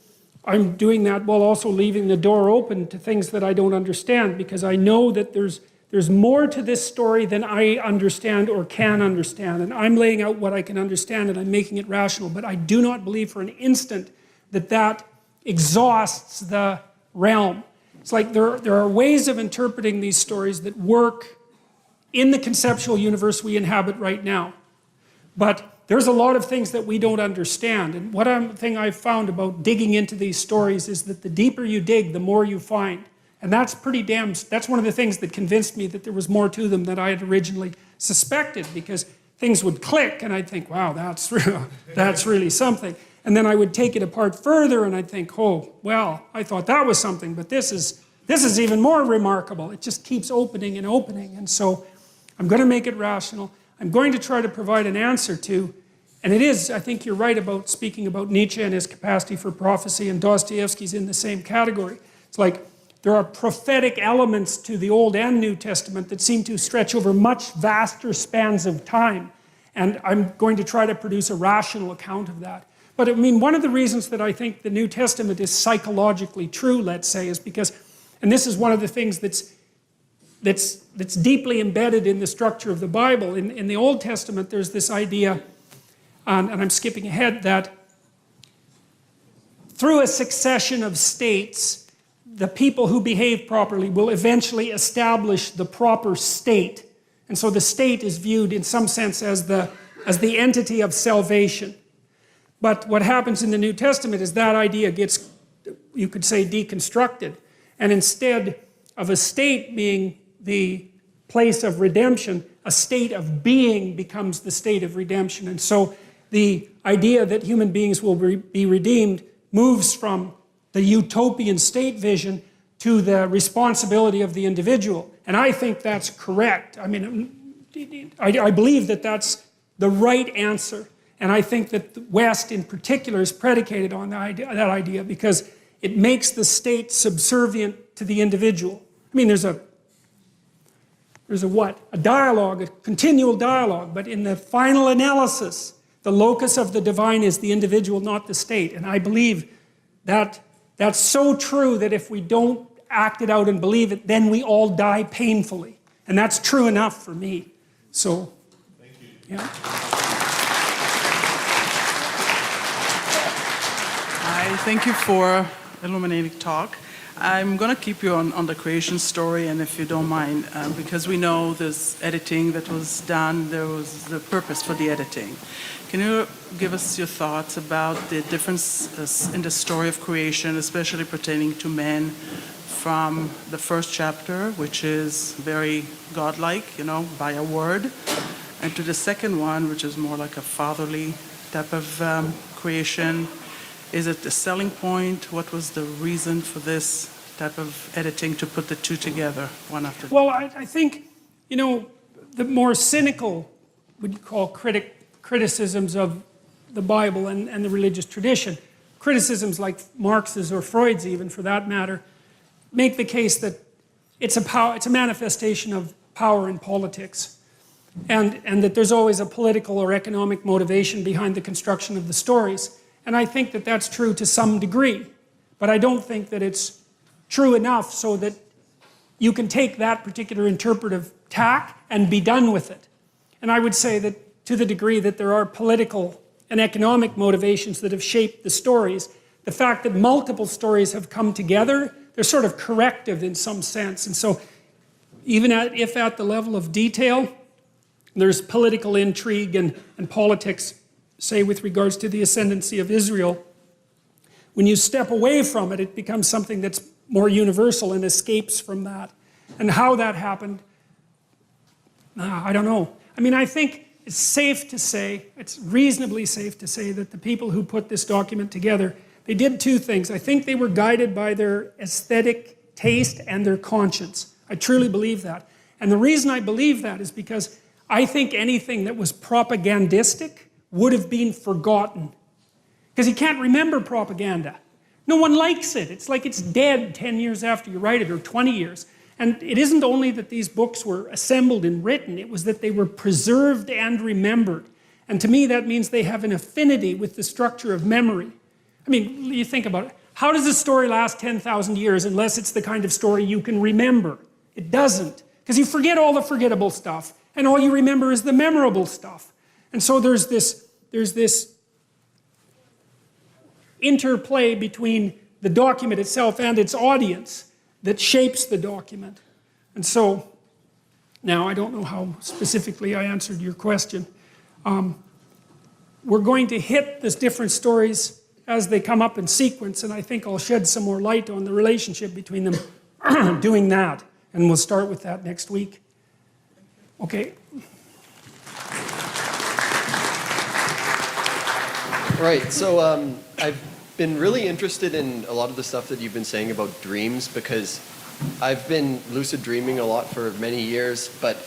I'm doing that while also leaving the door open to things that I don't understand, because I know that there's more to this story than I understand or can understand. And I'm laying out what I can understand and I'm making it rational. But I do not believe for an instant that exhausts the realm. It's like there are ways of interpreting these stories that work in the conceptual universe we inhabit right now. But there's a lot of things that we don't understand. And one thing I've found about digging into these stories is that the deeper you dig, the more you find. And that's that's one of the things that convinced me that there was more to them than I had originally suspected, because things would click and I'd think, wow, that's really something. And then I would take it apart further and I'd think, oh, well, I thought that was something, but this is even more remarkable. It just keeps opening and opening. And so I'm going to make it rational. I'm going to try to provide an answer to, and it is, I think you're right about speaking about Nietzsche and his capacity for prophecy, and Dostoevsky's in the same category. It's like, there are prophetic elements to the Old and New Testament that seem to stretch over much vaster spans of time. And I'm going to try to produce a rational account of that. But I mean, one of the reasons that I think the New Testament is psychologically true, let's say, is because, and this is one of the things that's deeply embedded in the structure of the Bible. In the Old Testament, there's this idea, and I'm skipping ahead, that through a succession of states, the people who behave properly will eventually establish the proper state. And so the state is viewed in some sense as the entity of salvation. But what happens in the New Testament is that idea gets, you could say, deconstructed. And instead of a state being the place of redemption, a state of being becomes the state of redemption. And so the idea that human beings will be redeemed moves from the utopian state vision to the responsibility of the individual. And I think that's correct. I mean, I believe that that's the right answer. And I think that the West in particular is predicated on that idea because it makes the state subservient to the individual. I mean, there's a what? A dialogue, a continual dialogue. But in the final analysis, the locus of the divine is the individual, not the state. And I believe that that's so true that if we don't act it out and believe it, then we all die painfully. And that's true enough for me. So, thank you. Yeah. Hi, thank you for illuminating talk. I'm going to keep you on the creation story, and if you don't mind, because we know this editing that was done, there was the purpose for the editing. Can you give us your thoughts about the difference in the story of creation, especially pertaining to man, from the first chapter, which is very godlike, by a word, and to the second one, which is more like a fatherly type of creation? Is it the selling point? What was the reason for this type of editing to put the two together, one after the other? Well, I think, the more cynical, what you call criticisms of the Bible and the religious tradition criticisms like Marx's or Freud's even for that matter, make the case that it's a manifestation of power in politics. And that there's always a political or economic motivation behind the construction of the stories. And I think that that's true to some degree. But I don't think that it's true enough so that you can take that particular interpretive tack and be done with it. And I would say that to the degree that there are political and economic motivations that have shaped the stories, the fact that multiple stories have come together, they're sort of corrective in some sense. And so even if at the level of detail, there's political intrigue and politics, say with regards to the ascendancy of Israel, when you step away from it, it becomes something that's more universal and escapes from that. And how that happened, I don't know. I mean, I think it's safe to say, it's reasonably safe to say that the people who put this document together, they did two things. I think they were guided by their aesthetic taste and their conscience. I truly believe that. And the reason I believe that is because I think anything that was propagandistic would have been forgotten. Because you can't remember propaganda. No one likes it. It's like it's dead 10 years after you write it, or 20 years. And it isn't only that these books were assembled and written, it was that they were preserved and remembered. And to me, that means they have an affinity with the structure of memory. I mean, you think about it. How does a story last 10,000 years unless it's the kind of story you can remember? It doesn't. Because you forget all the forgettable stuff, and all you remember is the memorable stuff. And so there's this interplay between the document itself and its audience that shapes the document. And so, now I don't know how specifically I answered your question. We're going to hit the different stories as they come up in sequence, and I think I'll shed some more light on the relationship between them doing that. And we'll start with that next week. Okay. Right, so I've been really interested in a lot of the stuff that you've been saying about dreams, because I've been lucid dreaming a lot for many years, but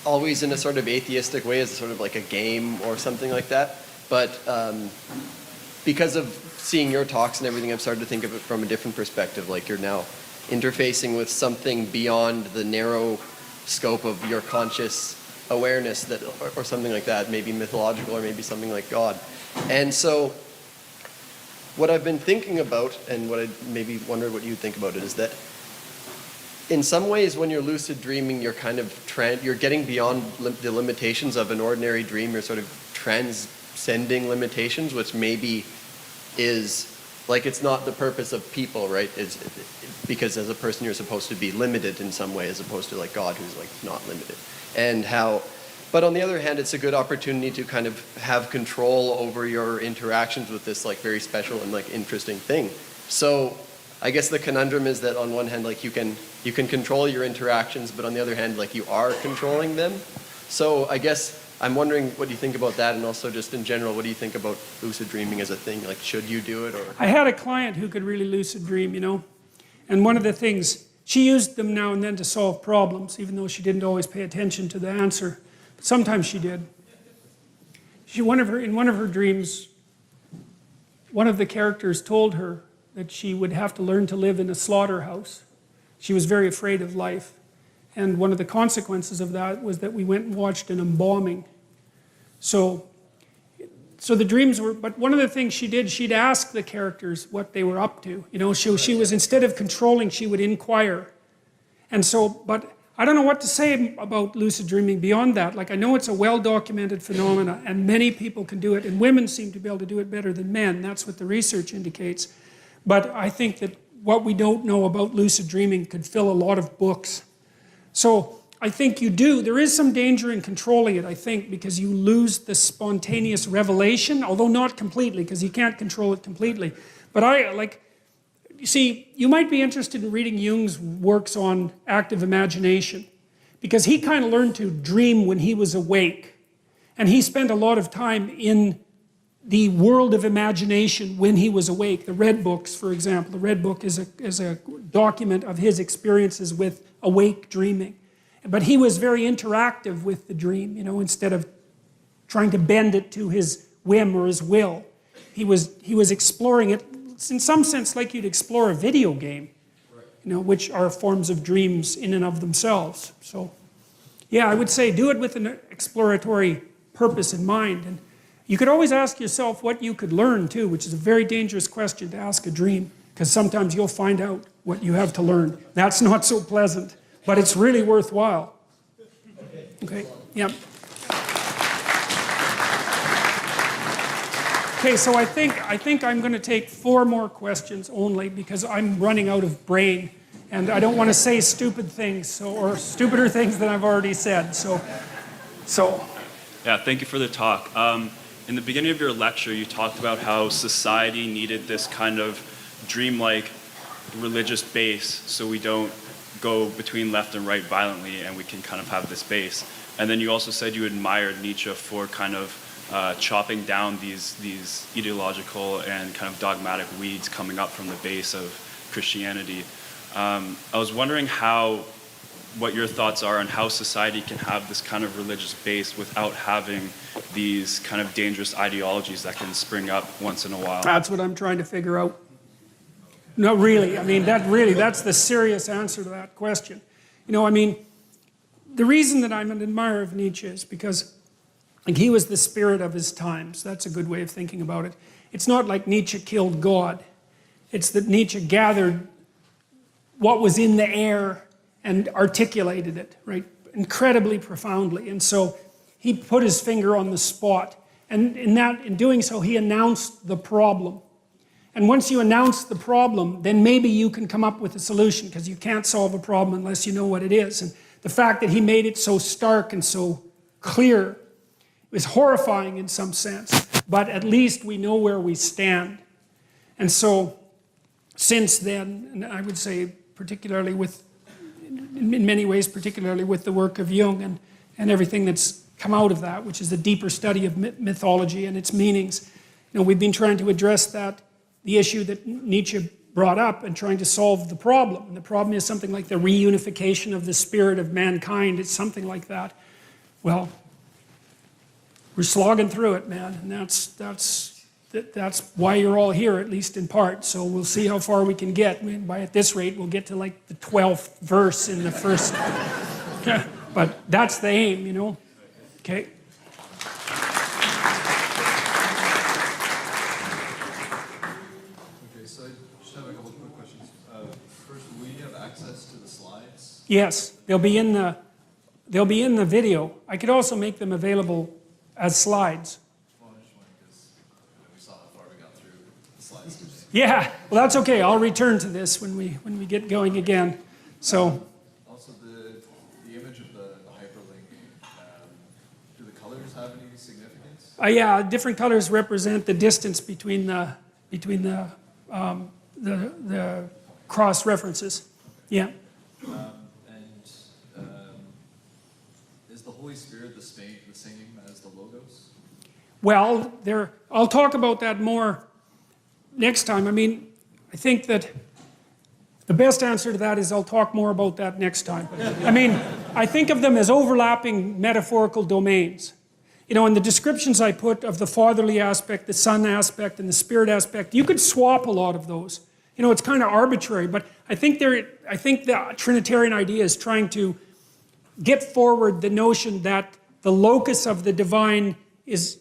always in a sort of atheistic way, as sort of like a game or something like that. But because of seeing your talks and everything, I've started to think of it from a different perspective, like you're now interfacing with something beyond the narrow scope of your conscious awareness, that, or something like that, maybe mythological or maybe something like God. And so what I've been thinking about, and what I maybe wondered what you think about it, is that in some ways when you're lucid dreaming, you're kind of you're getting beyond the limitations of an ordinary dream. You're sort of transcending limitations, which maybe is like, it's not the purpose of people, right? It's because as a person you're supposed to be limited in some way, as opposed to like God, who's like not limited. And how, but on the other hand, it's a good opportunity to kind of have control over your interactions with this like very special and like interesting thing. So I guess the conundrum is that on one hand, like you can control your interactions, but on the other hand, like you are controlling them. So I guess I'm wondering what you think about that, and also just in general, what do you think about lucid dreaming as a thing? Like, should you do it, or? I had a client who could really lucid dream, you know, and one of the things, she used them now and then to solve problems, even though she didn't always pay attention to the answer. But sometimes she did. In one of her dreams, one of the characters told her that she would have to learn to live in a slaughterhouse. She was very afraid of life. And one of the consequences of that was that we went and watched an embalming. So the dreams were, but one of the things she did, she'd ask the characters what they were up to. You know, she was, instead of controlling, she would inquire. And so, but I don't know what to say about lucid dreaming beyond that. Like, I know it's a well-documented phenomenon, and many people can do it, and women seem to be able to do it better than men. That's what the research indicates. But I think that what we don't know about lucid dreaming could fill a lot of books. So I think you do. There is some danger in controlling it, I think, because you lose the spontaneous revelation, although not completely, because you can't control it completely. But you see, you might be interested in reading Jung's works on active imagination, because he kind of learned to dream when he was awake. And he spent a lot of time in the world of imagination when he was awake. The Red Books, for example. The Red Book is a document of his experiences with awake dreaming. But he was very interactive with the dream, you know, instead of trying to bend it to his whim or his will. He was exploring it it's in some sense like you'd explore a video game, which are forms of dreams in and of themselves. So, yeah, I would say do it with an exploratory purpose in mind. And you could always ask yourself what you could learn too, which is a very dangerous question to ask a dream, because sometimes you'll find out what you have to learn. That's not so pleasant, but it's really worthwhile. Okay, yeah. Okay, so I think I'm going to take 4 more questions only because I'm running out of brain, and I don't want to say stupid things or stupider things than I've already said. So. Yeah, thank you for the talk. In the beginning of your lecture, you talked about how society needed this kind of dreamlike religious base so we don't go between left and right violently and we can kind of have this base. And then you also said you admired Nietzsche for kind of chopping down these ideological and kind of dogmatic weeds coming up from the base of Christianity. I was wondering what your thoughts are on how society can have this kind of religious base without having these kind of dangerous ideologies that can spring up once in a while. That's what I'm trying to figure out. No, really. I mean, that's the serious answer to that question. The reason that I'm an admirer of Nietzsche is because he was the spirit of his times. That's a good way of thinking about it. It's not like Nietzsche killed God. It's that Nietzsche gathered what was in the air and articulated it, right, incredibly profoundly. And so he put his finger on the spot. And in doing so, he announced the problem. And once you announce the problem, then maybe you can come up with a solution, because you can't solve a problem unless you know what it is. And the fact that he made it so stark and so clear was horrifying in some sense, but at least we know where we stand. And so since then, and I would say particularly in many ways, particularly with the work of Jung and everything that's come out of that, which is the deeper study of mythology and its meanings, we've been trying to address the issue that Nietzsche brought up and trying to solve the problem. And the problem is something like the reunification of the spirit of mankind. It's something like that. Well, we're slogging through it, man, and that's why you're all here, at least in part. So we'll see how far we can get. At this rate, we'll get to like the 12th verse in the first. But that's the aim, Okay. So I just have a couple quick questions. First, will you have access to the slides? Yes, they'll be in the video. I could also make them available as slides. Well, I just wanted, because we saw how far we got through the slides. Yeah, well, that's okay. I'll return to this when we get going again. So. Also, the image of the hyperlink. Do the colors have any significance? Yeah, different colors represent the distance between the cross references. Yeah. Is the Holy Spirit the same as the Logos? Well, I'll talk about that more next time. I think that the best answer to that is I'll talk more about that next time. I think of them as overlapping metaphorical domains. In the descriptions I put of the fatherly aspect, the son aspect, and the spirit aspect, you could swap a lot of those. It's kind of arbitrary, but I think the Trinitarian idea is trying to get forward the notion that the locus of the divine it's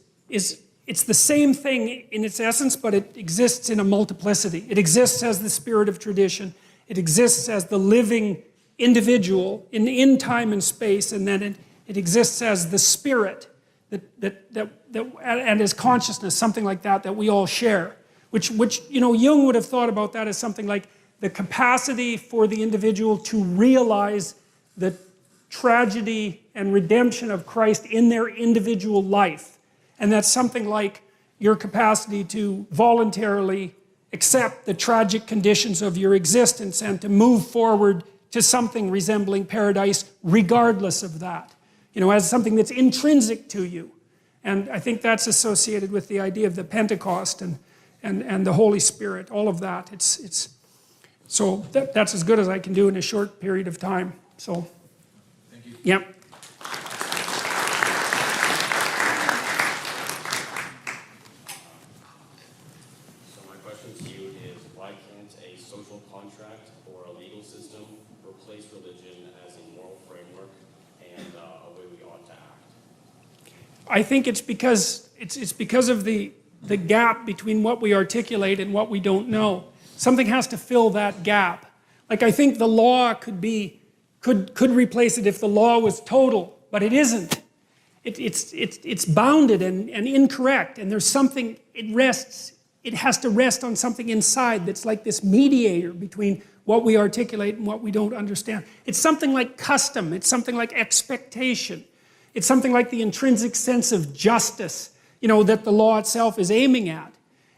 the same thing in its essence, but it exists in a multiplicity. It exists as the spirit of tradition. It exists as the living individual in time and space, and then it exists as the spirit and as consciousness, something like that we all share. Which Jung would have thought about that as something like the capacity for the individual to realize the tragedy and redemption of Christ in their individual life. And that's something like your capacity to voluntarily accept the tragic conditions of your existence and to move forward to something resembling paradise regardless of that, as something that's intrinsic to you. And I think that's associated with the idea of the Pentecost and the Holy Spirit, all of that. So that's as good as I can do in a short period of time. So, thank you. Yep. So my question to you is, place religion as a moral framework and a way we ought to act? I think it's because of the gap between what we articulate and what we don't know. Something has to fill that gap. Like I think the law could replace it if the law was total, but it isn't. It's bounded and incorrect, and there's something, it has to rest on something inside that's like this mediator between what we articulate and what we don't understand. It's something like custom, it's something like expectation, it's something like the intrinsic sense of justice, that the law itself is aiming at.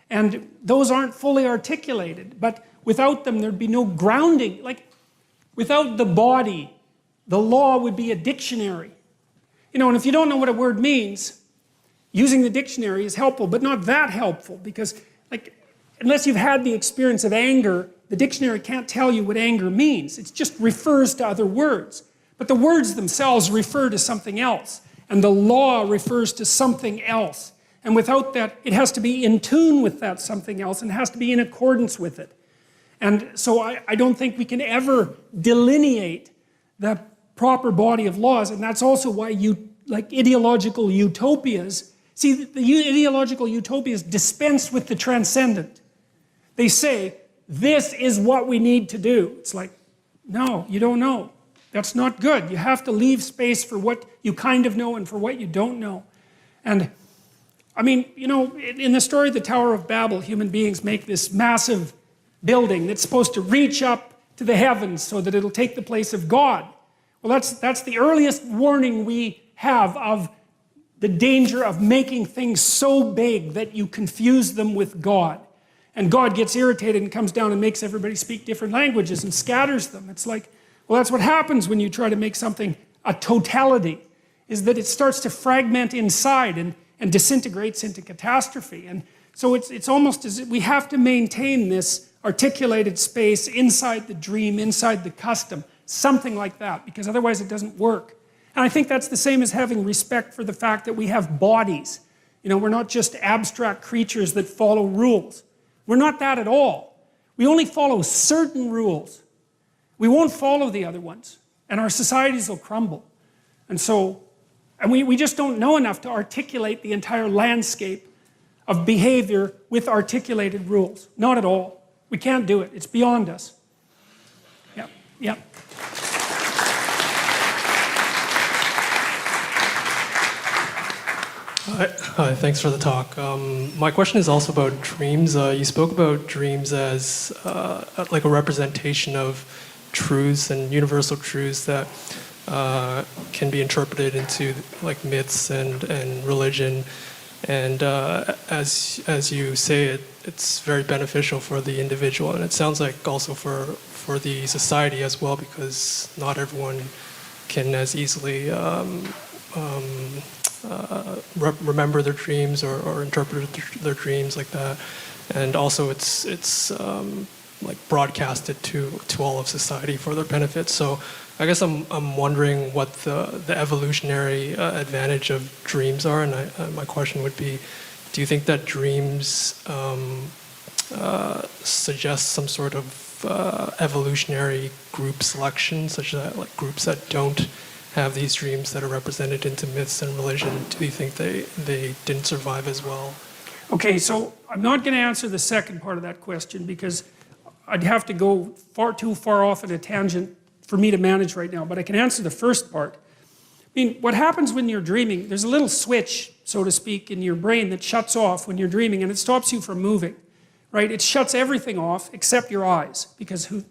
And those aren't fully articulated, but without them there'd be no grounding. Like, without the body, the law would be a dictionary. And if you don't know what a word means, using the dictionary is helpful, but not that helpful, because unless you've had the experience of anger, the dictionary can't tell you what anger means. It just refers to other words. But the words themselves refer to something else, and the law refers to something else. And without that, it has to be in tune with that something else, and has to be in accordance with it. And so I don't think we can ever delineate the proper body of laws, and that's also why ideological utopias, see, the ideological utopias dispense with the transcendent. They say, this is what we need to do. It's like, no, you don't know. That's not good. You have to leave space for what you kind of know and for what you don't know. And I mean, in the story of the Tower of Babel, human beings make this massive building that's supposed to reach up to the heavens so that it'll take the place of God. Well, that's the earliest warning we have of the danger of making things so big that you confuse them with God. And God gets irritated and comes down and makes everybody speak different languages and scatters them. It's like, well, that's what happens when you try to make something a totality, is that it starts to fragment inside and disintegrates into catastrophe. And so it's almost as if we have to maintain this articulated space inside the dream, inside the custom, something like that, because otherwise it doesn't work. And I think that's the same as having respect for the fact that we have bodies. We're not just abstract creatures that follow rules. We're not that at all. We only follow certain rules. We won't follow the other ones, and our societies will crumble. And we just don't know enough to articulate the entire landscape of behavior with articulated rules. Not at all. We can't do it. It's beyond us. Yeah. Hi, thanks for the talk. My question is also about dreams. You spoke about dreams as like a representation of truths and universal truths that can be interpreted into like myths and religion. And as you say, it's very beneficial for the individual, and it sounds like also for the society as well, because not everyone can as easily remember their dreams or interpret their dreams like that. And also it's like broadcasted to all of society for their benefit. So I guess I'm wondering what the evolutionary advantage of dreams are, and my question would be, do you think that dreams suggest some sort of evolutionary group selection, such that like groups that don't have these dreams that are represented into myths and religion, do you think they didn't survive as well? Okay, so I'm not going to answer the second part of that question because I'd have to go too far off at a tangent for me to manage right now, but I can answer the first part. I mean, what happens when you're dreaming, there's a little switch, so to speak, in your brain that shuts off when you're dreaming, and it stops you from moving, right? It shuts everything off except your eyes, because if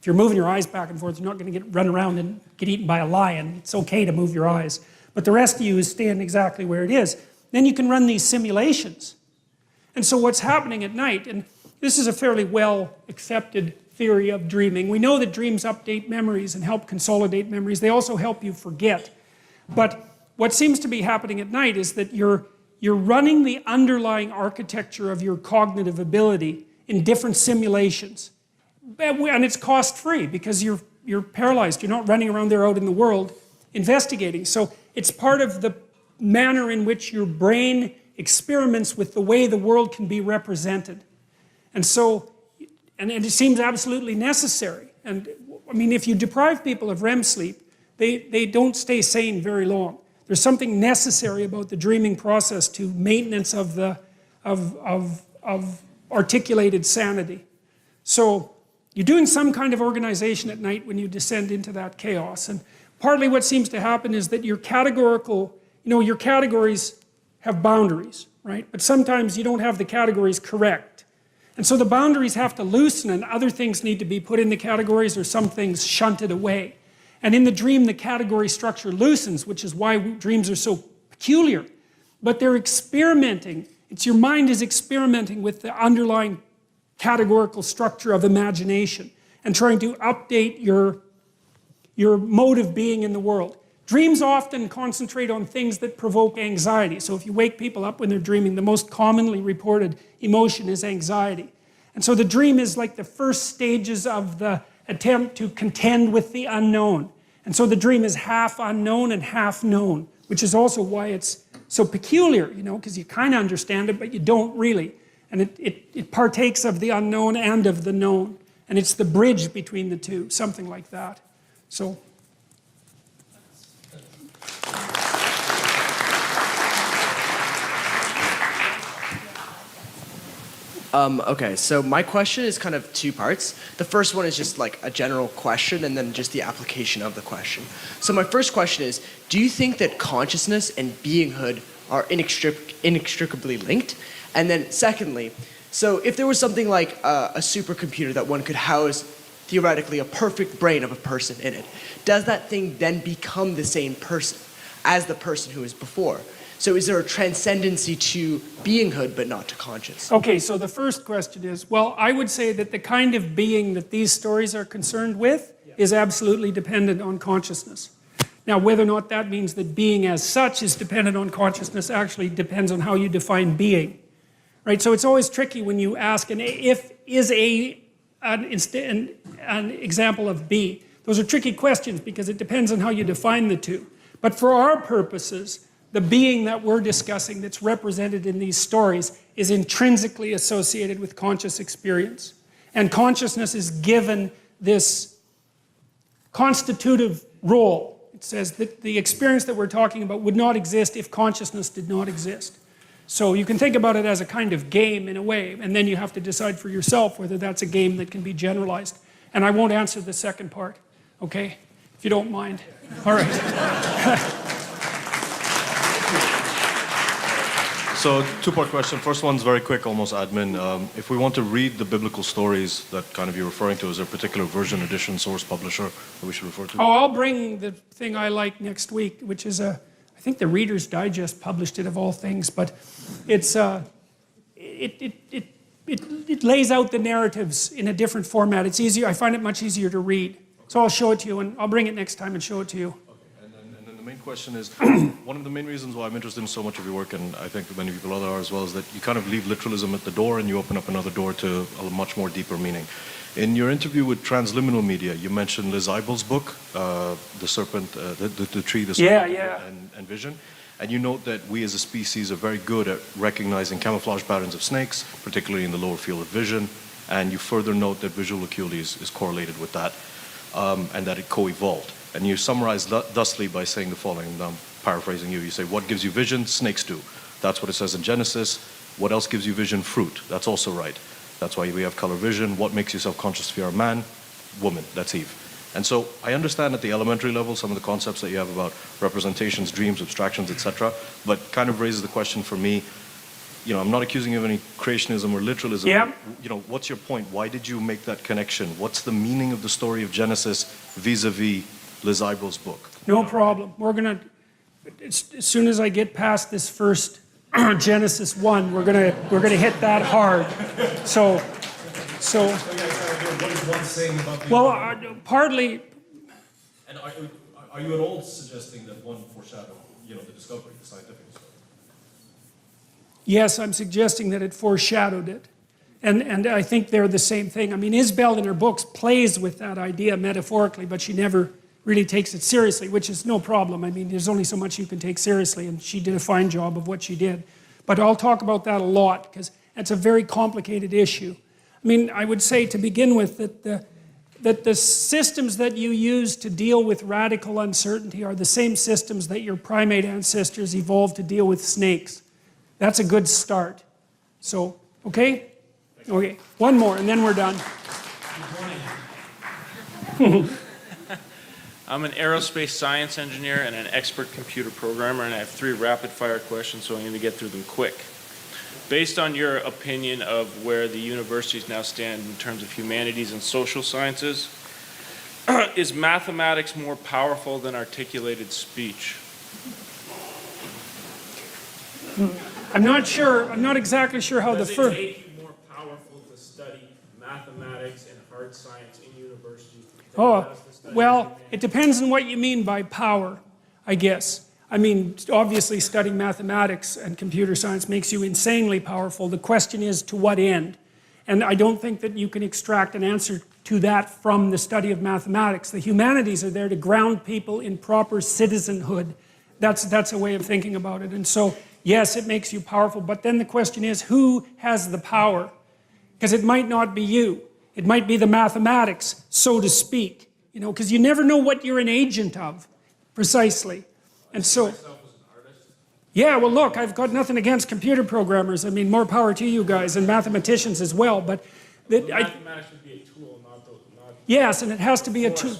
you're moving your eyes back and forth, you're not going to run around and get eaten by a lion. It's okay to move your eyes. But the rest of you is staying exactly where it is. Then you can run these simulations. And so what's happening at night, and this is a fairly well-accepted theory of dreaming. We know that dreams update memories and help consolidate memories. They also help you forget. But what seems to be happening at night is that you're running the underlying architecture of your cognitive ability in different simulations. And it's cost-free because you're paralyzed. You're not running around there out in the world investigating. So it's part of the manner in which your brain experiments with the way the world can be represented. And so, and it seems absolutely necessary. And I mean, if you deprive people of REM sleep, they don't stay sane very long. There's something necessary about the dreaming process to maintenance of the of articulated sanity. So you're doing some kind of organization at night when you descend into that chaos. And partly what seems to happen is that your categorical, your categories have boundaries, right? But sometimes you don't have the categories correct. And so the boundaries have to loosen and other things need to be put in the categories or some things shunted away. And in the dream, the category structure loosens, which is why dreams are so peculiar. But they're experimenting. It's your mind is experimenting with the underlying categorical structure of imagination and trying to update your mode of being in the world. Dreams often concentrate on things that provoke anxiety. So if you wake people up when they're dreaming, the most commonly reported emotion is anxiety. And so the dream is like the first stages of the attempt to contend with the unknown. And so the dream is half unknown and half known, which is also why it's so peculiar, because you kind of understand it, but you don't really. And it partakes of the unknown and of the known. And it's the bridge between the two, something like that. So. Okay, so my question is kind of two parts. The first one is just like a general question and then just the application of the question. So my first question is, do you think that consciousness and beinghood are inextricably linked? And then secondly, so if there was something like a supercomputer that one could house theoretically a perfect brain of a person in it, does that thing then become the same person as the person who was before? So is there a transcendency to beinghood but not to conscience? Okay, so the first question is, well, I would say that the kind of being that these stories are concerned with is absolutely dependent on consciousness. Now, whether or not that means that being as such is dependent on consciousness actually depends on how you define being. Right? So it's always tricky when you ask, an example of be. Those are tricky questions because it depends on how you define the two. But for our purposes, the being that we're discussing that's represented in these stories is intrinsically associated with conscious experience. And consciousness is given this constitutive role. It says that the experience that we're talking about would not exist if consciousness did not exist. So you can think about it as a kind of game in a way, and then you have to decide for yourself whether that's a game that can be generalized. And I won't answer the second part, okay? If you don't mind. All right. So, two-part question. First one's very quick, almost admin. If we want to read the biblical stories that kind of you're referring to, is there a particular version, edition, source, publisher that we should refer to? Oh, I'll bring the thing I like next week, which is I think the Reader's Digest published it of all things, but it's it lays out the narratives in a different format. It's easier. I find it much easier to read. So I'll show it to you, and I'll bring it next time and show it to you. And then the main question is, one of the main reasons why I'm interested in so much of your work, and I think many people other are as well, is that you kind of leave literalism at the door and you open up another door to a much more deeper meaning. In your interview with Transliminal Media, you mentioned Liz Eibel's book, The Serpent, the Tree, the Serpent, and Vision. And you note that we as a species are very good at recognizing camouflage patterns of snakes, particularly in the lower field of vision. And you further note that visual acuity is correlated with that, and that it co-evolved. And you summarize thusly by saying the following, and I'm paraphrasing you. You say, what gives you vision? Snakes do. That's what it says in Genesis. What else gives you vision? Fruit. That's also right. That's why we have color vision. What makes you self-conscious if you're a man? Woman. That's Eve. And so I understand at the elementary level some of the concepts that you have about representations, dreams, abstractions, etc. But kind of raises the question for me, I'm not accusing you of any creationism or literalism. Yeah. What's your point? Why did you make that connection? What's the meaning of the story of Genesis vis-a-vis Liz Eibel's book? No problem. We're going to, as soon as I get past this first Genesis 1, we're gonna hit that hard. So. What is one saying about the Well, partly. And are you at all suggesting that one foreshadowed, the discovery, the scientific discovery? Yes, I'm suggesting that it foreshadowed it. And I think they're the same thing. I mean, Isabel in her books plays with that idea metaphorically, but she never really takes it seriously, which is no problem. I mean, there's only so much you can take seriously, and she did a fine job of what she did. But I'll talk about that a lot, because that's a very complicated issue. I mean, I would say to begin with that that the systems that you use to deal with radical uncertainty are the same systems that your primate ancestors evolved to deal with snakes. That's a good start. So, okay? Okay, one more and then we're done. I'm an aerospace science engineer and an expert computer programmer, and I have 3 rapid-fire questions, so I'm going to get through them quick. Based on your opinion of where the universities now stand in terms of humanities and social sciences, is mathematics more powerful than articulated speech? I'm not sure, I'm not exactly sure how the Does first... it make you more powerful to study mathematics and hard science in universities? Oh, well, it depends on what you mean by power, I guess. I mean, obviously studying mathematics and computer science makes you insanely powerful. The question is, to what end? And I don't think that you can extract an answer to that from the study of mathematics. The humanities are there to ground people in proper citizenhood. That's a way of thinking about it. And so, yes, it makes you powerful, but then the question is, who has the power? Because it might not be you. It might be the mathematics, so to speak. You know, because you never know what you're an agent of, precisely. And so, yeah, well, look, I've got nothing against computer programmers. I mean, more power to you guys, and mathematicians as well. But Mathematics would be a tool, not yes, and it has to be a tool.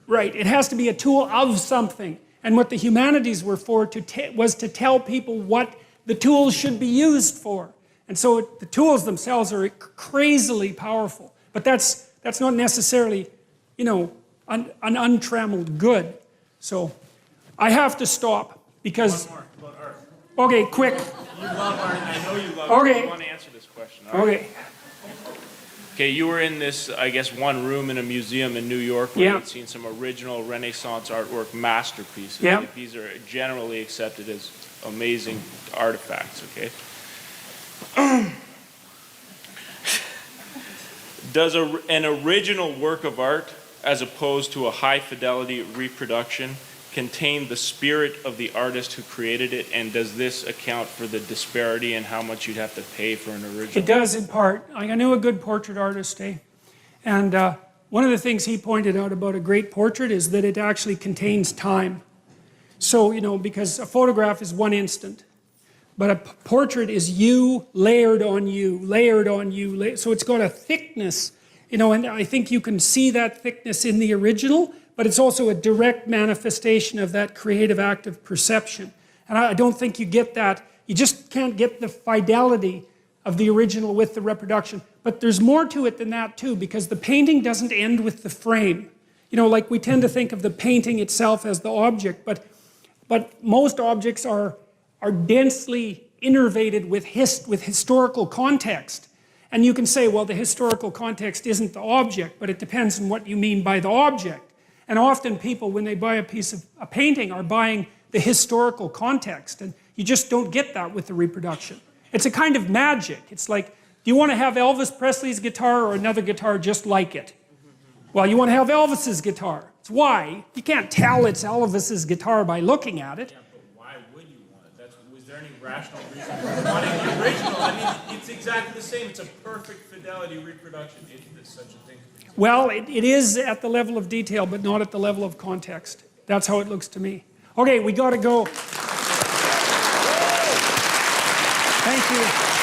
Right, it has to be a tool of something. And what the humanities were for was to tell people what the tools should be used for. And so the tools themselves are crazily powerful. But that's not necessarily, you know, an untrammeled good. So I have to stop because... One more about art. Okay, quick. You love art, and I know you love Okay. art. You want to answer this question. All right? Okay. Okay, you were in this, I guess, one room in a museum in New York where Yeah. you'd seen some original Renaissance artwork masterpieces. Yeah. Like, these are generally accepted as amazing artifacts, okay? Does an original work of art, as opposed to a high-fidelity reproduction, contain the spirit of the artist who created it, and does this account for the disparity in how much you'd have to pay for an original? It does in part. I knew a good portrait artist, and one of the things he pointed out about a great portrait is that it actually contains time. So, you know, because a photograph is one instant, but a portrait is you layered on you, layered on you. So it's got a thickness, you know, and I think you can see that thickness in the original, but it's also a direct manifestation of that creative act of perception. And I don't think you get that. You just can't get the fidelity of the original with the reproduction. But there's more to it than that too, because the painting doesn't end with the frame. You know, like we tend to think of the painting itself as the object, but most objects are densely innervated with historical context. And you can say, well, the historical context isn't the object, but it depends on what you mean by the object. And often people, when they buy a painting, are buying the historical context, and you just don't get that with the reproduction. It's a kind of magic. It's like, do you want to have Elvis Presley's guitar or another guitar just like it? Well, you want to have Elvis's guitar. It's why. You can't tell it's Elvis's guitar by looking at it. Yeah, but why would you want it? Was there any rational reason for wanting the original? I mean, it's exactly the same. It's a perfect fidelity reproduction. Is such a thing? Well, it is at the level of detail, but not at the level of context. That's how it looks to me. Okay, we got to go. Thank you.